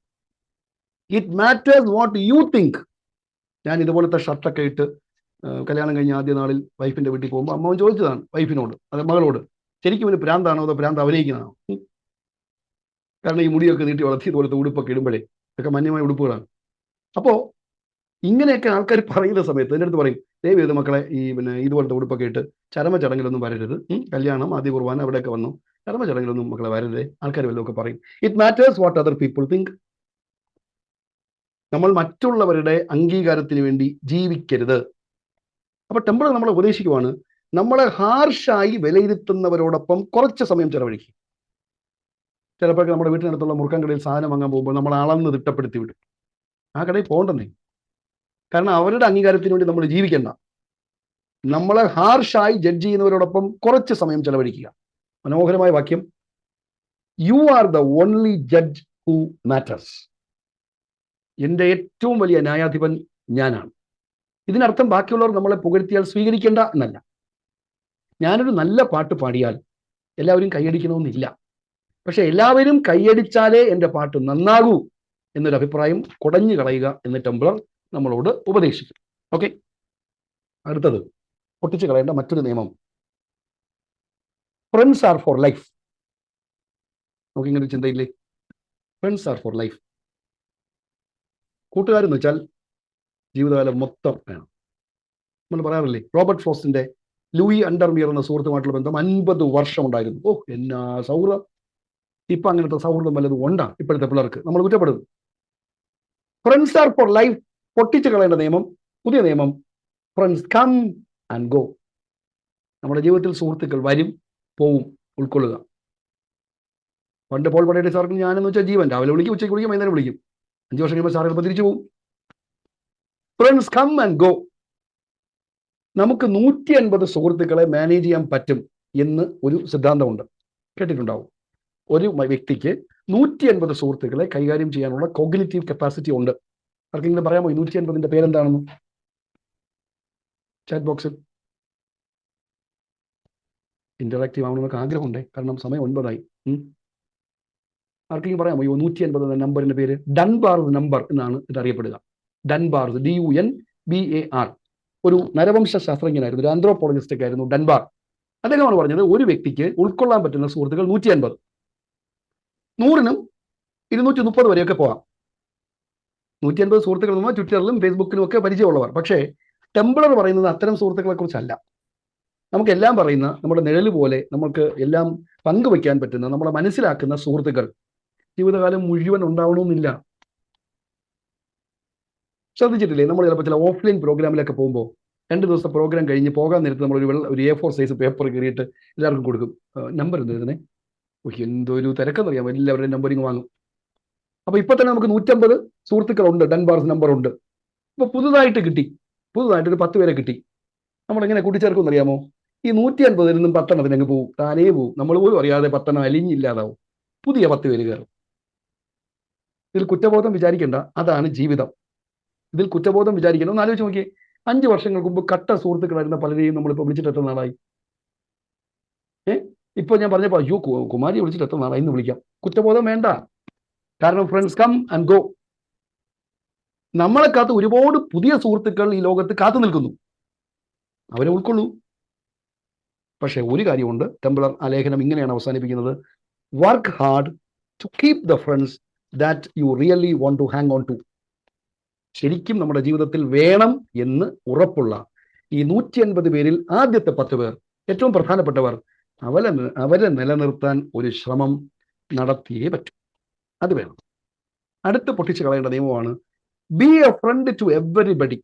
It matters what you think. ഞാൻ ഇതുപോലത്തെ ഷർട്ടൊക്കെ ഇട്ട് കല്യാണം കഴിഞ്ഞ ആദ്യ നാളിൽ വൈഫിന്റെ വീട്ടിൽ പോകുമ്പോൾ അമ്മ ചോദിച്ചതാണ് വൈഫിനോട്, അത് മകളോട്, ശരിക്കും ഇവന് ഭ്രാന്താണോ അതോ ഭ്രാന്ത് അഭിനയിക്കുന്നതാണോ? കാരണം ഈ മുടിയൊക്കെ നീട്ടി വളർത്തി ഇതുപോലത്തെ ഉടുപ്പൊക്കെ ഇടുമ്പോഴേ ഇതൊക്കെ മാന്യമായ ഉടുപ്പുകളാണ്. അപ്പോൾ ഇങ്ങനെയൊക്കെ ആൾക്കാർ പറയുന്ന സമയത്ത് എൻ്റെ അടുത്ത് പറയും, ദയവ് ചെയ്ത് മക്കളെ ഈ ഇതുപോലത്തെ ഉടുപ്പൊക്കെ ഇട്ട് ചരമചടങ്ങിലൊന്നും വരരുത്. കല്യാണം ആദ്യ കുർബാന അവിടെയൊക്കെ വന്നു, ചരമചടങ്ങിലൊന്നും മക്കളെ വരരുത്. ആൾക്കാർ വല്ലതൊക്കെ പറയും. It matters what other people think. നമ്മൾ മറ്റുള്ളവരുടെ അംഗീകാരത്തിന് വേണ്ടി ജീവിക്കരുത്. അപ്പൊ ടെമ്പിൾ നമ്മളെ ഉപദേശിക്കുവാണ്, നമ്മളെ ഹാർഷായി വിലയിരുത്തുന്നവരോടൊപ്പം കുറച്ച് സമയം ചെലവഴിക്കും. ചിലപ്പോൾ നമ്മുടെ വീട്ടിനടുത്തുള്ള മുറുക്കാൻ കടയിൽ സാധനം വാങ്ങാൻ പോകുമ്പോൾ നമ്മൾ അളന്ന് തിട്ടപ്പെടുത്തി വിടും. ആ കടയിൽ പോകണ്ടെന്നേ. കാരണം അവരുടെ അംഗീകാരത്തിന് വേണ്ടി നമ്മൾ ജീവിക്കണ്ട. നമ്മളെ ഹാർഷായി ജഡ്ജ് ചെയ്യുന്നവരോടൊപ്പം കുറച്ച് സമയം ചെലവഴിക്കുക. മനോഹരമായ വാക്യം, you are the only judge who matters. എൻ്റെ ഏറ്റവും വലിയ ന്യായാധിപൻ ഞാനാണ്. ഇതിനർത്ഥം ബാക്കിയുള്ളവർ നമ്മളെ പുകഴ്ത്തിയാൽ സ്വീകരിക്കേണ്ട എന്നല്ല. ഞാനൊരു നല്ല പാട്ട് പാടിയാൽ എല്ലാവരും കൈയടിക്കണമെന്നില്ല. പക്ഷെ എല്ലാവരും കൈയടിച്ചാലേ എൻ്റെ പാട്ട് നന്നാകൂ എന്നൊരു അഭിപ്രായം കുടഞ്ഞു കളയുക എന്ന് ടെംപ്ലർ നമ്മളോട് ഉപദേശിക്കും. ഓക്കെ, അടുത്തത് പൊട്ടിച്ചു കളയേണ്ട മറ്റൊരു നിയമം, ഫ്രണ്ട്സ് ആർ ഫോർ ലൈഫ്. നമുക്കിങ്ങനെ ചിന്തയില്ലേ? Friends are for life. കൂട്ടുകാരെന്ന് വെച്ചാൽ ജീവിതകാലം മൊത്തം വേണം. നമ്മൾ പറയാറില്ലേ, റോബർട്ട് ഫ്രോസ്റ്റിന്റെ ലൂയി അണ്ടർമിയർ എന്ന സുഹൃത്തുമായിട്ടുള്ള ബന്ധം 50 വർഷം ഉണ്ടായിരുന്നു. ഓ, എന്നാ സൗഹൃദം! ഇപ്പൊ അങ്ങനത്തെ സൗഹൃദം വല്ലതും ഉണ്ടാ ഇപ്പോഴത്തെ പിള്ളേർക്ക്? നമ്മൾ കുറ്റപ്പെടുന്നു. Friends are for life. പൊട്ടിച്ചു കളയേണ്ട നിയമം, പുതിയ നിയമം, ഫ്രണ്ട്സ് കം ആൻഡ് ഗോ. നമ്മുടെ ജീവിതത്തിൽ സുഹൃത്തുക്കൾ വരും പോവും, ഉൾക്കൊള്ളുക. പണ്ട് പോൾ പടേടി സാർക്ക് ഞാനെന്ന് വെച്ചാൽ ജീവൻ, രാവിലെ വിളിക്കും, ഉച്ചയ്ക്ക് വിളിക്കും, വൈകുന്നേരം വിളിക്കും. 5 വർഷം കഴിയുമ്പോൾ സാർ ചിലപ്പോൾ തിരിച്ചു പോകും. Friends come and go. നമുക്ക് 150 സുഹൃത്തുക്കളെ മാനേജ് ചെയ്യാൻ പറ്റും എന്ന് ഒരു സിദ്ധാന്തമുണ്ട്, കേട്ടിട്ടുണ്ടാവും. ഒരു വ്യക്തിക്ക് 150 സുഹൃത്തുക്കളെ കൈകാര്യം ചെയ്യാനുള്ള കോഗ്നിറ്റീവ് കപ്പാസിറ്റി ഉണ്ട്. ആർക്കെങ്കിലും പറയാമോ ഈ 150ന്റെ പേരെന്താണെന്ന്? ചാറ്റ് ബോക്സിൽ. ഇന്ററാക്റ്റീവ് ആവണമെന്നൊക്കെ ആഗ്രഹമുണ്ട്, കാരണം സമയം 9ആയി. ആർക്കെങ്കിലും പറയാമോ ഈ 150 എന്ന നമ്പറിന്റെ പേര്? ഡൺബാർസ് നമ്പർ എന്നാണ് ഇത് അറിയപ്പെടുക. ഡൺബാർസ്, DUNBAR. ഒരു നരവംശ ശാസ്ത്രജ്ഞനായിരുന്നു, ഒരു ആന്ത്രോപോളജിസ്റ്റ് ഒക്കെ ആയിരുന്നു ഡൺബാർ. അദ്ദേഹമാണ് പറഞ്ഞത്, ഒരു വ്യക്തിക്ക് ഉൾക്കൊള്ളാൻ പറ്റുന്ന സുഹൃത്തുക്കൾ 150. 100നും 230 വരെയൊക്കെ പോകാം. 150 സുഹൃത്തുക്കൾ എന്ന് പറഞ്ഞാൽ ട്വിറ്ററിലും ഫേസ്ബുക്കിലും ഒക്കെ പരിചയമുള്ളവർ. പക്ഷേ ടെംപ്ലർ പറയുന്നത് അത്തരം സുഹൃത്തുക്കളെ കുറിച്ചല്ല. നമുക്കെല്ലാം പറയുന്ന, നമ്മുടെ നിഴല് പോലെ നമുക്ക് എല്ലാം പങ്കുവയ്ക്കാൻ പറ്റുന്ന, നമ്മളെ മനസ്സിലാക്കുന്ന സുഹൃത്തുക്കൾ ജീവിതകാലം മുഴുവൻ ഉണ്ടാവണമെന്നില്ല. ശ്രദ്ധിച്ചിട്ടില്ലേ? നമ്മൾ ചിലപ്പോൾ ചില ഓഫ്ലൈൻ പ്രോഗ്രാമിലൊക്കെ പോകുമ്പോൾ 2 ദിവസത്തെ പ്രോഗ്രാം കഴിഞ്ഞ് പോകാൻ നേരത്ത് നമ്മൾ ഒരു A4 സൈസ് പേപ്പർ കയറിയിട്ട് എല്ലാവർക്കും കൊടുക്കും. നമ്പർ എന്ത് എഴുതണേ? എന്തൊരു തിരക്കെന്നറിയാം, എല്ലാവരുടെയും നമ്പറിങ് വാങ്ങും. അപ്പൊ ഇപ്പൊ തന്നെ നമുക്ക് 150 സുഹൃത്തുക്കളുണ്ട്, ഡൺബാർസ് നമ്പർ ഉണ്ട്. ഇപ്പൊ പുതുതായിട്ട് ഒരു 10 പേരെ കിട്ടി. നമ്മളെങ്ങനെ കൂട്ടിച്ചേർക്കുമെന്നറിയാമോ? ഈ 150ൽ നിന്നും 10 അങ്ങ് പോകും, താനേ പോകും. നമ്മൾ പോലും അറിയാതെ 10 അലിഞ്ഞില്ലാതാവും. പുതിയ 10 പേര് കയറും. ഇതിൽ കുറ്റബോധം വിചാരിക്കേണ്ട, അതാണ് ജീവിതം. ഇതിൽ കുറ്റബോധം വിചാരിക്കണം. ഒന്ന് ആലോചിച്ച് നോക്കിയേ, 5 വർഷങ്ങൾക്ക് മുമ്പ് കട്ട സുഹൃത്തുക്കളായിരുന്ന പലരെയും നമ്മളിപ്പോൾ വിളിച്ചിട്ട് എത്ര നാളായി? ഇപ്പൊ ഞാൻ പറഞ്ഞപ്പോൾ അയ്യോ കുമാരി വിളിച്ചിട്ട് എത്ര നാളായി എന്ന് വിളിക്കാം. കുറ്റബോധം വേണ്ട, കാരണം ഫ്രണ്ട്സ് കം ആൻഡ് ഗോ. നമ്മളെ കാത്ത് ഒരുപാട് പുതിയ സുഹൃത്തുക്കൾ ഈ ലോകത്ത് കാത്തു നിൽക്കുന്നു, അവരെ ഉൾക്കൊള്ളൂ. പക്ഷെ ഒരു കാര്യമുണ്ട്, ടെംപ്ലർ ആ ലേഖനം ഇങ്ങനെയാണ് അവസാനിപ്പിക്കുന്നത്, work hard to keep the friends that you really want to hang on to. ശരിക്കും നമ്മുടെ ജീവിതത്തിൽ വേണം എന്ന് ഉറപ്പുള്ള, ഈ 150 പേരിൽ ആദ്യത്തെ 10 പേർ, ഏറ്റവും പ്രധാനപ്പെട്ടവർ, അവരെ നിലനിർത്താൻ ഒരു ശ്രമം നടത്തിയേ പറ്റൂ. അത് വേണം. അടുത്ത് പൊട്ടിച്ച് കളയേണ്ട നിയമമാണ് be a friend to everybody.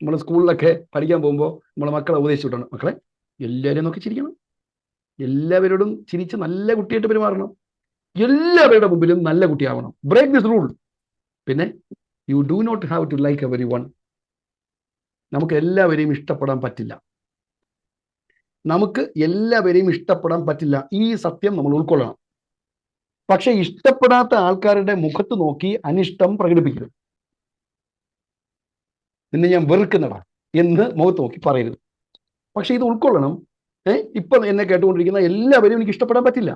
നമ്മൾ സ്കൂളിലൊക്കെ പഠിക്കാൻ പോകുമ്പോൾ നമ്മളെ മക്കളെ ഉപദേശിച്ചു വിട്ടണം, മക്കളെ എല്ലാവരെയും നോക്കി ചിരിക്കണം, എല്ലാവരോടും ചിരിച്ച് നല്ല കുട്ടിയായിട്ട് പെരുമാറണം, എല്ലാവരുടെ മുമ്പിലും നല്ല കുട്ടിയാവണം. Break this rule. പിന്നെ you do not have to like everyone. നമുക്ക് എല്ലാവരെയും ഇഷ്ടപ്പെടാൻ പറ്റില്ല. ഈ സത്യം നമ്മൾ ഉൾക്കൊള്ളണം. പക്ഷെ ഇഷ്ടപ്പെടാത്ത ആൾക്കാരുടെ മുഖത്ത് നോക്കി അനിഷ്ടം പ്രകടിപ്പിക്കരുത്. നിന്നെ ഞാൻ വെറുക്കുന്നടാ എന്ന് മുഖത്ത് നോക്കി പറയരുത്. പക്ഷെ ഇത് ഉൾക്കൊള്ളണം. ഇപ്പൊ എന്നെ കേട്ടുകൊണ്ടിരിക്കുന്ന എല്ലാവരെയും എനിക്ക് ഇഷ്ടപ്പെടാൻ പറ്റില്ല.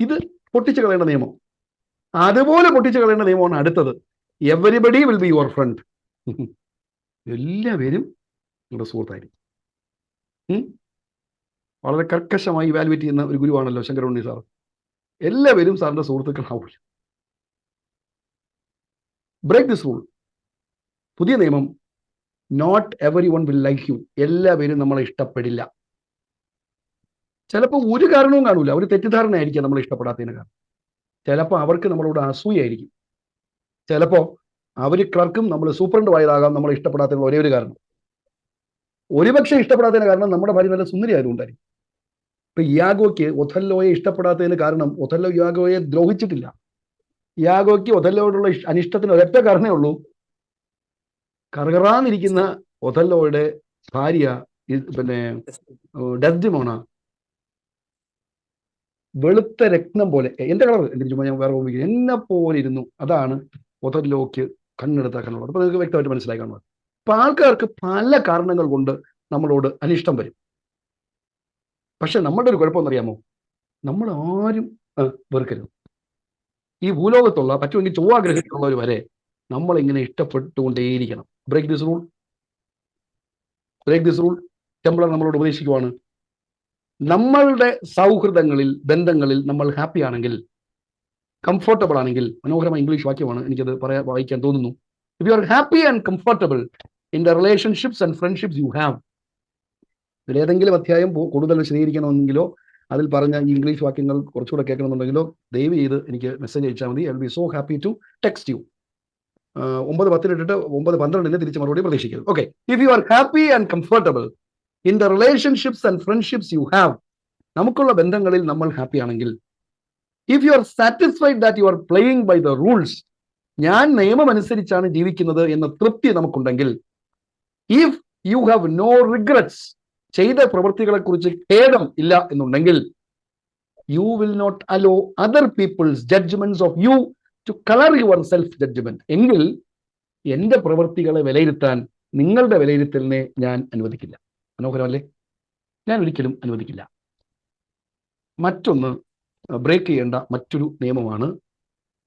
ഇത് പൊട്ടിച്ചു കളയേണ്ട നിയമം. അതുപോലെ പൊട്ടിച്ചു കളയേണ്ട നിയമമാണ് അടുത്തത്. Everybody will be your friend. എല്ലാവരും നിങ്ങളുടെ സുഹൃത്തായിരിക്കും. വളരെ കർക്കശമായി ഇവാലുവേറ്റ് ചെയ്യുന്ന ഒരു ഗുരുവാണല്ലോ ശങ്കരമുണ്ണി സാർ. എല്ലാവരും സാറിന്റെ സുഹൃത്തുക്കളാവില്ല. Break this rule. പുതിയ നിയമം, not everyone will like you. എല്ലാവരും നമ്മളെ ഇഷ്ടപ്പെടില്ല. ചിലപ്പോൾ ഒരു കാരണവും കാണൂല, ഒരു തെറ്റിദ്ധാരണ ആയിരിക്കാം നമ്മളെ ഇഷ്ടപ്പെടാത്തതിന് കാരണം. ചിലപ്പോൾ അവർക്ക് നമ്മളോട് അസൂയായിരിക്കും. ചിലപ്പോൾ അവർ ക്ലർക്കും നമ്മൾ സൂപ്രണ്ടും ആയതാകാം നമ്മളെ ഇഷ്ടപ്പെടാത്തതിനുള്ള ഒരേ ഒരു കാരണം. ഒരുപക്ഷെ ഇഷ്ടപ്പെടാത്തതിന് കാരണം നമ്മുടെ ഭാര്യ നല്ല സുന്ദരി ആയതുകൊണ്ടായിരിക്കും. ഇപ്പൊ ഇയാഗോയ്ക്ക് ഒഥല്ലോയെ ഇഷ്ടപ്പെടാത്തതിന് കാരണം ഒഥല്ലോ ഇയാഗോയെ ദ്രോഹിച്ചിട്ടില്ല. ഇയാഗോയ്ക്ക് ഒഥല്ലോയോടുള്ള അനിഷ്ടത്തിന് ഒരൊറ്റ കാരണമേ ഉള്ളൂ. കറകറാന്നിരിക്കുന്ന ഒഥല്ലോയുടെ ഭാര്യ ഡെസ്ഡിമോണ വെളുത്ത രത്നം പോലെ, എന്റെ കളർ എന്തിനു ചുമ്മാ ഞാൻ വേറെ ഉപയോഗിക്കുന്നത്, എന്നെ പോലെ ഇരുന്നു. അതാണ് ഒഥല്ലോയ്ക്ക് കണ്ണെടുത്ത കണ്ണുള്ളത്. അപ്പൊ നിങ്ങൾക്ക് വ്യക്തമായിട്ട് മനസ്സിലായി കാണുന്നത്. അപ്പൊ ആൾക്കാർക്ക് പല കാരണങ്ങൾ കൊണ്ട് നമ്മളോട് അനിഷ്ടം വരും. പക്ഷെ നമ്മളുടെ ഒരു കുഴപ്പമെന്നറിയാമോ? നമ്മൾ ആരും വെറുക്കരുത്. ഈ ഭൂലോകത്തുള്ള, പറ്റുമെങ്കിൽ ചൊവ്വാഗ്രഹത്തിലുള്ളവർ വരെ നമ്മളിങ്ങനെ ഇഷ്ടപ്പെട്ടുകൊണ്ടേയിരിക്കണം. Break this rule. ടെംപ്ലർ നമ്മളോട് ഉപദേശിക്കുവാണ്, നമ്മളുടെ സൗഹൃദങ്ങളിൽ, ബന്ധങ്ങളിൽ നമ്മൾ ഹാപ്പി ആണെങ്കിൽ, കംഫർട്ടബിൾ ആണെങ്കിൽ, മനോഹരമായ ഇംഗ്ലീഷ് വാക്യമാണ്, എനിക്കത് വായിക്കാൻ തോന്നുന്നു. If you are happy and comfortable in the relationships and friendships you have. ഇതിലേതെങ്കിലും അധ്യായം കൂടുതൽ വിശദീകരിക്കണമെന്നെങ്കിലോ അതിൽ പറഞ്ഞ ഈ ഇംഗ്ലീഷ് വാക്യങ്ങൾ കുറച്ചുകൂടെ കേൾക്കണമെന്നുണ്ടെങ്കിലോ ദയവ് ചെയ്ത് എനിക്ക് മെസ്സേജ് അയച്ചാൽ മതി. I will be so happy to text you. 9:10 ഇട്ടിട്ട് 9:12 തിരിച്ച് മറുപടി പ്രതീക്ഷിക്കരുത്. Okay. If you are happy and comfortable in the relationships and friendships you have. നമുക്കുള്ള ബന്ധങ്ങളിൽ നമ്മൾ ഹാപ്പി ആണെങ്കിൽ, if you are satisfied that you are playing by the rules, ഞാൻ നിയമം അനുസരിച്ചാണ് ജീവിക്കുന്നത് എന്ന തൃപ്തി നമുക്കുണ്ടെങ്കിൽ, if you have no regrets, ചെയ്ത പ്രവൃത്തികളെ കുറിച്ച് ഖേദം ഇല്ല എന്നുണ്ടെങ്കിൽ, you will not hello other people's judgements of you to colour your self judgement. എങ്കിൽ എന്റെ പ്രവൃത്തികളെ വിലയിരുത്താൻ നിങ്ങളുടെ വിലയിരുത്തലിനെ ഞാൻ അനുവദിക്കില്ല. മനോഹരമല്ലേ? ഞാൻ ഒരിക്കലും അനുവദിക്കില്ല. മറ്റൊന്ന് ബ്രേക്ക് ചെയ്യേണ്ട മറ്റൊരു നിയമമാണ്,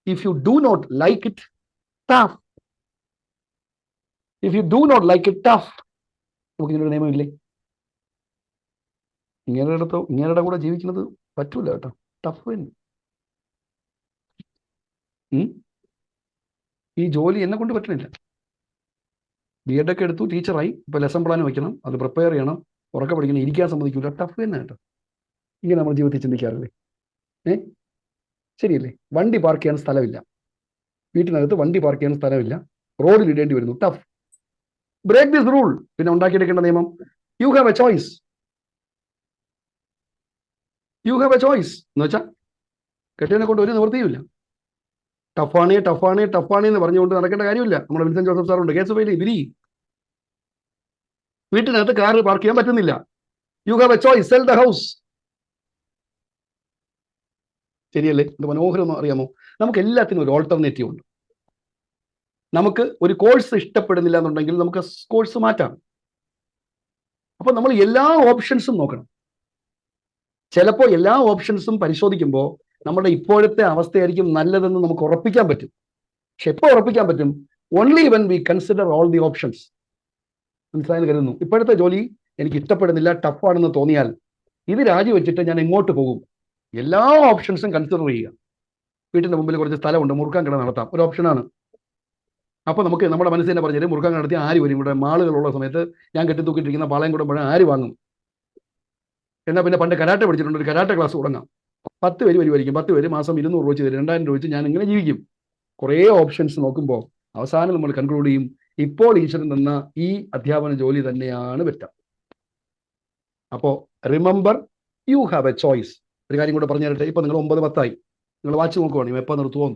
if you do not like it tough. If you do not like it tough. നമുക്ക് ഇങ്ങനൊരു നിയമമില്ലേ? ഇങ്ങനെയുടെ കൂടെ ജീവിക്കുന്നത് പറ്റൂല കേട്ടോ. ടഫ് തന്നെ. ഈ ജോലി എന്നെ കൊണ്ട് പറ്റണില്ല. B.Ed ഒക്കെ എടുത്തു, ടീച്ചറായി, ഇപ്പൊ ലെസൺ പ്ലാൻ വയ്ക്കണം, അത് പ്രിപ്പയർ ചെയ്യണം, ഉറക്കെ പഠിക്കണം, ഇരിക്കാൻ സമ്മതിക്കൂല. ടഫ് തന്നെ കേട്ടോ. ഇങ്ങനെ നമ്മൾ ജീവിതത്തിൽ ചിന്തിക്കാറില്ലേ? ശരിയല്ലേ? വണ്ടി പാർക്ക് ചെയ്യാൻ സ്ഥലമില്ല, വീട്ടിനകത്ത് വണ്ടി പാർക്ക് ചെയ്യാൻ സ്ഥലമില്ല, റോഡിൽ ഇടേണ്ടി വരുന്നു. ടഫ്. Break this rule. പിന്നെ ഉണ്ടാക്കിയെടുക്കേണ്ട നിയമം, you have a choice. You have a choice എന്ന് വെച്ചാൽ കെട്ടിയതിനെ കൊണ്ട് ഒരു നിവൃത്തിയുമില്ല. ടഫാണേ എന്ന് പറഞ്ഞുകൊണ്ട് നടക്കേണ്ട കാര്യമില്ല. നമ്മുടെ വിൻസെന്റ് ജോസഫ് സാറുണ്ട്, കേസ് ഫയൽ വിരി. വീട്ടിനകത്ത് കാർ പാർക്ക് ചെയ്യാൻ പറ്റുന്നില്ല. U have a choice, cell the house. ശരിയല്ലേ? ഇത് മനോഹരം എന്ന് അറിയാമോ? നമുക്ക് എല്ലാത്തിനും ഒരു ഓൾട്ടർനേറ്റീവ് ഉണ്ട്. നമുക്ക് ഒരു കോഴ്സ് ഇഷ്ടപ്പെടുന്നില്ല എന്നുണ്ടെങ്കിൽ നമുക്ക് കോഴ്സ് മാറ്റാം. അപ്പൊ നമ്മൾ എല്ലാ ഓപ്ഷൻസും നോക്കണം. ചിലപ്പോൾ എല്ലാ ഓപ്ഷൻസും പരിശോധിക്കുമ്പോൾ നമ്മുടെ ഇപ്പോഴത്തെ അവസ്ഥയായിരിക്കും നല്ലതെന്ന് നമുക്ക് ഉറപ്പിക്കാൻ പറ്റും. പക്ഷെ എപ്പോൾ ഉറപ്പിക്കാൻ പറ്റും? Only when we consider all the options. മനസ്സിലായെന്ന് കരുതുന്നു. ഇപ്പോഴത്തെ ജോലി എനിക്ക് ഇഷ്ടപ്പെടുന്നില്ല, ടഫാണെന്ന് തോന്നിയാൽ ഇത് രാജിവെച്ചിട്ട് ഞാൻ എങ്ങോട്ട് പോകും? എല്ലാ ഓപ്ഷൻസും കൺസിഡർ ചെയ്യുക. വീട്ടിന്റെ മുമ്പിൽ കുറച്ച് സ്ഥലമുണ്ട്, മുറുക്കാൻ കിട നടത്താം, ഒരു ഓപ്ഷനാണ്. അപ്പോൾ നമുക്ക് നമ്മുടെ മനസ്സിൽ തന്നെ പറഞ്ഞാൽ മുറുക്കാൻ നടത്തി ആര് വരും? ഇവിടെ മാളുകളുള്ള സമയത്ത് ഞാൻ കെട്ടിത്തൂക്കിട്ടിരിക്കുന്ന പാളയം കൂടെ മുഴുവൻ ആര് വാങ്ങും? എന്നാൽ പിന്നെ പണ്ട് കരാട്ടെ പഠിച്ചിട്ടുണ്ട്, ഒരു കരാട്ടെ ക്ലാസ് തുടങ്ങാം. 10 പേര് വരുമായിരിക്കും, 10 പേര് മാസം 200 രൂപ വെച്ച് തരും, 2000 രൂപ വെച്ച് ഞാൻ ഇങ്ങനെ ജീവിക്കും. കുറേ ഓപ്ഷൻസ് നോക്കുമ്പോൾ അവസാനം നമ്മൾ കൺക്ലൂഡ് ചെയ്യും, ഇപ്പോൾ ഈശ്വരൻ തന്ന ഈ അധ്യാപന ജോലി തന്നെയാണ് ബെറ്റർ. അപ്പോൾ remember, U have a choice. ഒരു കാര്യം കൂടെ പറഞ്ഞു തരട്ടെ. ഇപ്പം നിങ്ങൾ 9:10 നിങ്ങൾ വാച്ച് നോക്കുവാണെങ്കിൽ എപ്പോൾ നിർത്തുമോ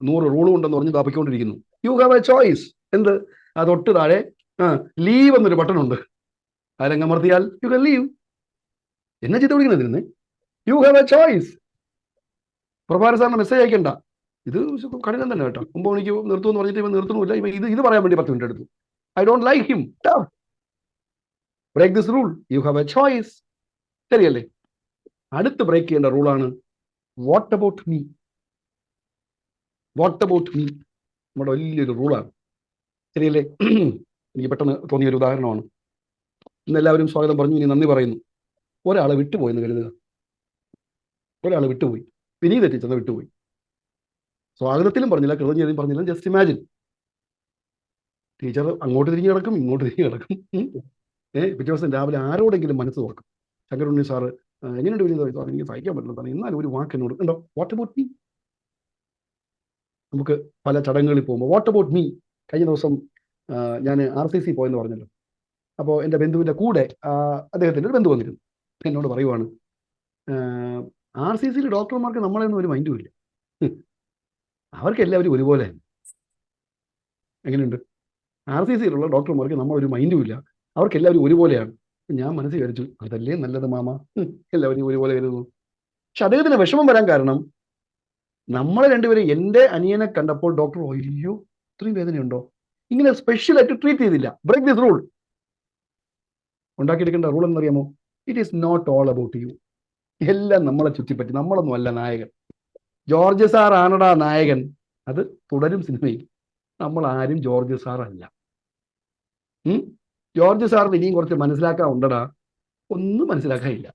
100 റൂളും ഉണ്ടെന്ന് പറഞ്ഞ് തപ്പിക്കൊണ്ടിരിക്കുന്നു. You have a choice. എന്ത്? അത് തൊട്ട് താഴെ ലീവ് എന്നൊരു ബട്ടൺ ഉണ്ട്. അതിലങ്ങമർത്തിയാൽ യു കൻ ലീവ്. എന്നെ ചീത്ത വിളിക്കുന്നതിന് യു ഹാവ് എ ചോയ്സ്. പ്രഭാര സാറിന് മെസ്സേജ് അയക്കണ്ട, ഇത് കഠിനം തന്നെ കേട്ടോ. 9 മണിക്ക് നിർത്തുമെന്ന് പറഞ്ഞിട്ട് ഇവൻ നിർത്തുന്നില്ല. ഇത് പറയാൻ വേണ്ടി 10 മിനിറ്റ് എടുത്തു. I don't like him. Break this rule. You have a choice. ശരിയല്ലേ? അടുത്ത് ബ്രേക്ക് ചെയ്യേണ്ട റൂളാണ് what about me. What about me നമ്മുടെ വലിയൊരു റൂളാണ്. ശരിയല്ലേ? എനിക്ക് പെട്ടെന്ന് തോന്നിയൊരു ഉദാഹരണമാണ്. ഇന്ന് എല്ലാവരും സ്വാഗതം പറഞ്ഞു, ഇനി നന്ദി പറയുന്നു. ഒരാളെ വിട്ടുപോയെന്ന് കരുതുക. ഒരാൾ വിട്ടുപോയി, വിനീ തെറ്റിച്ചെന്ന് വിട്ടുപോയി. സ്വാഗതത്തിലും പറഞ്ഞില്ല, കൃതജ്ഞതയും പറഞ്ഞില്ല. ജസ്റ്റ് ഇമാജിൻ, ടീച്ചർ അങ്ങോട്ട് തിരിഞ്ഞ് കിടക്കും, ഇങ്ങോട്ട് തിരിഞ്ഞ് കിടക്കും. പിറ്റേ ദിവസം രാവിലെ ആരോടെങ്കിലും മനസ്സ് തുറക്കും. ശങ്കരുണ്ണി സാറ് എങ്ങനെയുണ്ട് വിനീത? സാർ എനിക്ക് സഹിക്കാൻ പറ്റില്ല, എന്നാലും ഒരു വാക്ക് എന്നോട് ഉണ്ടോ? What about me. നമുക്ക് പല ചടങ്ങുകളിൽ പോകുമ്പോൾ വാട്ട് അബൌട്ട് മീ. കഴിഞ്ഞ ദിവസം ഞാൻ RCC പോയെന്ന് പറഞ്ഞല്ലോ. അപ്പോൾ എൻ്റെ ബന്ധുവിൻ്റെ കൂടെ അദ്ദേഹത്തിൻ്റെ ഒരു ബന്ധു വന്നിരുന്നു. എന്നോട് പറയുവാണ്, RCCയിൽ ഡോക്ടർമാർക്ക് നമ്മളെയൊന്നും ഒരു മൈൻഡും ഇല്ല, അവർക്ക് എല്ലാവരും ഒരുപോലെ. എങ്ങനെയുണ്ട്? RCCയിലുള്ള ഡോക്ടർമാർക്ക് നമ്മളൊരു മൈൻഡും ഇല്ല, അവർക്ക് എല്ലാവരും ഒരുപോലെയാണ്. ഞാൻ മനസ്സിൽ വിചാരിച്ചു, അതല്ലേ നല്ലത് മാമ, എല്ലാവരും ഒരുപോലെ കരുതുന്നു. പക്ഷെ അദ്ദേഹത്തിന് വിഷമം വരാൻ കാരണം, നമ്മളെ രണ്ടുപേരും, എൻ്റെ അനിയനെ കണ്ടപ്പോൾ ഡോക്ടർ അയ്യോ ഇത്രയും വേദനയുണ്ടോ, ഇങ്ങനെ സ്പെഷ്യലായിട്ട് ട്രീറ്റ് ചെയ്തില്ല. Break this rule. ഉണ്ടാക്കിയെടുക്കേണ്ട റൂൾ എന്നറിയാമോ? It is not all about you. എല്ലാം നമ്മളെ ചുറ്റിപ്പറ്റി. നമ്മളൊന്നും അല്ല നായകൻ. ജോർജ് സാർ ആണടാ നായകൻ. അത് തുടരും സിനിമയിൽ. നമ്മൾ ആരും ജോർജ് സാർ അല്ല. ജോർജ് സാറിന് ഇനിയും കുറച്ച് മനസ്സിലാക്കാൻ ഉണ്ടടാ. ഒന്നും മനസ്സിലാക്കാനില്ല.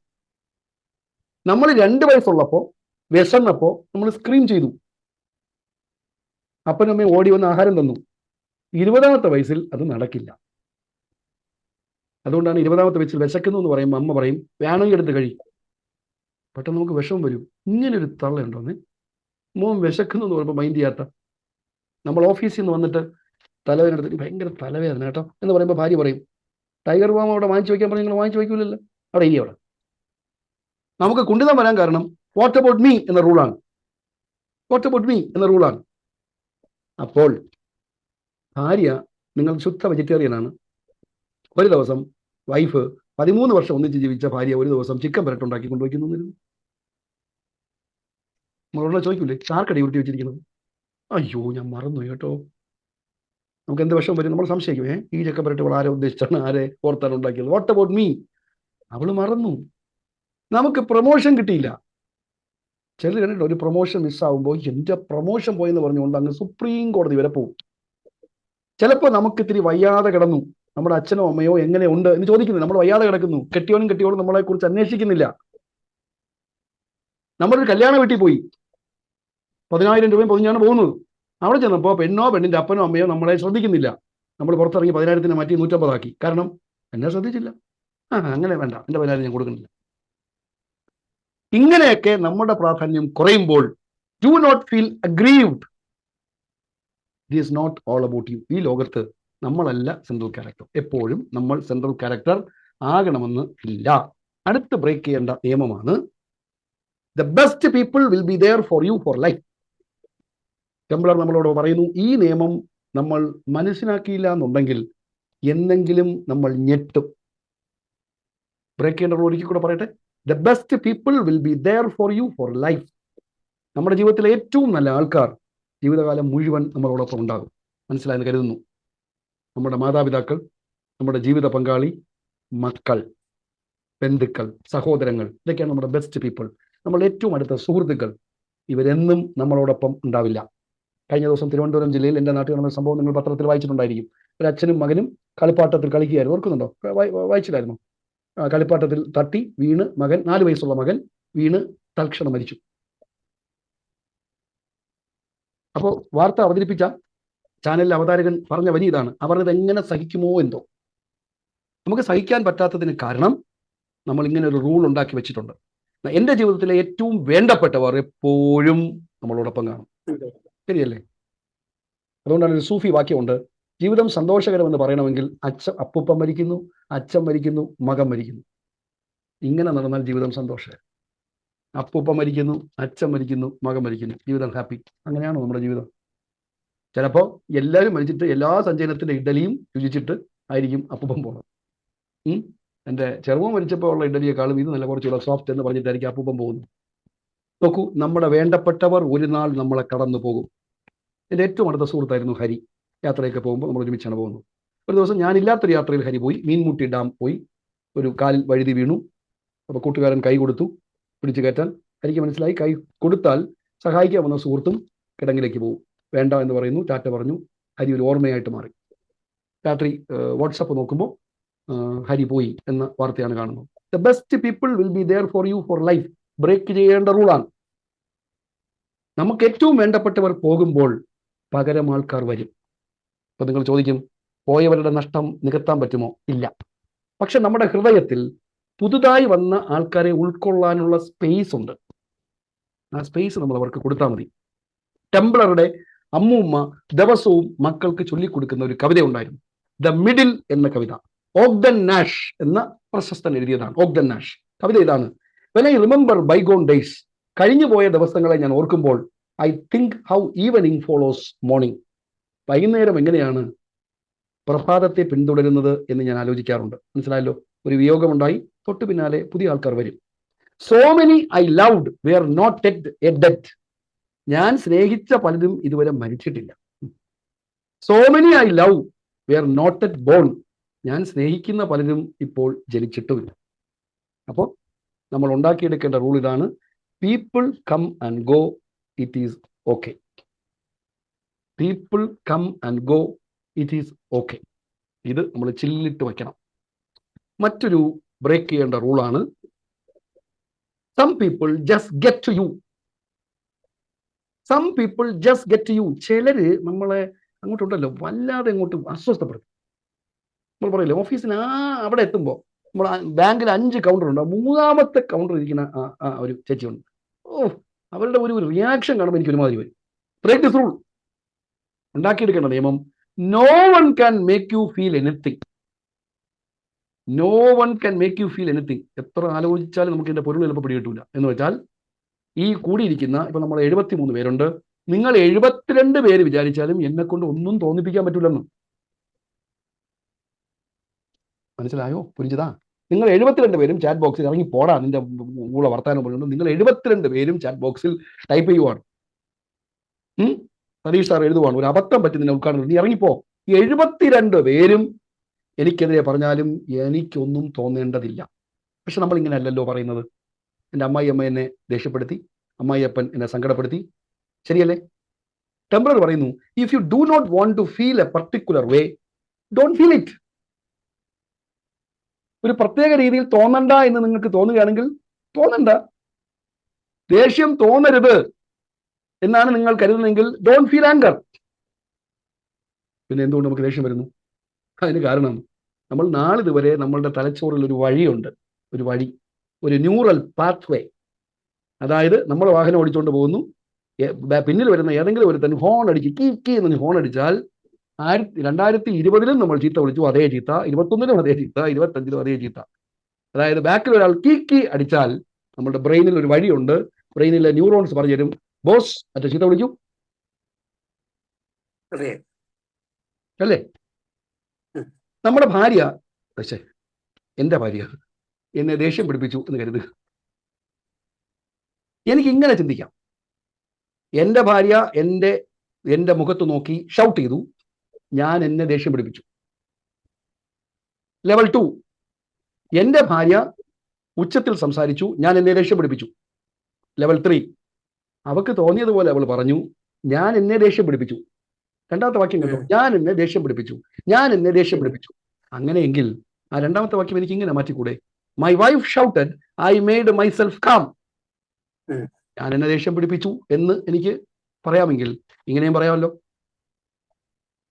നമ്മൾ 2 വയസ്സുള്ളപ്പോൾ വിശന്നപ്പോൾ നമ്മൾ സ്ക്രീം ചെയ്തു. അപ്പനും അമ്മയും ഓടി വന്ന് ആഹാരം തന്നു. 20ാമത്തെ വയസ്സിൽ അത് നടക്കില്ല. അതുകൊണ്ടാണ് 20ാമത്തെ വയസ്സിൽ വിശക്കുന്നു എന്ന് പറയുമ്പോൾ അമ്മ പറയും വേണമെങ്കിൽ എടുത്ത് കഴി. പെട്ടെന്ന് നമുക്ക് വിഷമം വരും. ഇങ്ങനൊരു തള്ളയുണ്ടോന്ന്. മോൻ വിശക്കുന്നു എന്ന് പറയുമ്പോൾ മൈൻഡ് ചെയ്യാത്ത. നമ്മൾ ഓഫീസിൽ നിന്ന് വന്നിട്ട് തലവേദന എടുത്തിട്ട് ഭയങ്കര തലവേദന കേട്ടോ എന്ന് പറയുമ്പോൾ ഭാര്യ പറയും ടൈഗർ ബാം അവിടെ വാങ്ങിച്ചു വയ്ക്കാൻ പറഞ്ഞ് നിങ്ങൾ വാങ്ങിച്ചു വയ്ക്കില്ലല്ലോ, അവിടെ ഇനി അവിടെ. നമുക്ക് കുണ്ടിതം വരാൻ കാരണം വാട്ട് അബൌട്ട് മീ എന്ന റൂളാണ്. വാട്ട് അബൌട്ട് മീ എന്ന റൂളാണ്. അപ്പോൾ ഭാര്യ, നിങ്ങൾ ശുദ്ധ വെജിറ്റേറിയനാണ്. ഒരു ദിവസം വൈഫ് 13 വർഷം ഒന്നിച്ച് ജീവിച്ച ഭാര്യ ഒരു ദിവസം ചിക്കൻ പെരട്ടുണ്ടാക്കി കൊണ്ടുവയ്ക്കുന്നു. നമ്മളോട് ചോദിക്കൂലേ ആർക്കടി ഉരുട്ടി വെച്ചിരിക്കുന്നത്? അയ്യോ ഞാൻ മറന്നു കേട്ടോ. നമുക്ക് എന്ത് വിഷം വരും? നമ്മൾ സംശയിക്കും, ഈ ചിക്കൻ പെരട്ട് അവൾ ആരെ ഉദ്ദേശിച്ചാണ്, ആരെ ഓർത്താണ് ഉണ്ടാക്കിയത്? What about me. അവൾ മറന്നു. നമുക്ക് പ്രൊമോഷൻ കിട്ടിയില്ല. ചിലർ കണ്ടിട്ട് ഒരു പ്രൊമോഷൻ മിസ്സാവുമ്പോൾ എൻ്റെ പ്രൊമോഷൻ പോയെന്ന് പറഞ്ഞുകൊണ്ട് അങ്ങ് സുപ്രീം കോടതി വരെ പോകും. ചിലപ്പോൾ നമുക്ക് ഇത്തിരി വയ്യാതെ കിടന്നു, നമ്മുടെ അച്ഛനോ അമ്മയോ എങ്ങനെ ഉണ്ട് എന്ന് ചോദിക്കുന്നത്. നമ്മൾ വയ്യാതെ കിടക്കുന്നു, കെട്ടിയോളും നമ്മളെ കുറിച്ച് അന്വേഷിക്കുന്നില്ല. നമ്മളൊരു കല്യാണ വീട്ടിൽ പോയി 10,000 രൂപയും പൊതിഞ്ഞാണ് പോകുന്നത്. അവിടെ ചെന്നപ്പോൾ പെണ്ണോ പെണ്ണിൻ്റെ അപ്പനോ അമ്മയോ നമ്മളെ ശ്രദ്ധിക്കുന്നില്ല. നമ്മൾ പുറത്തിറങ്ങി 10,000 മാറ്റി 150 ആക്കി. കാരണം എന്നെ ശ്രദ്ധിച്ചില്ല. അങ്ങനെ വേണ്ട, എൻ്റെ 10,000 ഞാൻ കൊടുക്കുന്നില്ല. ഇങ്ങനെയൊക്കെ നമ്മുടെ പ്രാധാന്യം കുറയുമ്പോൾ do not feel aggrieved. It is not all about you. ഈ ലോകത്ത് നമ്മളല്ല സെൻട്രൽ ക്യാരക്ടർ. എപ്പോഴും നമ്മൾ സെൻട്രൽ ക്യാരക്ടർ ആകണമെന്ന് ഇല്ല. അടുത്ത് ബ്രേക്ക് ചെയ്യേണ്ട നിയമമാണ് the best people will be there for you for life. Templer നമ്മളോട് പറയുന്നു, ഈ നിയമം നമ്മൾ മനസ്സിലാക്കിയില്ല എന്നുണ്ടെങ്കിൽ എന്നെങ്കിലും നമ്മൾ ഞെട്ടും. ബ്രേക്ക് ചെയ്യേണ്ട ഒരിക്കൽ കൂടെ പറയട്ടെ. The best people will be there for you for life. നമ്മുടെ ജീവിതത്തിലെ ഏറ്റവും നല്ല ആൾക്കാർ ജീവിതകാലം മുഴുവൻ നമ്മളോടൊപ്പം ഉണ്ടാകും. മനസ്സിലായെന്ന് കരുതുന്നു. നമ്മുടെ മാതാപിതാക്കൾ, നമ്മുടെ ജീവിത പങ്കാളി, മക്കൾ, ബന്ധുക്കൾ, സഹോദരങ്ങൾ, ഇതൊക്കെയാണ് നമ്മുടെ ബെസ്റ്റ് പീപ്പിൾ. നമ്മൾ ഏറ്റവും അടുത്ത സുഹൃത്തുക്കൾ. ഇവരെന്നും നമ്മളോടൊപ്പം ഉണ്ടാവില്ല. കഴിഞ്ഞ ദിവസം തിരുവനന്തപുരം ജില്ലയിൽ എൻ്റെ നാട്ടിൽ നടന്ന സംഭവം നിങ്ങൾ പത്രത്തിൽ വായിച്ചിട്ടുണ്ടായിരിക്കും. ഒരു അച്ഛനും മകനും കളിപ്പാട്ടത്തിൽ കളിക്കുകയായിരുന്നു. ഓർക്കുന്നുണ്ടോ? വായിച്ചില്ലായിരുന്നു? കളിപ്പാട്ടത്തിൽ തട്ടി വീണ് മകൻ, 4 വയസ്സുള്ള മകൻ വീണ് തൽക്ഷണം മരിച്ചു. അപ്പോൾ വാർത്ത അവതരിപ്പിച്ച ചാനലിലെ അവതാരകൻ പറഞ്ഞ വരി ഇതാണ്. അവർ ഇത് എങ്ങനെ സഹിക്കുമോ എന്തോ. നമുക്ക് സഹിക്കാൻ പറ്റാത്തതിന് കാരണം നമ്മൾ ഇങ്ങനെ ഒരു റൂൾ ഉണ്ടാക്കി വെച്ചിട്ടുണ്ട്. എൻ്റെ ജീവിതത്തിലെ ഏറ്റവും വേണ്ടപ്പെട്ടവർ എപ്പോഴും നമ്മളോടൊപ്പം കാണും. ശരിയല്ലേ? അതുകൊണ്ടാണ് ഒരു സൂഫി വാക്യമുണ്ട്, ജീവിതം സന്തോഷകരമെന്ന് പറയണമെങ്കിൽ അപ്പൂപ്പൻ മരിക്കുന്നു, അച്ഛൻ മരിക്കുന്നു, മകൻ മരിക്കുന്നു. ഇങ്ങനെ നടന്നാൽ ജീവിതം സന്തോഷം. അപ്പൂപ്പൻ മരിക്കുന്നു, അച്ഛൻ മരിക്കുന്നു, മകൻ മരിക്കുന്നു, ജീവിതം ഹാപ്പി. അങ്ങനെയാണോ നമ്മുടെ ജീവിതം? ചിലപ്പോൾ എല്ലാവരും മരിച്ചിട്ട് എല്ലാ സഞ്ചയനത്തിൻ്റെ ഇഡലിയും രുചിച്ചിട്ട് ആയിരിക്കും അപ്പൂപ്പൻ പോകണം. എൻ്റെ ചെറുപ്പം മരിച്ചപ്പോൾ ഉള്ള ഇഡലിയെക്കാളും ഇത് നല്ല കുറച്ചുകൂടെ സോഫ്റ്റ് എന്ന് പറഞ്ഞിട്ടായിരിക്കും അപ്പൂപ്പൻ പോകുന്നത്. നോക്കൂ, നമ്മുടെ വേണ്ടപ്പെട്ടവർ ഒരു നാൾ നമ്മളെ കടന്നു പോകും. എൻ്റെ ഏറ്റവും അടുത്ത സുഹൃത്തായിരുന്നു ഹരി. യാത്രയൊക്കെ പോകുമ്പോൾ നമ്മൾ ഒരുമിച്ചാണ് പോകുന്നത്. ഒരു ദിവസം ഞാനില്ലാത്തൊരു യാത്രയിൽ ഹരി പോയി. മീൻമുട്ടി ഡാം പോയി. ഒരു കാലിൽ വഴുതി വീണു. അപ്പോൾ കൂട്ടുകാരൻ കൈ കൊടുത്തു പിടിച്ചു കയറ്റാൻ. ഹരിക്ക് മനസ്സിലായി കൈ കൊടുത്താൽ സഹായിക്കാൻ വന്ന സുഹൃത്തും കിടങ്ങിലേക്ക് പോകും. വേണ്ട എന്ന് പറയുന്നു, ടാറ്റ പറഞ്ഞു. ഹരി ഒരു ഓർമ്മയായിട്ട് മാറി. രാത്രി വാട്സപ്പ് നോക്കുമ്പോൾ ഹരി പോയി എന്ന വാർത്തയാണ് കാണുന്നത്. The best people will be there for you for life. Break ചെയ്യേണ്ട റൂളാണ്. നമുക്ക് ഏറ്റവും വേണ്ടപ്പെട്ടവർ പോകുമ്പോൾ പകരം ആൾക്കാർ വരും. അപ്പൊ നിങ്ങൾ ചോദിക്കും, പോയവരുടെ നഷ്ടം നികത്താൻ പറ്റുമോ? ഇല്ല. പക്ഷെ നമ്മുടെ ഹൃദയത്തിൽ പുതുതായി വന്ന ആൾക്കാരെ ഉൾക്കൊള്ളാനുള്ള സ്പേസ് ഉണ്ട്. ആ സ്പേസ് നമ്മൾ അവർക്ക് കൊടുത്താൽ മതി. ടെംപ്ലറുടെ അമ്മൂമ്മ ദിവസവും മക്കൾക്ക് ചൊല്ലിക്കൊടുക്കുന്ന ഒരു കവിത ഉണ്ടായിരുന്നു, ദ മിഡിൽ എന്ന കവിത. ഓഗ്ഡൻ നാഷ് എന്ന പ്രശസ്തൻ എഴുതിയതാണ്. ഓഗ്ഡൻ നാഷ് കവിത ഇതാണ്: when I remember bygone days, കഴിഞ്ഞുപോയ ദിവസങ്ങളെ ഞാൻ ഓർക്കുമ്പോൾ, I think how evening follows morning. വൈകുന്നേരം എങ്ങനെയാണ് പ്രഭാതത്തെ പിന്തുടരുന്നത് എന്ന് ഞാൻ ആലോചിക്കാറുണ്ട്. മനസ്സിലായല്ലോ? ഒരു വിയോഗമുണ്ടായി, തൊട്ടു പിന്നാലെ പുതിയ ആൾക്കാർ വരും. So many I loved were not a death. ഞാൻ സ്നേഹിച്ച പലരും ഇതുവരെ മരിച്ചിട്ടില്ല. So many I love were not yet born. ഞാൻ സ്നേഹിക്കുന്ന പലരും ഇപ്പോൾ ജനിച്ചിട്ടുമില്ല. അപ്പോൾ നമ്മൾ ഉണ്ടാക്കിയെടുക്കേണ്ട റൂൾ ഇതാണ്: people come and go, it is okay. People come and go, it is okay. ഇത് നമ്മൾ ചില്ലിട്ട് വയ്ക്കണം. മറ്റൊരു ബ്രേക്ക് ചെയ്യേണ്ട റൂളാണ്, some people just get to you. Some people just get to you. ചിലര് നമ്മളെ അങ്ങോട്ടുണ്ടല്ലോ വല്ലാതെ അങ്ങോട്ട് അസ്വസ്ഥപ്പെടുത്തും. നമ്മൾ പറയില്ലേ, ഓഫീസിന് അവിടെ എത്തുമ്പോൾ നമ്മൾ ബാങ്കിൽ 5 കൗണ്ടർ ഉണ്ട്, 3ാമത്തെ കൗണ്ടർ ഇരിക്കുന്ന ഒരു ചേച്ചിയുണ്ട്. അവരുടെ ഒരു റിയാക്ഷൻ കാണുമ്പോൾ എനിക്ക് ഒരുമാതിരി വരും. Break this rule. ഉണ്ടാക്കിയെടുക്കേണ്ട നിയമം, no one can make you feel anything. No one can make you feel anything. എത്ര ആലോചിച്ചാലും നമുക്ക് ഇതിന്റെ പൊരുൾ ചിലപ്പോൾ പിടികിട്ടൂല. എന്ന് വെച്ചാൽ ഈ കൂടിയിരിക്കുന്ന ഇപ്പൊ നമ്മൾ 73 പേരുണ്ട്. നിങ്ങൾ 72 പേര് വിചാരിച്ചാലും എന്നെ കൊണ്ട് ഒന്നും തോന്നിപ്പിക്കാൻ പറ്റൂലെന്ന്. മനസ്സിലായോ? പുരിഞ്ചിതാ? നിങ്ങൾ 72 പേരും ചാറ്റ് ബോക്സിൽ ഇറങ്ങി പോടാ, നിന്റെ കൂടെ വർത്താനം പറയുന്നത്. നിങ്ങൾ 72 പേരും ചാറ്റ് ബോക്സിൽ ടൈപ്പ് ചെയ്യുവാണ്. സതീഷ് സാർ എഴുതുവാണ്, ഒരു അബദ്ധം പറ്റി നിന്നെ ഉദ്ഘാടനം, നീ ഇറങ്ങിപ്പോ. ഈ 72 പേരും എനിക്കെതിരെ പറഞ്ഞാലും എനിക്കൊന്നും തോന്നേണ്ടതില്ല. പക്ഷെ നമ്മൾ ഇങ്ങനെ അല്ലല്ലോ പറയുന്നത്. എൻ്റെ അമ്മായിയമ്മ എന്നെ ദേഷ്യപ്പെടുത്തി, അമ്മായിയപ്പൻ എന്നെ സങ്കടപ്പെടുത്തി. ശരിയല്ലേ? ടെംപ്ലർ പറയുന്നു, if you do not want to feel a particular way, don't feel it. ഒരു പ്രത്യേക രീതിയിൽ തോന്നണ്ട എന്ന് നിങ്ങൾക്ക് തോന്നുകയാണെങ്കിൽ തോന്നണ്ട. ദേഷ്യം തോന്നരുത് എന്നാണ് നിങ്ങൾ കരുതുന്നതെങ്കിൽ ഡോണ്ട് ഫീൽ ആങ്കർ. പിന്നെ എന്തുകൊണ്ട് നമുക്ക് ദേഷ്യം വരുന്നു? അതിന് കാരണം നമ്മൾ നാളിതുവരെ നമ്മളുടെ തലച്ചോറിൽ ഒരു വഴിയുണ്ട്, ഒരു വഴി, ഒരു ന്യൂറൽ പാത്വേ. അതായത് നമ്മൾ വാഹനം ഓടിച്ചുകൊണ്ട് പോകുന്നു, പിന്നിൽ വരുന്ന ഏതെങ്കിലും ഒരുത്തൻ ഹോൺ അടിച്ച് കീ എന്ന് ഹോൺ അടിച്ചാൽ 2020 നമ്മൾ ചീത്ത വിളിച്ചു, അതേ ചീത്ത. 21 അതേ ചീത്ത. 25 അതേ ചീത്ത. അതായത് ബാക്കിൽ ഒരാൾ കീ അടിച്ചാൽ നമ്മുടെ ബ്രെയിനിൽ ഒരു വഴിയുണ്ട്. ബ്രെയിനിലെ ന്യൂറോൺസ് പറഞ്ഞു തരും, ബോസ് മറ്റേ ചീത്ത വിളിക്കൂ അല്ലേ? നമ്മുടെ ഭാര്യ, പക്ഷേ എൻ്റെ ഭാര്യ എന്നെ ദേഷ്യം പിടിപ്പിച്ചു എന്ന് കരുതുക. എനിക്ക് ഇങ്ങനെ ചിന്തിക്കാം, എൻ്റെ ഭാര്യ എൻ്റെ മുഖത്ത് നോക്കി ഷൗട്ട് ചെയ്തു, ഞാൻ എന്നെ ദേഷ്യം പിടിപ്പിച്ചു. ലെവൽ 2, എൻ്റെ ഭാര്യ ഉച്ചത്തിൽ സംസാരിച്ചു, ഞാൻ എന്നെ ദേഷ്യം പിടിപ്പിച്ചു. ലെവൽ 3, അവൾക്ക് തോന്നിയതുപോലെ അവൾ പറഞ്ഞു, ഞാൻ എന്നെ ദേഷ്യം പിടിപ്പിച്ചു. രണ്ടാമത്തെ വാക്യം കേട്ടോ, ഞാൻ എന്നെ ദേഷ്യം പിടിപ്പിച്ചു, ഞാൻ എന്നെ ദേഷ്യം പിടിപ്പിച്ചു. അങ്ങനെയെങ്കിൽ ആ രണ്ടാമത്തെ വാക്യം എനിക്ക് ഇങ്ങനെ മാറ്റിക്കൂടെ? My wife shouted, I made myself calm. ഞാൻ എന്നെ ദേഷ്യം പിടിപ്പിച്ചു എന്ന് എനിക്ക് പറയാമെങ്കിൽ ഇങ്ങനെയും പറയാമല്ലോ.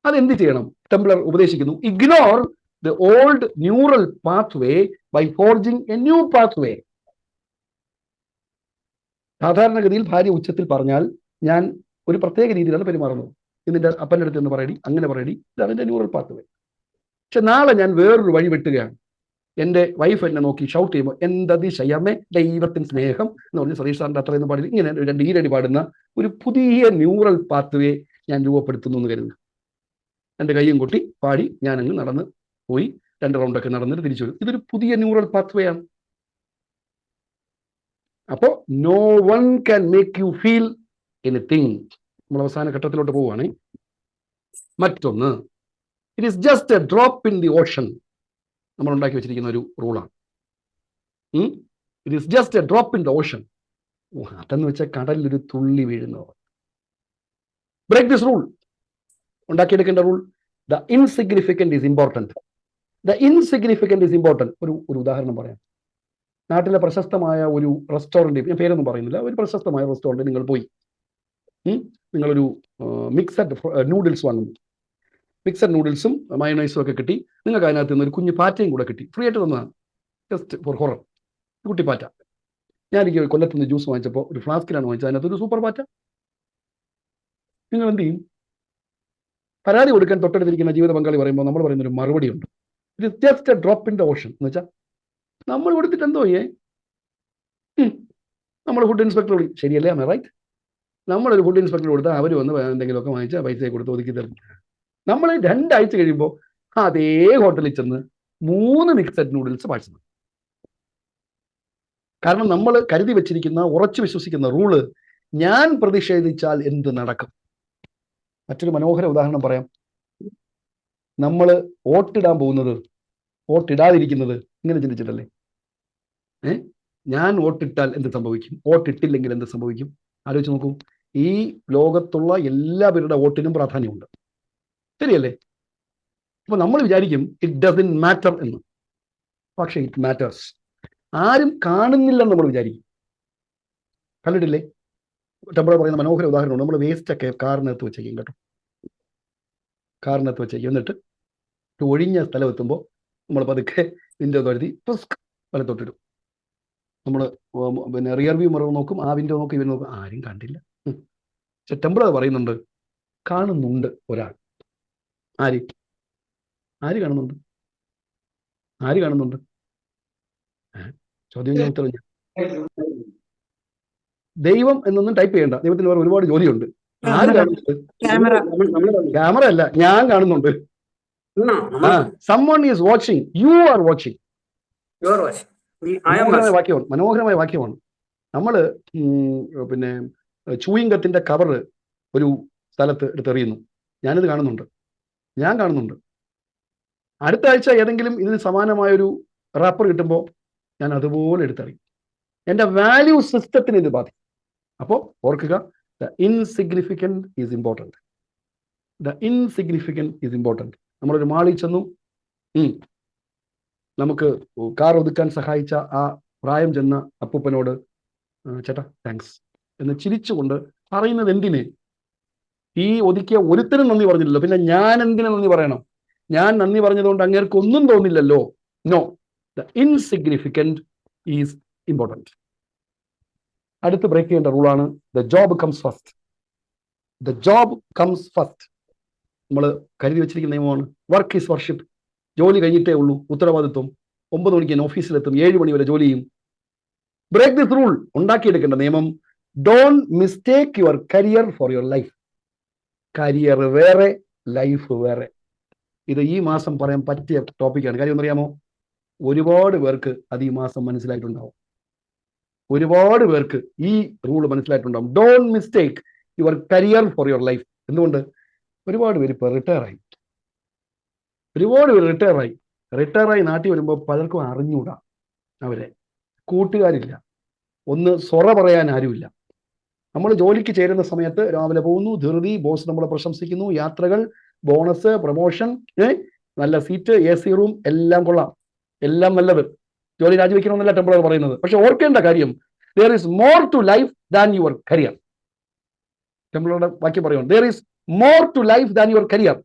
അതെന്ത് ചെയ്യണം? ടെംപ്ലർ ഉപദേശിക്കുന്നു, ignore the old neural pathway by forging a new pathway. സാധാരണഗതിയിൽ ഭാര്യ ഉച്ചത്തിൽ പറഞ്ഞാൽ ഞാൻ ഒരു പ്രത്യേക രീതിയിലാണ് പെരുമാറുന്നത്. ഇതിന്റെ അപ്പൻ്റെ അടുത്ത് എന്ന് പറയടി, അങ്ങനെ പറയടി, ഇതാണ് എൻ്റെ ന്യൂറൽ പാത്വേ. പക്ഷെ നാളെ ഞാൻ വേറൊരു വഴി വെട്ടുകയാണ്. എൻ്റെ വൈഫ് എന്നെ നോക്കി ഷൗട്ട് ചെയ്യുമ്പോൾ എന്തതിശയമേ ദൈവത്തിന് സ്നേഹം എന്ന് പറഞ്ഞ് സതീഷ് സാറിൻ്റെ അത്രയൊന്നും പാടില്ല, ഇങ്ങനെ രണ്ട് ഈരടി പാടുന്ന ഒരു പുതിയ ന്യൂറൽ പാത്വേ ഞാൻ രൂപപ്പെടുത്തുന്നു എന്ന് കരുതുക. എൻ്റെ കയ്യും കൊട്ടി പാടി ഞാനങ്ങ് നടന്ന് പോയി 2 റൗണ്ടൊക്കെ നടന്നിട്ട് തിരിച്ചു വരും. ഇതൊരു പുതിയ ന്യൂറൽ പാത്വേ ആണ്. അപ്പോൾ no one can make you feel anything. നമ്മൾ അവസാന ഘട്ടത്തിലോട്ട് പോവുകയാണ്. മറ്റൊന്ന്, it is just a drop in the ocean. നമ്മൾ ഉണ്ടാക്കി വെച്ചിരിക്കുന്ന ഒരു റൂളാണ്. It is just a drop in the ocean. അതെന്ന് വെച്ചാൽ കടലിലൊരു തുള്ളി വീഴുന്നത്. Break this rule. ഉണ്ടാക്കിയെടുക്കേണ്ട rule, the insignificant is important. The insignificant is important. ഒരു ഉദാഹരണം പറയാം. നാട്ടിലെ പ്രശസ്തമായ ഒരു റെസ്റ്റോറൻറ്റ്, ഞാൻ പേരൊന്നും പറയുന്നില്ല, ഒരു പ്രശസ്തമായ റെസ്റ്റോറൻറ്റ് നിങ്ങൾ പോയി, നിങ്ങളൊരു മിക്സഡ് നൂഡിൽസ് വാങ്ങുന്നു. മിക്സഡ് നൂഡിൽസും മയോണൈസും ഒക്കെ കിട്ടി. നിങ്ങൾക്ക് അതിനകത്ത് നിന്ന് ഒരു കുഞ്ഞു പാറ്റയും കൂടെ കിട്ടി. ഫ്രീ ആയിട്ട് തന്നതാണ്, ജസ്റ്റ് ഫോർ ഹൊറർ. കുട്ടി പാറ്റ. ഞാനെനിക്ക് കൊല്ലത്ത് നിന്ന് ജ്യൂസ് വാങ്ങിച്ചപ്പോൾ ഒരു ഫ്ലാസ്കിലാണ് വാങ്ങിച്ചത്, അതിനകത്ത് ഒരു സൂപ്പർ പാറ്റ. നിങ്ങൾ എന്ത് ചെയ്യും? പരാതി കൊടുക്കാൻ തൊട്ടടുത്തിരിക്കുന്ന ജീവിത പങ്കാളി പറയുമ്പോൾ നമ്മൾ പറയുന്നൊരു മറുപടി ഉണ്ട്, it is just a drop in the Ocean. എന്ന് വെച്ചാൽ നമ്മൾ കൊടുത്തിട്ട് എന്തോ നമ്മൾ ഫുഡ് ഇൻസ്പെക്ടർ വിളി, ശരിയല്ലേ? അമ്മ റൈറ്റ്? നമ്മളൊരു ഫുഡ് ഇൻസ്പെക്ടർ കൊടുത്താൽ അവർ വന്ന് എന്തെങ്കിലുമൊക്കെ വാങ്ങിച്ചാൽ പൈസ കൊടുത്ത് ഒതുക്കി തരും. നമ്മൾ 2 ആഴ്ച കഴിയുമ്പോൾ അതേ ഹോട്ടലിൽ ചെന്ന് 3 മിക്സഡ് നൂഡിൽസ് പാഴ്സൽ. കാരണം നമ്മൾ കരുതി വെച്ചിരിക്കുന്ന, ഉറച്ചു വിശ്വസിക്കുന്ന റൂള്, ഞാൻ പ്രതിഷേധിച്ചാൽ എന്ത് നടക്കും? മറ്റൊരു മനോഹര ഉദാഹരണം പറയാം. നമ്മൾ വോട്ടിടാൻ പോകുന്നത്, വോട്ടിടാതിരിക്കുന്നത് ഇങ്ങനെ ചിന്തിച്ചിട്ടല്ലേ? ഞാൻ വോട്ടിട്ടാൽ എന്ത് സംഭവിക്കും, വോട്ടിട്ടില്ലെങ്കിൽ എന്ത് സംഭവിക്കും? ആലോചിച്ച് നോക്കൂ. ഈ ലോകത്തുള്ള എല്ലാവരുടെ വോട്ടിനും പ്രാധാന്യമുണ്ട്, ശരിയല്ലേ? അപ്പൊ നമ്മൾ വിചാരിക്കും ഇറ്റ് ഡസൻ മാറ്റർ എന്ന്. പക്ഷെ ഇറ്റ് മാറ്റേഴ്സ്. ആരും കാണുന്നില്ലെന്ന് നമ്മൾ വിചാരിക്കും. കണ്ടിട്ടില്ലേ? ടെമ്പറ പറയുന്ന മനോഹര ഉദാഹരണമാണ്. നമ്മൾ വേസ്റ്റ് ഒക്കെ കാറിനകത്ത് വെച്ചേക്കും കേട്ടോ, കാറിനകത്ത് വെച്ചേക്കും. എന്നിട്ട് ഒഴിഞ്ഞ സ്ഥലം എത്തുമ്പോൾ നമ്മൾ പതുക്കെ വിൻഡോ കരുതി വലത്തോട്ടിടും. നമ്മൾ പിന്നെ റിയർ വ്യൂ മിറർ നോക്കും, ആ വിൻഡോ നോക്കും, ഇവർ നോക്കും, ആരും കണ്ടില്ല. പക്ഷെ ടെമ്പറ പറയുന്നുണ്ട്, കാണുന്നുണ്ട് ഒരാൾ. ആര് കാണുന്നുണ്ട്? ആര് കാണുന്നുണ്ട്? ചോദ്യം ഞാൻ ഉത്തരം. ദൈവം എന്നൊന്നും ടൈപ്പ് ചെയ്യണ്ട, ദൈവത്തിന് വേറെ ഒരുപാട് ജോലിയുണ്ട്. ആര് കാണുന്നുണ്ട്? ക്യാമറ അല്ല, ഞാൻ കാണുന്നുണ്ട്. someone is watching, you are watching. മനോഹരമായ വാക്യമാണ്. നമ്മള് പിന്നെ ചൂയിങ്കത്തിന്റെ കവർ ഒരു സ്ഥലത്ത് എടുത്തെറിയുന്നു, ഞാനിത് കാണുന്നുണ്ട്, ഞാൻ കാണുന്നുണ്ട്. അടുത്ത ആഴ്ച ഏതെങ്കിലും ഇതിന് സമാനമായൊരു റാപ്പർ കിട്ടുമ്പോൾ ഞാൻ അതുപോലെ എടുത്തറിയും. എൻ്റെ വാല്യൂ സിസ്റ്റത്തിന് ഇത് ബാധിക്കും. അപ്പോൾ ഓർക്കുക, the insignificant is important. The insignificant is important. നമ്മളൊരു മാളിൽ ചെന്നു, നമുക്ക് കാർ ഒതുക്കാൻ സഹായിച്ച ആ പ്രായം ചെന്ന അപ്പൂപ്പനോട് ചേട്ടാ താങ്ക്സ് എന്ന് ചിരിച്ചുകൊണ്ട് പറയുന്നത് എന്തിന്? ഈ ഒതുക്കിയ ഒരുത്തരും നന്ദി പറഞ്ഞില്ലല്ലോ, പിന്നെ ഞാൻ എന്തിനു നന്ദി പറയണം? ഞാൻ നന്ദി പറഞ്ഞതുകൊണ്ട് അങ്ങേർക്ക് ഒന്നും തോന്നില്ലല്ലോ. No, the insignificant is important. അടുത്ത് ബ്രേക്ക് ചെയ്യേണ്ട റൂളാണ് the job comes first. The job comes first. നമ്മൾ കരുതി വെച്ചിരിക്കുന്ന നിയമമാണ്. Work is worship. ജോലി കഴിഞ്ഞിട്ടേ ഉള്ളൂ ഉത്തരവാദിത്വം. 9 മണിക്ക് ഞാൻ ഓഫീസിലെത്തും, 7 മണി വരെ ജോലി ചെയ്യും. Break this rule. ഉണ്ടാക്കിയെടുക്കേണ്ട നിയമം, don't mistake your career for your life. Career വേറെ, ലൈഫ് വേറെ. ഇത് ഈ മാസം പറയാൻ പറ്റിയ ടോപ്പിക്കാണ്. കാര്യം ഒന്നറിയാമോ? ഒരുപാട് പേർക്ക് അത് ഈ മാസം മനസ്സിലായിട്ടുണ്ടാവും. ഒരുപാട് പേർക്ക് ഈ റൂൾ മനസ്സിലായിട്ടുണ്ടാവും. Don't mistake your career for your life. എന്തുകൊണ്ട്? ഒരുപാട് പേര് ഇപ്പോൾ റിട്ടയറായി. റിട്ടയറായി നാട്ടിൽ വരുമ്പോൾ പലർക്കും അറിഞ്ഞൂടാ. അവരെ കൂട്ടുകാരില്ല, ഒന്ന് സൊറ പറയാൻ ആരുമില്ല. നമ്മൾ ജോലിക്ക് ചേരുന്ന സമയത്ത് രാവിലെ പോകുന്നു, ധൃതി, ബോസ് നമ്മളെ പ്രശംസിക്കുന്നു, യാത്രകൾ, ബോണസ്, പ്രൊമോഷൻ, നല്ല സീറ്റ്, AC റൂം, എല്ലാം കൊള്ളാം, എല്ലാം നല്ലത്. ജോലി രാജിവെക്കണമെന്നല്ല ടെമ്പറർ പറയുന്നത്. പക്ഷെ ഓർക്കേണ്ട കാര്യം, there is more to life than your career. ടെംപ്ലറുടെ വാക്യം പറയുവാണ്, there is more to life than your career.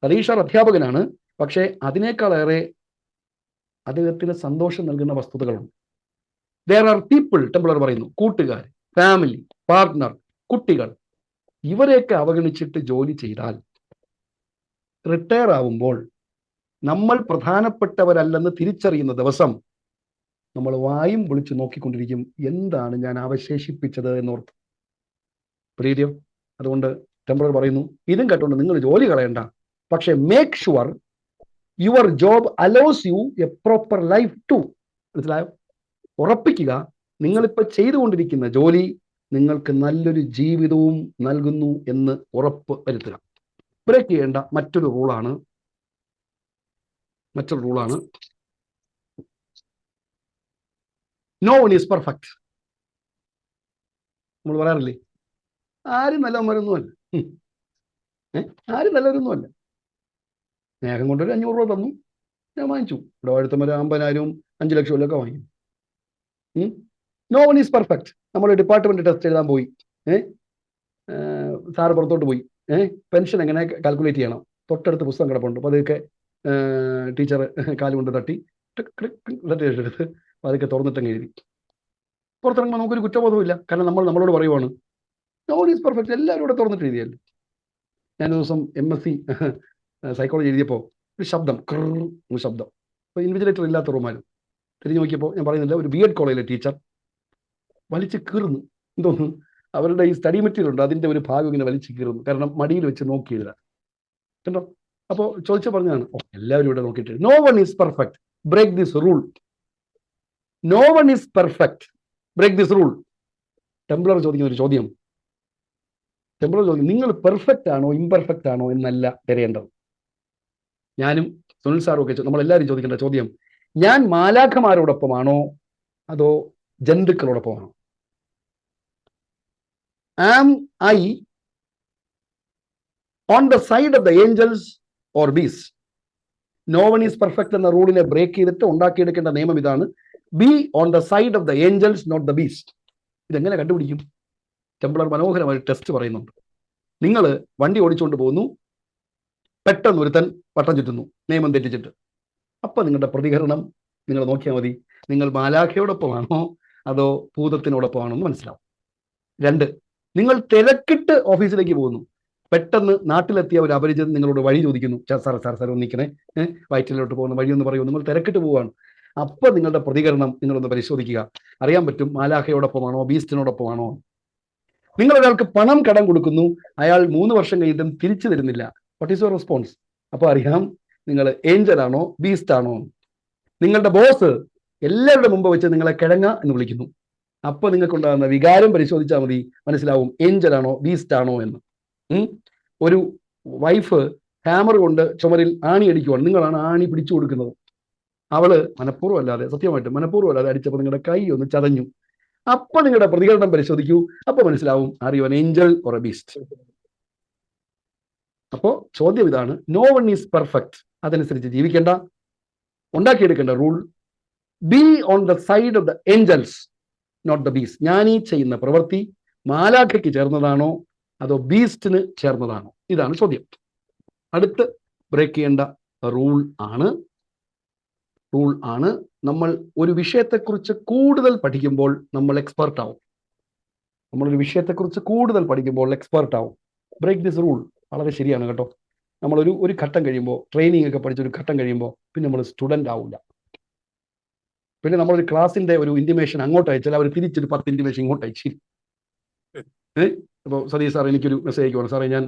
Satish sir അധ്യാപകനാണ്, പക്ഷേ അതിനേക്കാളേറെ അദ്ദേഹത്തിന് സന്തോഷം നൽകുന്ന വസ്തുതകളുണ്ട്. there are people, ടെംപ്ലർ പറയുന്നു, കൂട്ടുകാർ, ഫാമിലി, പാർട്ട്ണർ, കുട്ടികൾ, ഇവരെയൊക്കെ അവഗണിച്ചിട്ട് ജോലി ചെയ്താൽ റിട്ടയർ ആവുമ്പോൾ നമ്മൾ പ്രധാനപ്പെട്ടവരല്ലെന്ന് തിരിച്ചറിയുന്ന ദിവസം നമ്മൾ വായും പൊളിച്ച് നോക്കിക്കൊണ്ടിരിക്കും, എന്താണ് ഞാൻ അവശേഷിപ്പിച്ചത് എന്നോർത്ത്. പ്രീതിയോ, അതുകൊണ്ട് ടെംപ്ലർ പറയുന്നു, ഇതും കേട്ടുകൊണ്ട് നിങ്ങൾ ജോലി കളയണ്ട, പക്ഷെ make sure your job allows you a proper life too. മനസ്സിലായോ? ഉറപ്പിക്കുക, നിങ്ങളിപ്പോൾ ചെയ്തുകൊണ്ടിരിക്കുന്ന ജോലി നിങ്ങൾക്ക് നല്ലൊരു ജീവിതവും നൽകുന്നു എന്ന് ഉറപ്പ് വരുത്തുക. ബ്രേക്ക് ചെയ്യേണ്ട മറ്റൊരു റൂളാണ് നോ വൺ ഈസ് പെർഫെക്റ്റ്. നമ്മൾ പറയാറില്ലേ, ആരും നല്ലവന്മാരൊന്നുമല്ല, ആരും നല്ലവരൊന്നുമല്ല. സ്നേഹം കൊണ്ടൊരു 500 രൂപ തന്നു, ഞാൻ വാങ്ങിച്ചു. ഇവിടെ അടുത്തവർ 50,000 5 ലക്ഷമൊക്കെ വാങ്ങിക്കും. No one is perfect. നമ്മൾ ഡിപ്പാർട്ട്മെന്റ് ടെസ്റ്റ് എഴുതാൻ പോയി, സാറ് പുറത്തോട്ട് പോയി, പെൻഷൻ എങ്ങനെ കാൽക്കുലേറ്റ് ചെയ്യണം, തൊട്ടടുത്ത് പുസ്തകം കിടപ്പുണ്ട്. അപ്പോൾ അതൊക്കെ ടീച്ചർ കാലുകൊണ്ട് തട്ടി എടുത്ത് അതൊക്കെ തുറന്നിട്ടങ്ങ് എഴുതി. പുറത്തിറങ്ങുമ്പോൾ നമുക്കൊരു കുറ്റബോധമില്ല, കാരണം നമ്മൾ നമ്മളോട് പറയുവാണ് നോ വൺ ഈസ് പെർഫെക്റ്റ്. എല്ലാവരും ഇവിടെ തുറന്നിട്ട് എഴുതിയല്ലേ. ഞാനൊരു ദിവസം MSc സൈക്കോളജി എഴുതിയപ്പോൾ ഒരു ശബ്ദം, ശബ്ദം. അപ്പോൾ ഇൻവിജിലേറ്റർ ഇല്ലാത്ത റൂമാരും തിരിഞ്ഞു നോക്കിയപ്പോൾ, ഞാൻ പറയുന്നില്ല, ഒരു B.Ed കോളേജിലെ ടീച്ചർ വലിച്ച് കീറുന്നു. എന്തോന്നു, അവരുടെ ഈ സ്റ്റഡി മെറ്റീരിയൽ ഉണ്ട്, അതിൻ്റെ ഒരു ഭാഗം ഇങ്ങനെ വലിച്ച് കീറുന്നു, കാരണം മടിയിൽ വെച്ച് നോക്കി എഴുതാൻ. കണ്ടോ? അപ്പോൾ ചോദിച്ചു പറഞ്ഞതാണ്, എല്ലാവരും ഇവിടെ നോക്കിയിട്ട് no one is perfect, break this rule. No one is perfect, break this rule. Templer ചോദിക്കുന്ന ഒരു ചോദ്യം, നിങ്ങൾ പെർഫെക്റ്റ് ആണോ ഇംപെർഫെക്റ്റ് ആണോ എന്നല്ല തിരയേണ്ടത്. ഞാനും സുനിൽ സാറും ഒക്കെ നമ്മളെല്ലാവരും ചോദിക്കേണ്ട ചോദ്യം, ഞാൻ മാലാഖമാരോടൊപ്പമാണോ അതോ ജന്തുക്കളോടൊപ്പമാണോ? Am I on the side of the angels or beasts? No one is perfect എന്ന റൂളിനെ ബ്രേക്ക് ചെയ്തിട്ട് ഉണ്ടാക്കിയെടുക്കേണ്ട നിയമം ഇതാണ്, be on the side of the angels not the beast. ഇതെങ്ങനെ കണ്ടുപിടിക്കും? ടെംപ്ലർ മനോഹരമായ ടെസ്റ്റ് പറയുന്നുണ്ട്. നിങ്ങൾ വണ്ടി ഓടിച്ചുകൊണ്ട് പോകുന്നു, പെട്ടെന്ന് ഒരുത്തൻ വട്ടം ചുറ്റുന്നു, നിയമം തെറ്റിച്ചിട്ട്. അപ്പം നിങ്ങളുടെ പ്രതികരണം നിങ്ങൾ നോക്കിയാൽ മതി, നിങ്ങൾ മാലാഖയോടൊപ്പമാണോ അതോ ഭൂതത്തിനോടൊപ്പമാണോ എന്ന് മനസ്സിലാവും. 2, നിങ്ങൾ തിരക്കിട്ട് ഓഫീസിലേക്ക് പോകുന്നു, പെട്ടെന്ന് നാട്ടിലെത്തിയ ഒരു അപരിചിതൻ നിങ്ങളോട് വഴി ചോദിക്കുന്നു, സാർ ഒന്ന് നിൽക്കണേ, വയറ്റിലോട്ട് പോകുന്ന വഴി ഒന്ന് പറയുമോ? നിങ്ങൾ തിരക്കിട്ട് പോവുകയാണ്. അപ്പം നിങ്ങളുടെ പ്രതികരണം നിങ്ങളൊന്ന് പരിശോധിക്കുക, അറിയാൻ പറ്റും മാലാഖയോടൊപ്പമാണോ ബീസ്റ്റിനോടൊപ്പമാണോ. നിങ്ങൾ ഒരാൾക്ക് പണം കടം കൊടുക്കുന്നു, അയാൾ 3 വർഷം കഴിഞ്ഞിട്ടും തിരിച്ചു തരുന്നില്ല, വാട്ട് ഈസ് യുവർ റെസ്പോൺസ്? അപ്പോൾ അറിയാം നിങ്ങൾ ഏഞ്ചൽ ആണോ ബീസ്റ്റ് ആണോ. നിങ്ങളുടെ ബോസ് എല്ലാവരുടെ മുമ്പ് വെച്ച് നിങ്ങളെ കിഴങ്ങ എന്ന് വിളിക്കുന്നു, അപ്പോൾ നിങ്ങൾക്കുണ്ടാകുന്ന വികാരം പരിശോധിച്ചാൽ മതി, മനസ്സിലാവും ഏഞ്ചൽ ആണോ ബീസ്റ്റ് ആണോ എന്ന്. ഒരു വൈഫ് ഹാമർ കൊണ്ട് ചുമരിൽ ആണി അടിക്കുവാണ്, നിങ്ങളാണ് ആണി പിടിച്ചു കൊടുക്കുന്നത്. അവള് മനഃപൂർവ്വം അല്ലാതെ, സത്യമായിട്ട് മനഃപൂർവ്വം അല്ലാതെ അടിച്ചപ്പോൾ നിങ്ങളുടെ കൈ ഒന്ന് ചതഞ്ഞു. അപ്പൊ നിങ്ങളുടെ പ്രതികരണം പരിശോധിക്കൂ, അപ്പൊ മനസ്സിലാവും are you an angel or a beast. അപ്പോ ചോദ്യം ഇതാണ്, നോ വൺ ഈസ് പെർഫെക്റ്റ്. അതനുസരിച്ച് ജീവിക്കേണ്ട, ഉണ്ടാക്കിയെടുക്കേണ്ട rule, be on the side of the angels not the beast. ഞാൻ ഈ ചെയ്യുന്ന പ്രവൃത്തി മാലാഖയ്ക്ക് ചേർന്നതാണോ അതോ ബീസ്റ്റിന് ചേർന്നതാണോ? ഇതാണ് ചോദ്യം. അടുത്ത് ബ്രേക്ക് ചെയ്യേണ്ട റൂൾ ആണ് നമ്മൾ ഒരു വിഷയത്തെക്കുറിച്ച് കൂടുതൽ പഠിക്കുമ്പോൾ നമ്മൾ എക്സ്പെർട്ട് ആവും. നമ്മളൊരു വിഷയത്തെക്കുറിച്ച് കൂടുതൽ പഠിക്കുമ്പോൾ എക്സ്പെർട്ട് ആവും. Break this rule. വളരെ ശരിയാണ് കേട്ടോ. നമ്മളൊരു ഘട്ടം കഴിയുമ്പോൾ, ട്രെയിനിങ് ഒക്കെ പഠിച്ചൊരു ഘട്ടം കഴിയുമ്പോൾ പിന്നെ നമ്മൾ സ്റ്റുഡൻ്റ് ആവില്ല. പിന്നെ നമ്മളൊരു ക്ലാസ്സിൻ്റെ ഒരു ഇൻറ്റിമേഷൻ അങ്ങോട്ട് അയച്ചാൽ അവർ തിരിച്ചൊരു 10 ഇൻറ്റിമേഷൻ ഇങ്ങോട്ട് അയച്ചു. അപ്പോൾ സതീഷ് സാർ എനിക്കൊരു മെസ്സേജ് അയക്കുവാണ്, സാറേ ഞാൻ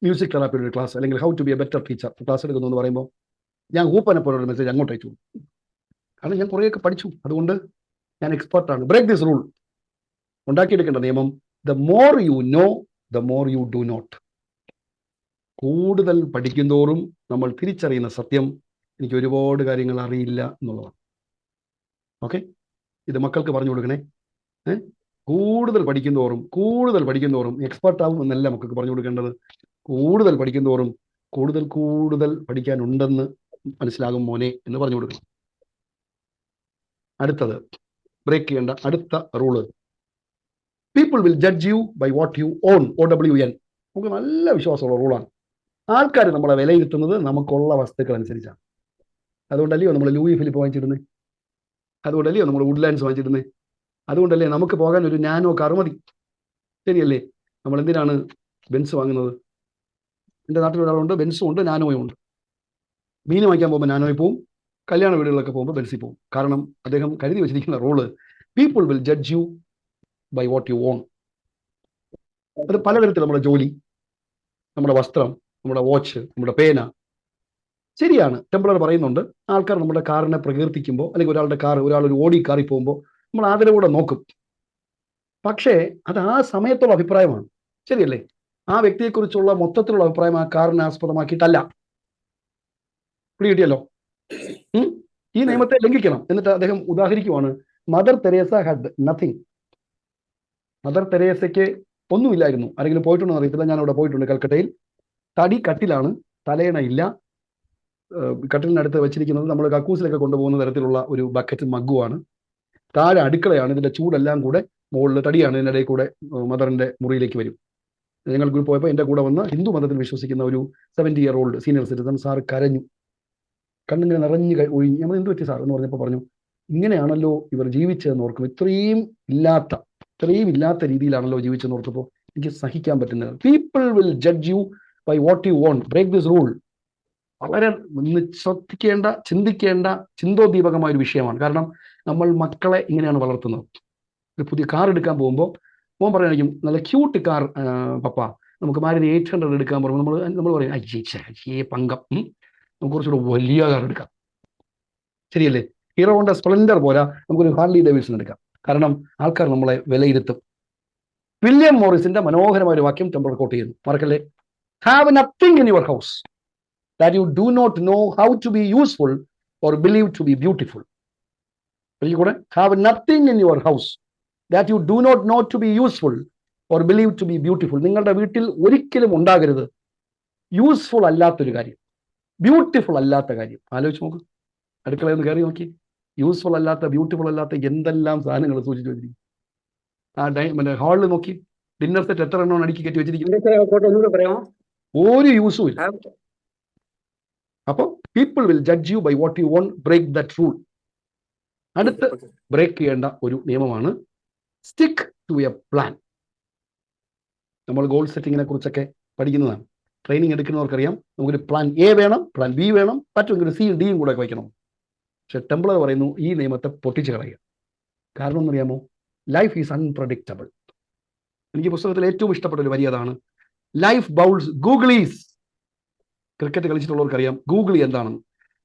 മ്യൂസിക് തെറാപ്പിയുടെ ഒരു ക്ലാസ് അല്ലെങ്കിൽ how to be a better teacher class എടുക്കുന്നു എന്ന് പറയുമ്പോൾ ഞാൻ ഊപ്പനെ പോലെ ഒരു മെസ്സേജ് അങ്ങോട്ട് അയച്ചു, കാരണം ഞാൻ കുറേയൊക്കെ പഠിച്ചു, അതുകൊണ്ട് ഞാൻ എക്സ്പെർട്ടാണ്. Break this rule. ഉണ്ടാക്കിയെടുക്കേണ്ട നിയമം, the more you know the more you do not. കൂടുതൽ പഠിക്കുന്തോറും നമ്മൾ തിരിച്ചറിയുന്ന സത്യം, എനിക്ക് ഒരുപാട് കാര്യങ്ങൾ അറിയില്ല എന്നുള്ളതാണ്. ഓക്കെ, ഇത് മക്കൾക്ക് പറഞ്ഞു കൊടുക്കണേ. കൂടുതൽ പഠിക്കുന്തോറും എക്സ്പെർട്ട് ആവും എന്നല്ല മക്കൾക്ക് പറഞ്ഞു കൊടുക്കേണ്ടത്. കൂടുതൽ പഠിക്കുന്തോറും കൂടുതൽ പഠിക്കാനുണ്ടെന്ന് മനസ്സിലാകും മോനെ എന്ന് പറഞ്ഞു കൊടുക്കണം. അടുത്തത് ബ്രേക്ക് ചെയ്യേണ്ട അടുത്ത rule, people will judge you by what you own, OWN. നമുക്ക് നല്ല വിശ്വാസമുള്ള റൂളാണ്. ആൾക്കാർ നമ്മളെ വിലയിരുത്തുന്നത് നമുക്കുള്ള വസ്തുക്കൾ അനുസരിച്ചാണ്. അതുകൊണ്ടല്ലയോ നമ്മൾ ലൂയി ഫിലിപ്പ് വാങ്ങിച്ചിരുന്നത്? അതുകൊണ്ടല്ലയോ നമ്മൾ വുഡ്ലാൻഡ്സ് വാങ്ങിച്ചിരുന്നത്? അതുകൊണ്ടല്ലേ നമുക്ക് പോകാൻ ഒരു നാനോ കാർ മതി? ശരിയല്ലേ? നമ്മൾ എന്തിനാണ് ബെൻസ് വാങ്ങുന്നത്? എൻ്റെ നാട്ടിൽ ഒരാളുണ്ട്, ബെൻസും ഉണ്ട് നാനോയും ഉണ്ട്. മീൻ വാങ്ങിക്കാൻ പോകുമ്പോൾ നാനോയിൽ പോവും, കല്യാണ വീടുകളിലൊക്കെ പോകുമ്പോൾ ബെൻസിൽ പോവും. കാരണം അദ്ദേഹം കരുതി വെച്ചിരിക്കുന്ന rule people will judge you by what you own. അത് പലതരത്തിൽ നമ്മുടെ ജോലി, നമ്മുടെ വസ്ത്രം, നമ്മുടെ വാച്ച്, നമ്മുടെ പേന. ശരിയാണ്, ടെംപ്ലർ പറയുന്നുണ്ട് ആൾക്കാർ നമ്മുടെ കാറിനെ പ്രകീർത്തിക്കുമ്പോൾ, അല്ലെങ്കിൽ ഒരാൾ ഒരു ഓടി കാറിൽ പോകുമ്പോൾ നമ്മൾ ആദരവോടെ നോക്കും. പക്ഷേ അത് ആ സമയത്തുള്ള അഭിപ്രായമാണ്. ശരിയല്ലേ? ആ വ്യക്തിയെക്കുറിച്ചുള്ള മൊത്തത്തിലുള്ള അഭിപ്രായം ആ കാറിനെ ആസ്പദമാക്കിയിട്ടല്ല. പിടികിട്ടിയല്ലോ? ഈ നിയമത്തെ ലംഘിക്കണം. എന്നിട്ട് അദ്ദേഹം ഉദാഹരിക്കുവാണ്, mother Teresa had nothing. Mother തെരേസയ്ക്ക് ഒന്നുമില്ലായിരുന്നു. ആരെങ്കിലും പോയിട്ടുണ്ടെന്ന് അറിയത്തില്ല, ഞാൻ അവിടെ പോയിട്ടുണ്ട്. കൽക്കട്ടയിൽ തടി കട്ടിലാണ്, തലയണ ഇല്ല. കട്ടിലിനടുത്ത് വെച്ചിരിക്കുന്നത് നമ്മൾ കക്കൂസിലൊക്കെ കൊണ്ടുപോകുന്ന തരത്തിലുള്ള ഒരു ബക്കറ്റും മഗ്ഗുമാണ്. താഴെ അടുക്കളയാണ്. ഇതിന്റെ ചൂടെല്ലാം കൂടെ മുകളിൽ തടിയാണ്. ഇതിൻ്റെ ഇടയിൽ കൂടെ മദറിന്റെ മുറിയിലേക്ക് വരും. ഞങ്ങൾ ഗ്രൂപ്പ് പോയപ്പോൾ എൻ്റെ കൂടെ വന്ന് ഹിന്ദു മതത്തിൽ വിശ്വസിക്കുന്ന ഒരു 70-year-old സീനിയർ സിറ്റിസൺ സാർ കരഞ്ഞു, കണ്ണിങ്ങനെ നിറഞ്ഞു ഒഴിഞ്ഞു. നമ്മൾ എന്ത് പറ്റി സാർ എന്ന് പറഞ്ഞപ്പോൾ പറഞ്ഞു, ഇങ്ങനെയാണല്ലോ ഇവർ ജീവിച്ചതെന്ന് ഓർക്കും. ഇത്രയും ഇല്ലാത്ത രീതിയിലാണല്ലോ ജീവിച്ചെന്ന് ഓർത്തപ്പോൾ എനിക്ക് സഹിക്കാൻ പറ്റുന്നത്. People will judge you by what you want, break this rule. വളരെ ശ്രദ്ധിക്കേണ്ട, ചിന്തിക്കേണ്ട, ചിന്തോദ്ദീപകമായ ഒരു വിഷയമാണ്. കാരണം നമ്മൾ മക്കളെ ഇങ്ങനെയാണ് വളർത്തുന്നത്. ഒരു പുതിയ കാർ എടുക്കാൻ പോകുമ്പോൾ മോൻ പറയുകയായിരിക്കും, നല്ല ക്യൂട്ട് കാർ പപ്പ, നമുക്ക് മാരുതി 800 എടുക്കാൻ പറയുമ്പോൾ നമ്മൾ പറയും, അയ്യേ പങ്കം, നമുക്ക് കുറച്ചുകൂടെ വലിയ കാർ എടുക്കാം. ശരിയല്ലേ? ഹീറോ ഹോണ്ട സ്പ്ലെൻഡർ പോലെ നമുക്കൊരു ഹാർലി ഡേവിഡ്സൺ എടുക്കാം. കാരണം ആൾക്കാർ നമ്മളെ വിലയിരുത്തും. വില്യം മോറിസിന്റെ മനോഹരമായ ഒരു വാക്യം ടെംപ്ലർ കോട്ട് ചെയ്യുന്നു, മറക്കല്ലേ? Have nothing in your house that you do not know how to be useful or believe to be beautiful. കൂടെ have nothing in your house that you do not know to be useful or believe to be beautiful. നിങ്ങളുടെ വീട്ടിൽ ഒരിക്കലും ഉണ്ടാകരുത് useful അല്ലാത്തൊരു കാര്യം, beautiful അല്ലാത്ത കാര്യം. ആലോചിച്ച് നോക്ക്, അടുക്കളയിൽ നിന്ന് കയറി നോക്കി, യൂസ്ഫുൾ അല്ലാത്ത, ബ്യൂട്ടിഫുൾ അല്ലാത്ത എന്തെല്ലാം സാധനങ്ങൾ സൂക്ഷിച്ചു വെച്ചിരിക്കും. മറ്റേ ഹാളിൽ നോക്കി, ഡിന്നർ സെറ്റ് എത്ര എണ്ണം അടുക്കി കെട്ടി വെച്ചിരിക്കും, ഒരു യൂസും ഇല്ല. അപ്പോൾ people will judge you by what you want, break that rule. അടുത്ത് ബ്രേക്ക് ചെയ്യേണ്ട ഒരു നിയമമാണ് സ്റ്റിക്ക് ടു എ പ്ലാൻ. നമ്മൾ ഗോൾ സെറ്റിങ്ങിനെ കുറിച്ചൊക്കെ പഠിക്കുന്നതാണ്. ട്രെയിനിങ് എടുക്കുന്നവർക്കറിയാം, നമുക്കൊരു പ്ലാൻ എ വേണം, പ്ലാൻ ബി വേണം, പറ്റുമെങ്കിൽ സി ഡിയും കൂടെ വയ്ക്കണം. പക്ഷെ ടെംപ്ലർ പറയുന്നു ഈ നിയമത്തെ പൊട്ടിച്ച് കളയുക. കാരണം എന്നറിയാമോ? Life is unpredictable. എനിക്ക് പുസ്തകത്തിൽ ഏറ്റവും ഇഷ്ടപ്പെട്ട ഒരു വരി അതാണ്, ലൈഫ് ബൗൾസ് ഗൂഗിളീസ്. ക്രിക്കറ്റ് കളിച്ചിട്ടുള്ളവർക്കറിയാം ഗൂഗിളി എന്താണെന്ന്.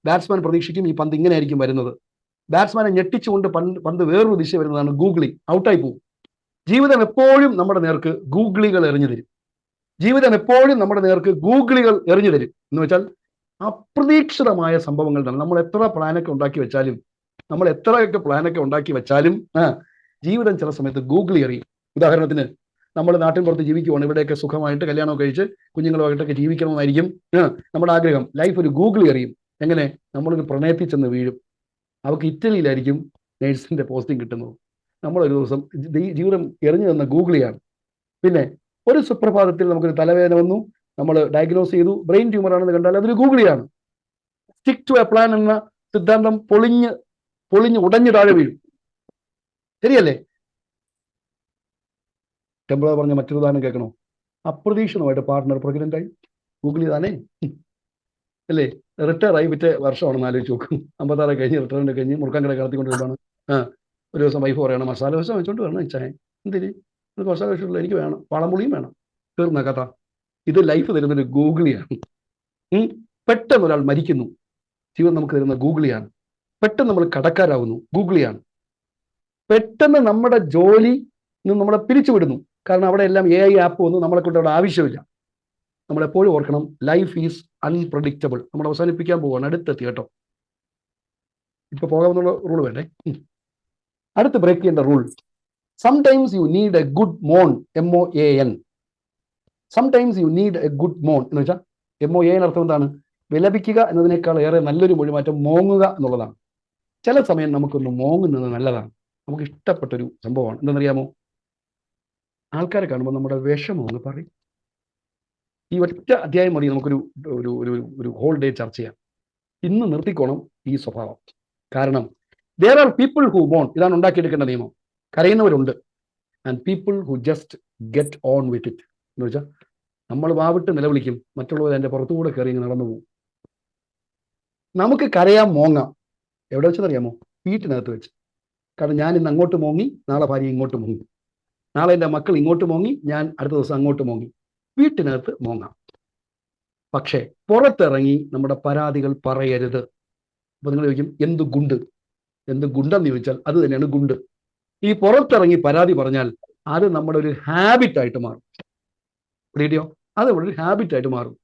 ബാറ്റ്സ്മാൻ പ്രതീക്ഷിക്കും ഈ പന്ത് ഇങ്ങനെ ആയിരിക്കും വരുന്നത്. ബാറ്റ്സ്മാനെ ഞെട്ടിച്ചുകൊണ്ട് പന്ത് വേറൊരു ദിശ വരുന്നതാണ് ഗൂഗിളി, ഔട്ടായി പോകും. ജീവിതം എപ്പോഴും നമ്മുടെ നേർക്ക് ഗൂഗിളികൾ എറിഞ്ഞു തരും. ജീവിതം എപ്പോഴും നമ്മുടെ നേർക്ക് ഗൂഗിളികൾ എറിഞ്ഞു തരും എന്ന് വെച്ചാൽ അപ്രതീക്ഷിതമായ സംഭവങ്ങൾ തന്നെ. നമ്മൾ എത്രയൊക്കെ പ്ലാനൊക്കെ ഉണ്ടാക്കി വെച്ചാലും ജീവിതം ചില സമയത്ത് ഗൂഗിളി എറിയും. ഉദാഹരണത്തിന്, നമ്മൾ നാട്ടിൻ പുറത്ത് ജീവിക്കുവാണ്, ഇവിടെയൊക്കെ സുഖമായിട്ട് കല്യാണമൊക്കെ കഴിച്ച് കുഞ്ഞുങ്ങളുമായിട്ടൊക്കെ ജീവിക്കണമെന്നായിരിക്കും നമ്മുടെ ആഗ്രഹം. ലൈഫ് ഒരു ഗൂഗിളി എറിയും. എങ്ങനെ? നമ്മളൊരു പ്രണയത്തിൽ ചെന്ന് വീഴും. അവർക്ക് ഇറ്റലിയിലായിരിക്കും നേഴ്സിന്റെ പോസ്റ്റിംഗ് കിട്ടുന്നത്. നമ്മളൊരു ദിവസം ജീവിതം എറിഞ്ഞു തന്ന ഗൂഗിളിയാണ്. പിന്നെ ഒരു സുപ്രഭാതത്തിൽ നമുക്കൊരു തലവേദന വന്നു, നമ്മൾ ഡയഗ്നോസ് ചെയ്തു, ബ്രെയിൻ ട്യൂമർ ആണെന്ന് കണ്ടാൽ അതൊരു ഗൂഗിളിയാണ്. സ്റ്റിക്ക് ടു എ പ്ലാൻ എന്ന സിദ്ധാന്തം പൊളിഞ്ഞ് ഉടഞ്ഞു താഴെ വീഴും. ശരിയല്ലേ? ടെംപ്ലർ പറഞ്ഞ മറ്റൊരു ഉദാഹരണം കേൾക്കണോ? അപ്രതീക്ഷിതമായിട്ട് പാർട്ട്ണർ പ്രഗ്നന്റ് ആയി, ഗൂഗിളി താനേ അല്ലേ? റിട്ടയർ ആയി പിറ്റേ വർഷമാണെന്ന് ആലോചിച്ച് നോക്കും. 56 കഴിഞ്ഞ് റിട്ടയറിന്റെ കഴിഞ്ഞ് മുറുക്കാൻ കട കടത്തിക്കൊണ്ടിരുന്നതാണ്. ഒരു ദിവസം വൈഫ് പറയണം, മസാല ദോശ വെച്ചോണ്ട് വരണം ചായ. എന്തിന്? മസാല ദോശ എനിക്ക് വേണം, വളംപുളിയും വേണം. തീർന്ന കഥ. ഇത് ലൈഫ് തരുന്നൊരു ഗൂഗിളിയാണ്. പെട്ടെന്ന് ഒരാൾ മരിക്കുന്നു, ജീവൻ നമുക്ക് തരുന്ന ഗൂഗിളിയാണ്. പെട്ടെന്ന് നമ്മൾ കടക്കാരാകുന്നു, ഗൂഗിളിയാണ്. പെട്ടെന്ന് നമ്മുടെ ജോലി നമ്മളെ പിരിച്ചുവിടുന്നു, കാരണം അവിടെ എല്ലാം AI ആപ്പ് വന്നു, നമ്മളെ കൊണ്ട് അവിടെ ആവശ്യമില്ല. നമ്മളെപ്പോഴും ഓർക്കണം, ലൈഫ് ഈസ് അൺപ്രഡിക്റ്റബിൾ. നമ്മൾ അവസാനിപ്പിക്കാൻ പോവാണ്, അടുത്തെത്തി കേട്ടോ. ഇപ്പൊ പോകാമെന്നുള്ള റൂൾ വേണ്ടേ? അടുത്ത് ബ്രേക്ക് ചെയ്യേണ്ട rule, sometimes you need a good moan, MOAN. Sometimes you need a good moan എന്ന് വെച്ചാൽ MOAN അർത്ഥം എന്താണ്? വിലപിക്കുക എന്നതിനേക്കാൾ ഏറെ നല്ലൊരു മൊഴിമാറ്റം മോങ്ങുക എന്നുള്ളതാണ്. ചില സമയം നമുക്കൊന്ന് മോങ്ങുന്നത് നല്ലതാണ്. നമുക്ക് ഇഷ്ടപ്പെട്ടൊരു സംഭവമാണ്. എന്താണെന്നറിയാമോ? ആൾക്കാരെ കാണുമ്പോൾ നമ്മുടെ വിഷമം ഒന്ന് പറയും. ഈ ഒറ്റ അധ്യായം മതി നമുക്കൊരു ഒരു ഒരു ഒരു ഹോൾ ഡേ ചർച്ച ചെയ്യാം. ഇന്ന് നിർത്തിക്കോണം ഈ സ്വഭാവം. കാരണം there are people who want, ഇതാണ് ഉണ്ടാക്കിയെടുക്കേണ്ട നിയമം. കരയുന്നവരുണ്ട്, and people who just get on with it. എന്ന് വെച്ചാൽ നമ്മൾ വാവിട്ട് നിലവിളിക്കും, മറ്റുള്ളവർ എൻ്റെ പുറത്തുകൂടെ കയറി ഇങ്ങനെ നടന്നു പോകും. നമുക്ക് കരയാൻ മോങ്ങാം. എവിടെ വെച്ചെന്നറിയാമോ? വീട്ടിനകത്ത് വെച്ച്. കാരണം ഞാൻ ഇന്ന് അങ്ങോട്ട് മോങ്ങി, നാളെ ഭാര്യ ഇങ്ങോട്ട് മോങ്ങി, നാളെ എൻ്റെ മക്കൾ ഇങ്ങോട്ട് മോങ്ങി, ഞാൻ അടുത്ത ദിവസം അങ്ങോട്ട് മോങ്ങി. വീട്ടിനകത്ത് മോങ്ങാം. പക്ഷേ പുറത്തിറങ്ങി നമ്മുടെ പരാതികൾ പറയരുത്. അപ്പൊ നിങ്ങൾ ചോദിക്കും എന്ത് ഗുണ്ടെന്ന് ചോദിച്ചാൽ അത് തന്നെയാണ് ഗുണ്ട്. ഈ പുറത്തിറങ്ങി പരാതി പറഞ്ഞാൽ അത് നമ്മുടെ ഒരു ഹാബിറ്റായിട്ട് മാറും. റേഡിയോ അത് ഒരു ഹാബിറ്റായിട്ട് മാറും.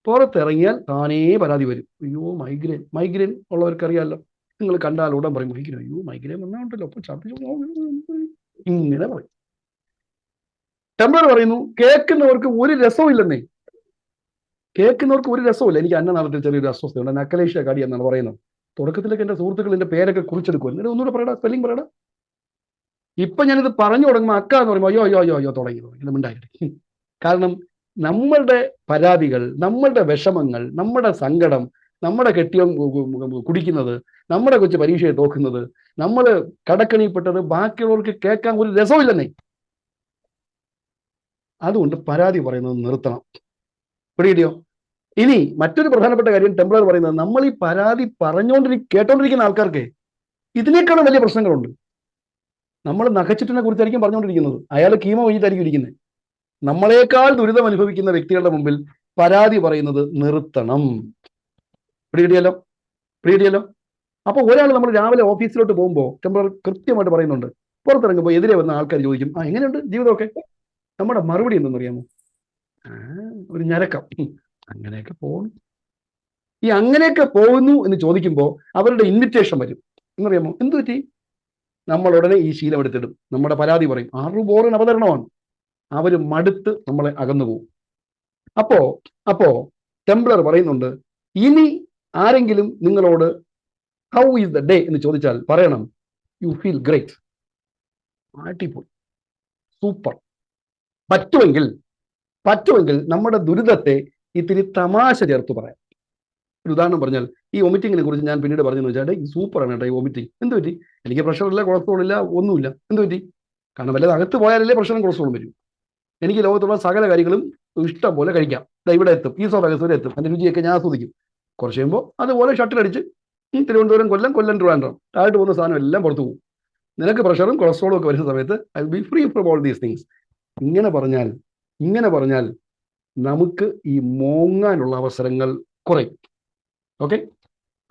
പുറത്തിറങ്ങിയാൽ താനേ പരാതി വരും. അയ്യോ മൈഗ്രെയിൻ ഉള്ളവർക്കറിയാമല്ലോ. നിങ്ങൾ കണ്ടാൽ ഉടൻ പറയും മൈഗ്രെയിൻ, അയ്യോ മൈഗ്രെയിൻ വന്നാണ്ടല്ലോ, അപ്പൊ ഇങ്ങനെ പറയും. ടെംപ്ലർ പറയുന്നു കേൾക്കുന്നവർക്ക് ഒരു രസവും ഇല്ലെന്നേ. കേൾക്കുന്നവർക്ക് ഒരു രസമില്ല. എനിക്ക് അന്നനാളത്തിൽ ചെറിയൊരു അസ്വസ്ഥയുണ്ട്. നക്കലേഷ്യ കാടി എന്നാണ് പറയുന്നത്. തുടക്കത്തിലൊക്കെ എൻ്റെ സുഹൃത്തുക്കൾ എൻ്റെ പേരൊക്കെ കുറിച്ചെടുക്കും. എന്നിട്ട് ഒന്നുകൂടെ പറയടാ, സ്പെല്ലിംഗ് പറയടാ. ഇപ്പൊ ഞാനിത് പറഞ്ഞു തുടങ്ങുമ്പോൾ അക്ക എന്ന് പറയുമ്പോൾ അയ്യോ തുടങ്ങി ഉണ്ടായിട്ട്. കാരണം നമ്മളുടെ പരാതികൾ, നമ്മളുടെ വിഷമങ്ങൾ, നമ്മുടെ സങ്കടം, നമ്മുടെ കെട്ടിയം കുടിക്കുന്നത്, നമ്മുടെ കൊച്ചു പരീക്ഷയെ തോക്കുന്നത്, നമ്മൾ കടക്കണിപ്പെട്ടത് ബാക്കിയുള്ളവർക്ക് കേൾക്കാൻ ഒരു രസമില്ലെന്നേ. അതുകൊണ്ട് പരാതി പറയുന്നത് നിർത്തണം. പിടികിട്ടിയോ? ഇനി മറ്റൊരു പ്രധാനപ്പെട്ട കാര്യം ടെംപ്ലർ പറയുന്നത്, നമ്മൾ ഈ പരാതി കേട്ടോണ്ടിരിക്കുന്ന ആൾക്കാർക്ക് ഇതിനേക്കാളും വലിയ പ്രശ്നങ്ങളുണ്ട്. നമ്മൾ നഖച്ചിട്ടിനെ കുറിച്ചായിരിക്കും പറഞ്ഞുകൊണ്ടിരിക്കുന്നത്, അയാൾ കീമോ കഴിഞ്ഞിട്ടായിരിക്കും ഇരിക്കുന്നത്. നമ്മളെക്കാൾ ദുരിതം അനുഭവിക്കുന്ന വ്യക്തികളുടെ മുമ്പിൽ പരാതി പറയുന്നത് നിർത്തണം. പിടികിട്ടിയല്ലോ? അപ്പൊ ഒരാൾ നമ്മൾ രാവിലെ ഓഫീസിലോട്ട് പോകുമ്പോൾ ടെംപ്ലർ കൃത്യമായിട്ട് പറയുന്നുണ്ട്, പുറത്തിറങ്ങുമ്പോൾ എതിരെ വന്ന ആൾക്കാർ ചോദിക്കും എങ്ങനെയുണ്ട് ജീവിതമൊക്കെ? നമ്മുടെ മറുപടി എന്തെന്നറിയാമോ? ഒരു ഞരക്കം, അങ്ങനെയൊക്കെ പോകുന്നു. ഈ അങ്ങനെയൊക്കെ പോകുന്നു എന്ന് ചോദിക്കുമ്പോൾ അവരുടെ ഇൻവിറ്റേഷൻ വരും. എന്നറിയാമോ എന്തു പറ്റി? നമ്മൾ ഉടനെ ഈ ശീലം എടുത്തിടും. നമ്മുടെ പരാതി പറയും, ബോറിന് അവതരണമാണ്. അവർ മടുത്ത് നമ്മളെ അകന്നു പോകും. അപ്പോ ടെംപ്ലർ പറയുന്നുണ്ട്, ഇനി ആരെങ്കിലും നിങ്ങളോട് ഹൗ ഈസ് ദ ഡേ എന്ന് ചോദിച്ചാൽ പറയണം യു ഫീൽ ഗ്രേറ്റ്, അടിപൊളി, സൂപ്പർ. പറ്റുമെങ്കിൽ നമ്മുടെ ദുരിതത്തെ ഇത്തിരി തമാശ ചേർത്ത് പറയാം. ഒരു ഉദാഹരണം പറഞ്ഞാൽ, ഈ വൊമിറ്റിങ്ങിനെ കുറിച്ച് ഞാൻ പിന്നീട് പറഞ്ഞെന്ന് വെച്ചാൽ ഈ സൂപ്പറാണ് കേട്ടോ ഈ വൊമിറ്റിംഗ്. എന്ത് പറ്റി? എനിക്ക് പ്രഷറില്ല, കൊളസ്ട്രോൾ ഇല്ല, ഒന്നുമില്ല. എന്ത് പറ്റി? കാരണം വല്ലതും അകത്ത് പോയാലല്ലേ പ്രഷറും കൊളസ്ട്രോളും വരും. എനിക്ക് ലോകത്തുള്ള സകല കാര്യങ്ങളും ഇഷ്ടം പോലെ കഴിക്കാം. ഇവിടെ എത്തും, ഈ സോഫാഗസ് വരെ എത്തും. അതിൻ്റെ രുചിയൊക്കെ ഞാൻ ആസ്വദിക്കും. കുറച്ച് കഴിയുമ്പോൾ അതുപോലെ ഷട്ടിലടിച്ച് തിരുവനന്തപുരം, കൊല്ലം ട്രിവാൻഡ്രം താഴോട്ട് പോകുന്ന സാധനം എല്ലാം പുറത്തു പോകും. നിനക്ക് പ്രഷറും കൊളസ്ട്രോളും ഒക്കെ വരുന്ന സമയത്ത് I will B free from all these things. ഇങ്ങനെ പറഞ്ഞാൽ നമുക്ക് ഈ മോങ്ങാനുള്ള അവസരങ്ങൾ കുറയും. ഓക്കെ,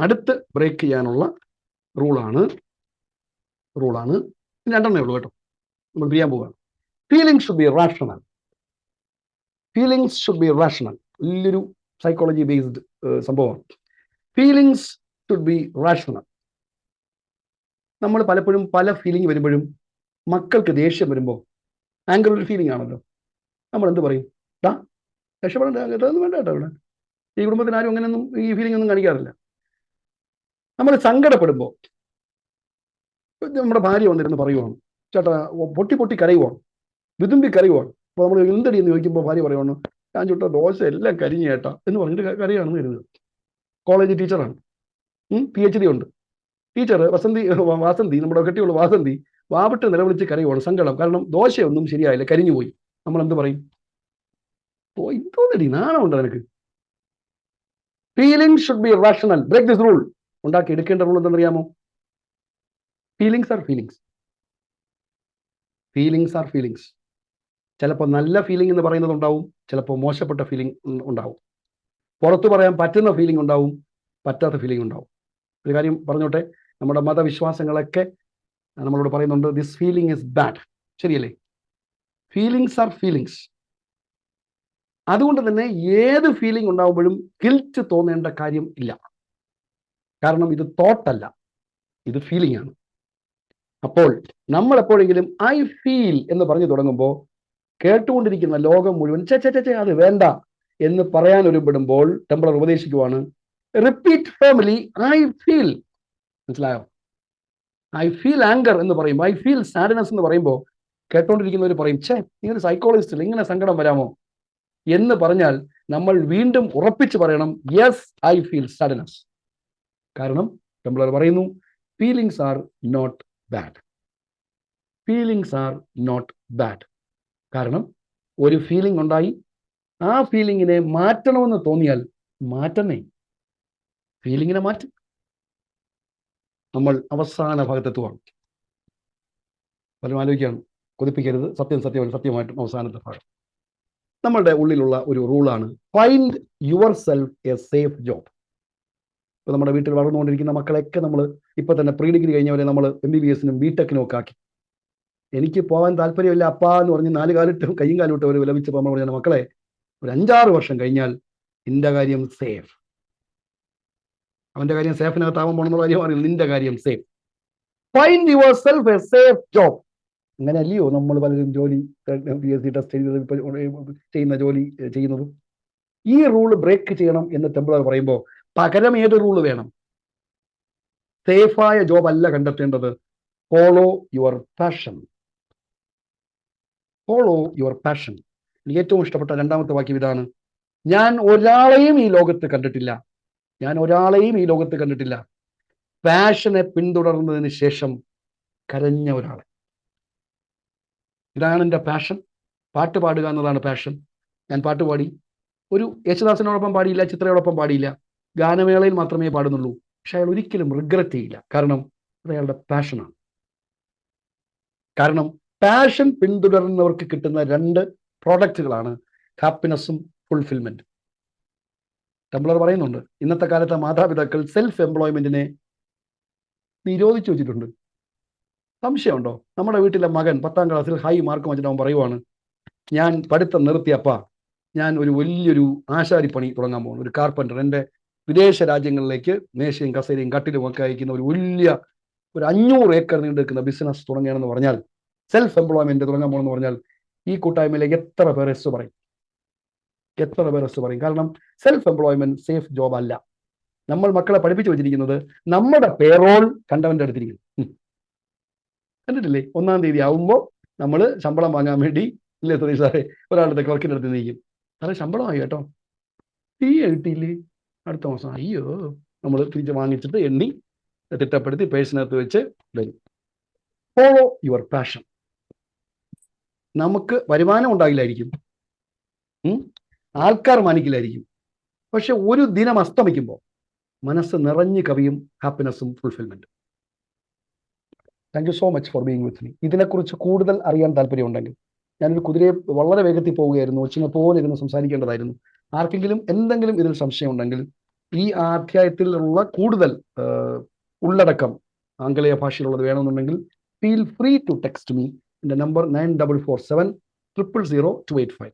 അടുത്ത് ബ്രേക്ക് ചെയ്യാനുള്ള റൂളാണ് 2 ഉള്ളൂ കേട്ടോ. നമ്മൾ ചെയ്യാൻ പോവുകയാണ്. Feelings should be rational. വലിയൊരു സൈക്കോളജി ബേസ്ഡ് സംഭവമാണ്. Feelings should be rational. നമ്മൾ പലപ്പോഴും പല ഫീലിംഗ് വരുമ്പോഴും, മക്കൾക്ക് ദേഷ്യം വരുമ്പോൾ ആങ്കർ ഒരു ഫീലിംഗ് ആണല്ലോ. നമ്മൾ എന്ത് പറയും? രക്ഷപ്പെടേണ്ട, ഇതൊന്നും വേണ്ട കേട്ടോ. ഇവിടെ ഈ കുടുംബത്തിന് ആരും അങ്ങനെയൊന്നും ഈ ഫീലിംഗ് ഒന്നും കാണിക്കാറില്ല. നമ്മൾ സങ്കടപ്പെടുമ്പോൾ നമ്മുടെ ഭാര്യ വന്നിരുന്ന് പറയുവാണ്, ചേട്ടാ പൊട്ടി കരയുവാണ്, വിതുമ്പി കരയുവാണ്. അപ്പോൾ നമ്മൾ എന്തടി എന്ന് ചോദിക്കുമ്പോൾ ഭാര്യ പറയുവാണ്, ഞാൻ ചുട്ട ദോശ എല്ലാം കരിഞ്ഞു ചേട്ടാ എന്ന് പറഞ്ഞിട്ട് കരയാണെന്ന് കരുതുക. കോളേജ് ടീച്ചറാണ്, PhD ഉണ്ട്. ടീച്ചർ വാസന്തി, നമ്മുടെ കെട്ടിയുള്ള വാസന്തി വാവിട്ട് നിലവിളിച്ച് കരയുവാണ്, സങ്കടം. കാരണം ദോശയൊന്നും ശരിയായില്ല, കരിഞ്ഞു പോയി. നമ്മൾ എന്ത് പറയും? ഇതോന്നടി നാണമുണ്ടോ നിനക്ക്? Feelings should be rational. Break this rule. ഉണ്ടാക്കി എടുക്കേണ്ട റൂൾ എന്തെന്നറിയാമോ? Feelings are feelings. ചിലപ്പോൾ നല്ല ഫീലിംഗ് എന്ന് പറയുന്നത് ഉണ്ടാവും, ചിലപ്പോൾ മോശപ്പെട്ട ഫീലിംഗ് ഉണ്ടാവും. പുറത്തു പറയാൻ പറ്റുന്ന ഫീലിംഗ് ഉണ്ടാവും, പറ്റാത്ത ഫീലിംഗ് ഉണ്ടാവും. ഒരു കാര്യം പറഞ്ഞോട്ടെ, നമ്മുടെ മതവിശ്വാസങ്ങളൊക്കെ നമ്മളോട് പറയുന്നുണ്ട്, ദിസ് ഫീലിംഗ് ഇസ് ബാഡ്. ശരിയല്ലേ? Feelings are feelings. അതുകൊണ്ട് തന്നെ ഏത് ഫീലിംഗ് ഉണ്ടാവുമ്പോഴും ഗിൽറ്റ് തോന്നേണ്ട കാര്യം ഇല്ല. കാരണം ഇത് തോട്ടല്ല, ഇത് ഫീലിംഗ് ആണ്. അപ്പോൾ നമ്മൾ എപ്പോഴെങ്കിലും ഐ ഫീൽ എന്ന് പറഞ്ഞു തുടങ്ങുമ്പോൾ കേട്ടുകൊണ്ടിരിക്കുന്ന ലോകം മുഴുവൻ ചേ അത് വേണ്ട എന്ന് പറയാൻ ഒരുപെടുമ്പോൾ ടെംപ്ലർ ഉപദേശിക്കുവാണ്, റിപ്പീറ്റ് ഫേമിലി ഐ ഫീൽ. മനസ്സിലായോ? ഐ ഫീൽ ആങ്കർ എന്ന് പറയുമ്പോൾ, ഐ ഫീൽ സാഡ്നെസ് എന്ന് പറയുമ്പോൾ കേട്ടോണ്ടിരിക്കുന്നവർ പറയും, ഛേ, നിങ്ങൾ സൈക്കോളജിസ്റ്റ് അല്ല, ഇങ്ങനെ സങ്കടം വരാമോ എന്ന് പറഞ്ഞാൽ നമ്മൾ വീണ്ടും ഉറപ്പിച്ച് പറയണം, യെസ് ഐ ഫീൽ സാഡ്നെസ്. കാരണം ടെംപ്ലർ പറയുന്നു, feelings are not bad. Feelings are not bad. കാരണം ഒരു ഫീലിംഗ് ഉണ്ടായി, ആ ഫീലിങ്ങിനെ മാറ്റണമെന്ന് തോന്നിയാൽ മാറ്റണേ, ഫീലിങ്ങിനെ മാറ്റും. നമ്മൾ അവസാന ഭാഗത്തെത്തുവാണ്. പലരും ആലോചിക്കുകയാണ്, കൊതിപ്പിക്കരുത്, സത്യമായിട്ടും അവസാനത്തെ ഭാഗം. നമ്മളുടെ ഉള്ളിലുള്ള ഒരു റൂളാണ്, find yourself a safe job. ഇപ്പോൾ നമ്മുടെ വീട്ടിൽ വളർന്നുകൊണ്ടിരിക്കുന്ന മക്കളെയൊക്കെ നമ്മൾ ഇപ്പോൾ തന്നെ പ്രീ ഡിഗ്രി കഴിഞ്ഞവരെ നമ്മൾ MBBS-നും BTech-നും ഒക്കെ ആക്കി. എനിക്ക് പോകാൻ താല്പര്യമില്ല അപ്പാ എന്ന് പറഞ്ഞ് 4 കാലിട്ടും കയ്യും കാലിട്ടും അവർ വിലപിച്ചപ്പോൾ നമ്മൾ പറഞ്ഞ മക്കളെ, ഒരു 5-6 വർഷം കഴിഞ്ഞാൽ നിന്റെ കാര്യം സേഫ്. അവന്റെ കാര്യം സേഫിനകത്താവാൻ പോകണമെന്നുള്ള കാര്യം അറിയില്ല, നിന്റെ കാര്യം safe. Find yourself a safe job. അങ്ങനെ അല്ലയോ നമ്മൾ പലരും ജോലി PSC ടെസ്റ്റ് ചെയ്യുന്ന ജോലി ചെയ്യുന്നത്? ഈ റൂള് ബ്രേക്ക് ചെയ്യണം എന്ന് ടെംപ്ലർ പറയുമ്പോൾ പകരം ഏത് റൂള് വേണം? സേഫായ ജോബ് അല്ല കണ്ടെത്തേണ്ടത്, follow your passion. Follow your passion. എനിക്ക് ഏറ്റവും ഇഷ്ടപ്പെട്ട 2ാമത്തെ വാക്യം ഇതാണ്, ഞാൻ ഒരാളെയും ഈ ലോകത്ത് കണ്ടിട്ടില്ല പാഷനെ പിന്തുടർന്നതിന് ശേഷം കരഞ്ഞ ഒരാളെ. ഇതാണ് എൻ്റെ പാഷൻ. പാട്ട് പാടുക എന്നതാണ് പാഷൻ. ഞാൻ പാട്ട് പാടി, ഒരു യേശുദാസിനോടൊപ്പം പാടിയില്ല, ചിത്രയോടൊപ്പം പാടിയില്ല, ഗാനമേളയിൽ മാത്രമേ പാടുന്നുള്ളൂ. പക്ഷെ അയാൾ ഒരിക്കലും റിഗ്രറ്റ് ചെയ്യില്ല, കാരണം അത് അയാളുടെ പാഷനാണ്. കാരണം പാഷൻ പിന്തുടരുന്നവർക്ക് കിട്ടുന്ന 2 പ്രോഡക്റ്റുകളാണ് ഹാപ്പിനെസ്സും ഫുൾഫിൽമെന്റും. ടെംപ്ലർ പറയുന്നുണ്ട്, ഇന്നത്തെ കാലത്തെ മാതാപിതാക്കൾ സെൽഫ് എംപ്ലോയ്മെന്റിനെ നിരോധിച്ചു വെച്ചിട്ടുണ്ട്. സംശയമുണ്ടോ? നമ്മുടെ വീട്ടിലെ മകൻ 10ാം ക്ലാസ്സിൽ ഹൈ മാർക്ക് വെച്ചിട്ട് അവൻ പറയുവാണ്, ഞാൻ പഠിത്തം നിർത്തിയപ്പാ, ഞാൻ ഒരു വലിയൊരു ആശാരിപ്പണി തുടങ്ങാൻ പോകുന്നു, ഒരു കാർപ്പൻ്റർ. എൻ്റെ വിദേശ രാജ്യങ്ങളിലേക്ക് മേശയും കസേരയും കട്ടിലും ഒക്കെ അയക്കുന്ന ഒരു വലിയ ഒരു 500 ഏക്കർ നീണ്ടു നിൽക്കുന്ന ബിസിനസ് തുടങ്ങുകയാണെന്ന് പറഞ്ഞാൽ, സെൽഫ് എംപ്ലോയ്മെന്റ് തുടങ്ങാൻ പോകണമെന്ന് പറഞ്ഞാൽ, ഈ കൂട്ടായ്മയിലേക്ക് എത്ര പേർ എസ് പറയും? കാരണം സെൽഫ് എംപ്ലോയ്മെന്റ് സേഫ് ജോബ് അല്ല. നമ്മൾ മക്കളെ പഠിപ്പിച്ചു വെച്ചിരിക്കുന്നത് നമ്മുടെ പേറോൾ കണ്ടവന്റെ അടുത്തിരിക്കുന്നു. കണ്ടിട്ടില്ലേ? 1-ാം തീയതി ആവുമ്പോൾ നമ്മൾ ശമ്പളം വാങ്ങാൻ വേണ്ടി, ഇല്ലേ സതീഷ് സാറേ, ഒരാളുടെ ക്ലർക്കിൻ്റെ അടുത്ത് നിൽക്കും, സാറേ ശമ്പളമായി കേട്ടോ, കിട്ടിയില്ലേ അടുത്ത മാസം, അയ്യോ, നമ്മൾ തിരിച്ച് വാങ്ങിച്ചിട്ട് എണ്ണി തിട്ടപ്പെടുത്തി പേഴ്സിനകത്ത് വെച്ച് വരും. Follow your passion. നമുക്ക് വരുമാനം ഉണ്ടാകില്ലായിരിക്കും, ആൾക്കാർ മാനിക്കില്ലായിരിക്കും, പക്ഷെ ഒരു ദിനം അസ്തമിക്കുമ്പോൾ മനസ്സ് നിറഞ്ഞു കവിയും ഹാപ്പിനെസ്സും ഫുൾഫിൽമെന്റും. Thank you so much for being with me. ഇതിനെക്കുറിച്ച് കൂടുതൽ അറിയാൻ താല്പര്യമുണ്ടെങ്കിൽ, ഞാനൊരു കുതിരയെ വളരെ വേഗത്തിൽ പോവുകയായിരുന്നു, ഒച്ചിനെ പോലെ ഇരുന്ന് സംസാരിക്കേണ്ടതായിരുന്നു. ആർക്കെങ്കിലും എന്തെങ്കിലും ഇതിൽ സംശയം ഉണ്ടെങ്കിൽ, ഈ അധ്യായത്തിലുള്ള കൂടുതൽ ഉള്ളടക്കം ആംഗലേയ ഭാഷയിലുള്ളത് വേണമെന്നുണ്ടെങ്കിൽ, feel free to text me. എൻ്റെ നമ്പർ 9447000285.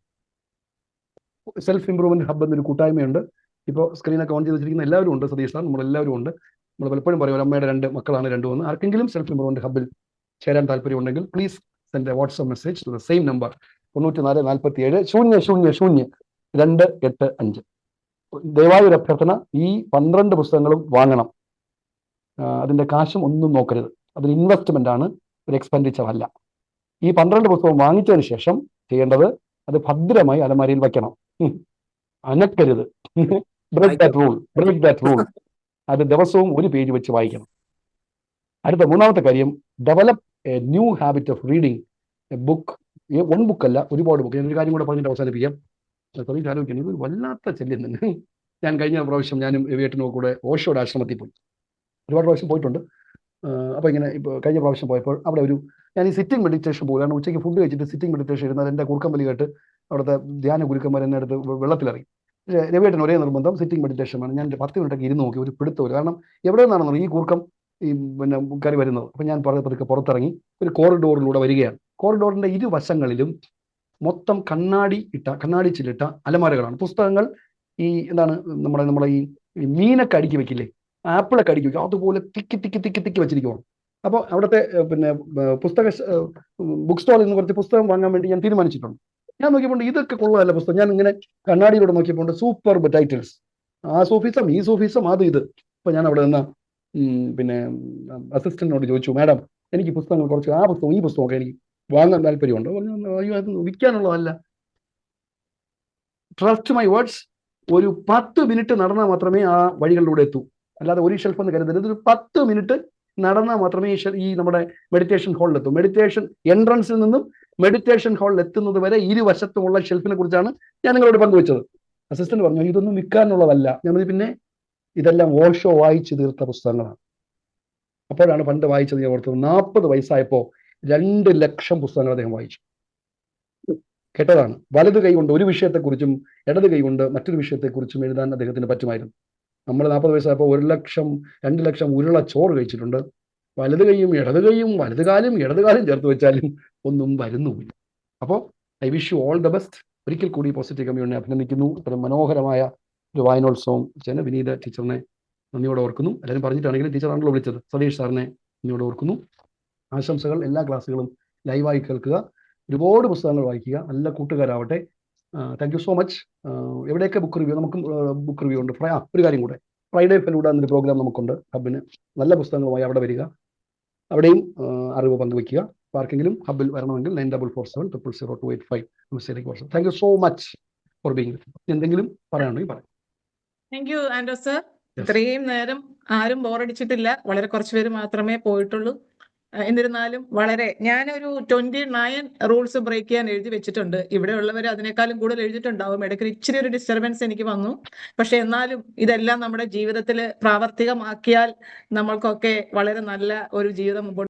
സെൽഫ് ഇംപ്രൂവ്മെന്റ് ഹബ് എന്നൊരു കൂട്ടായ്മയുണ്ട്. ഇപ്പോൾ സ്ക്രീനൊക്കെ ഓൺ ചെയ്ത് വെച്ചിരിക്കുന്ന എല്ലാവരും ഉണ്ട്, സതീഷ് സാർ, നമ്മളെല്ലാവരും ഉണ്ട്. നമ്മൾ പലപ്പോഴും പറയും, അമ്മയുടെ 2 മക്കളാണ് 2 എന്ന്. ആർക്കെങ്കിലും സെൽഫ് ഇംപ്രൂവ്മെന്റ് ഹബിൽ ചേരാൻ താല്പര്യമുണ്ടെങ്കിൽ, please send a WhatsApp message to the same number 9447000285. ദയവായി ഒരു അഭ്യർത്ഥന, ഈ 12 പുസ്തകങ്ങളും വാങ്ങണം. അതിൻ്റെ കാശും ഒന്നും നോക്കരുത്, അതൊരു ഇൻവെസ്റ്റ്മെന്റ് ആണ്, ഒരു എക്സ്പെൻഡിച്ചർ അല്ല. ഈ 12 പുസ്തകം വാങ്ങിച്ചതിന് ശേഷം ചെയ്യേണ്ടത്, അത് ഭദ്രമായി അലമാരിയിൽ വയ്ക്കണം, അനക്കരുത്. Break that rule. അത് ദിവസവും 1 പേജ് വെച്ച് വായിക്കണം. അടുത്ത 3ാമത്തെ കാര്യം, develop A new habit of reading A book. 1 ബുക്കല്ല, ഒരുപാട് ബുക്ക്. ഞാനൊരു കാര്യം കൂടെ പറഞ്ഞിട്ട് അവസാനിപ്പിക്കാം. ആലോചിക്കണം, ഇത് വല്ലാത്ത ശല്യം തന്നെ. ഞാൻ കഴിഞ്ഞ പ്രാവശ്യം ഞാനും വീട്ടിനോ കൂടെ ഓഷോയുടെ ആശ്രമത്തിൽ പോയി, ഒരുപാട് പ്രാവശ്യം പോയിട്ടുണ്ട്. അപ്പോൾ ഇങ്ങനെ ഇപ്പോൾ കഴിഞ്ഞ പ്രാവശ്യം പോയപ്പോൾ അവിടെ ഞാൻ ഈ സിറ്റിംഗ് മെഡിറ്റേഷൻ പോലാണ്. ഉച്ചയ്ക്ക് ഫുഡ് കഴിച്ചിട്ട് സിറ്റിംഗ് മെഡിറ്റേഷൻ ഇരുന്നാൽ എൻ്റെ കുറുക്കമ്പലി കേട്ട് അവിടുത്തെ ധ്യാന ഗുരുക്കന്മാർ എന്നെ അടുത്ത് വെള്ളത്തിലിറങ്ങി. പക്ഷേ രവിയേട്ടൻ ഒരേ നിർബന്ധം സിറ്റിംഗ് മെഡിറ്റേഷൻ വേണം. ഞാൻ 10 മിനിറ്റൊക്കെ ഇരുന്ന് നോക്കി, ഒരു പിടുത്തമില്ല. കാരണം എവിടെ നിന്നാണെന്ന് ഈ കൂർക്കം കയറി വരുന്നത്. അപ്പം ഞാൻ പതുക്കെ പുറത്തിറങ്ങി ഒരു കോറിഡോറിലൂടെ വരികയാണ്. കോറിഡോറിൻ്റെ ഇരുവശങ്ങളിലും മൊത്തം കണ്ണാടി ചില്ലിട്ട അലമാരകളാണ്. പുസ്തകങ്ങൾ ഈ എന്താണ് നമ്മളെ ഈ മീനൊക്കെ അടുക്കി വെക്കില്ലേ, ആപ്പിളൊക്കെ അടുക്കി വെക്കും, അതുപോലെ തിക്കി വെച്ചിരിക്കുവാണ്. അപ്പോൾ അവിടുത്തെ ബുക്ക് സ്റ്റാളിൽ നിന്ന് കുറച്ച് പുസ്തകം വാങ്ങാൻ വേണ്ടി ഞാൻ തീരുമാനിച്ചിട്ടുണ്ട്. ഞാൻ നോക്കിയപ്പോൾ ഇതൊക്കെ കൊള്ളാമല്ല പുസ്തകം. ഞാൻ ഇങ്ങനെ കണ്ണാടിയിലൂടെ നോക്കിയപ്പോൾ സൂപ്പർ ടൈറ്റിൽസ്, ആ സൂഫിസം ഈ സൂഫിസം അത് ഇത്. അപ്പോൾ ഞാൻ അവിടെ നിന്ന് അസിസ്റ്റന്റിനോട് ചോദിച്ചു, മാഡം എനിക്ക് പുസ്തകങ്ങൾ കുറച്ച്, ആ പുസ്തകം ഈ പുസ്തകമൊക്കെ എനിക്ക് വാങ്ങാൻ താല്പര്യമുണ്ടോ? അയ്യോ അത് വിൽക്കാനുള്ളതല്ല. ട്രസ്റ്റ് മൈ വേർഡ്സ്, ഒരു 10 മിനിറ്റ് നടന്നാൽ മാത്രമേ ആ വഴികളിലൂടെ എത്തൂ. അല്ലാതെ ഒരു ഷെൽഫ് എന്ന് കരുതരുത്. ഒരു 10 മിനിറ്റ് നടന്നാൽ മാത്രമേ ഈ നമ്മുടെ മെഡിറ്റേഷൻ ഹാളിൽ എത്തും. മെഡിറ്റേഷൻ എൻട്രൻസിൽ നിന്നും മെഡിറ്റേഷൻ ഹാളിൽ എത്തുന്നത് വരെ ഇരുവശത്തുമുള്ള ഷെൽഫിനെ കുറിച്ചാണ് ഞാൻ നിങ്ങളോട് പങ്കുവച്ചത്. അസിസ്റ്റന്റ് പറഞ്ഞു ഇതൊന്നും വിൽക്കാനുള്ളതല്ല. ഞാൻ പറഞ്ഞു പിന്നെ ഇതെല്ലാം ഓഷോ വായിച്ചു തീർത്ത പുസ്തകങ്ങളാണ്. അപ്പോഴാണ് പണ്ട് വായിച്ചത് ഞാൻ ഓർത്തത്. 40 വയസ്സായപ്പോൾ 2 ലക്ഷം പുസ്തകങ്ങൾ അദ്ദേഹം വായിച്ചു. കേട്ടതാണ്. വലത് കൈ കൊണ്ട് ഒരു വിഷയത്തെക്കുറിച്ചും ഇടത് കൈ കൊണ്ട് മറ്റൊരു വിഷയത്തെക്കുറിച്ചും എഴുതാൻ അദ്ദേഹത്തിന് പറ്റുമായിരുന്നു. നമ്മൾ 40 വയസ്സായപ്പോൾ 1 ലക്ഷം 2 ലക്ഷം ഉരുള ചോറ് കഴിച്ചിട്ടുണ്ട്. വലത് കൈയും ഇടത് കൈയും വലത് കാലും ഇടത് കാലും ചേർത്ത് വെച്ചാലും ഒന്നും വരുന്നുമില്ല. അപ്പോൾ I wish you all the best. ഒരിക്കൽ കൂടി പോസിറ്റീവ് കമ്മ്യൂണിനെ അഭിനന്ദിക്കുന്നു. ഇത്രയും മനോഹരമായ ഒരു വായനോത്സവം ചെയ്യുന്ന വിനീത ടീച്ചറിനെ നന്ദിയോടെ ഓർക്കുന്നു. എല്ലാവരും പറഞ്ഞിട്ടാണെങ്കിലും ടീച്ചറാണല്ലോ വിളിച്ചത്. സതീഷ് സാറിനെ നന്ദിയോടെ ഓർക്കുന്നു. ആശംസകൾ. എല്ലാ ക്ലാസ്സുകളും ലൈവായി കേൾക്കുക, ഒരുപാട് പുസ്തകങ്ങൾ വായിക്കുക, നല്ല കൂട്ടുകാരാവട്ടെ. Thank you so much. എവിടെയൊക്കെ ബുക്ക് റിവ്യൂ? നമുക്ക് ബുക്ക് റിവ്യൂ ഉണ്ട്. ഒരു കാര്യം കൂടെ, ഫ്രൈഡേ ഫെലൂഡ എന്നൊരു പ്രോഗ്രാം നമുക്കുണ്ട് ഹബിന്. നല്ല പുസ്തകങ്ങളുമായി അവിടെ വരിക, അവിടെയും അറിവ് പങ്കുവയ്ക്കുക. ആർക്കെങ്കിലും ഹബിൽ വരണമെങ്കിൽ 9447000285 thank you so much for being. എന്തെങ്കിലും പറയാനുണ്ടെങ്കിൽ പറയാം. Thank you Anto sir. ഇത്രയും നേരം ആരും ബോറടിച്ചിട്ടില്ല. വളരെ കുറച്ച് പേര് മാത്രമേ പോയിട്ടുള്ളൂ. എന്നിരുന്നാലും ഞാനൊരു 29 റൂൾസ് ബ്രേക്ക് ചെയ്യാൻ എഴുതി വെച്ചിട്ടുണ്ട്. ഇവിടെ ഉള്ളവർ അതിനേക്കാളും കൂടുതൽ എഴുതിയിട്ടുണ്ടാവും. ഇടയ്ക്ക് ഇച്ചിരി ഒരു ഡിസ്റ്റർബൻസ് എനിക്ക് വന്നു. പക്ഷെ എന്നാലും ഇതെല്ലാം നമ്മുടെ ജീവിതത്തിൽ പ്രാവർത്തികമാക്കിയാൽ നമ്മൾക്കൊക്കെ വളരെ നല്ല ഒരു ജീവിതം മുമ്പോട്ട്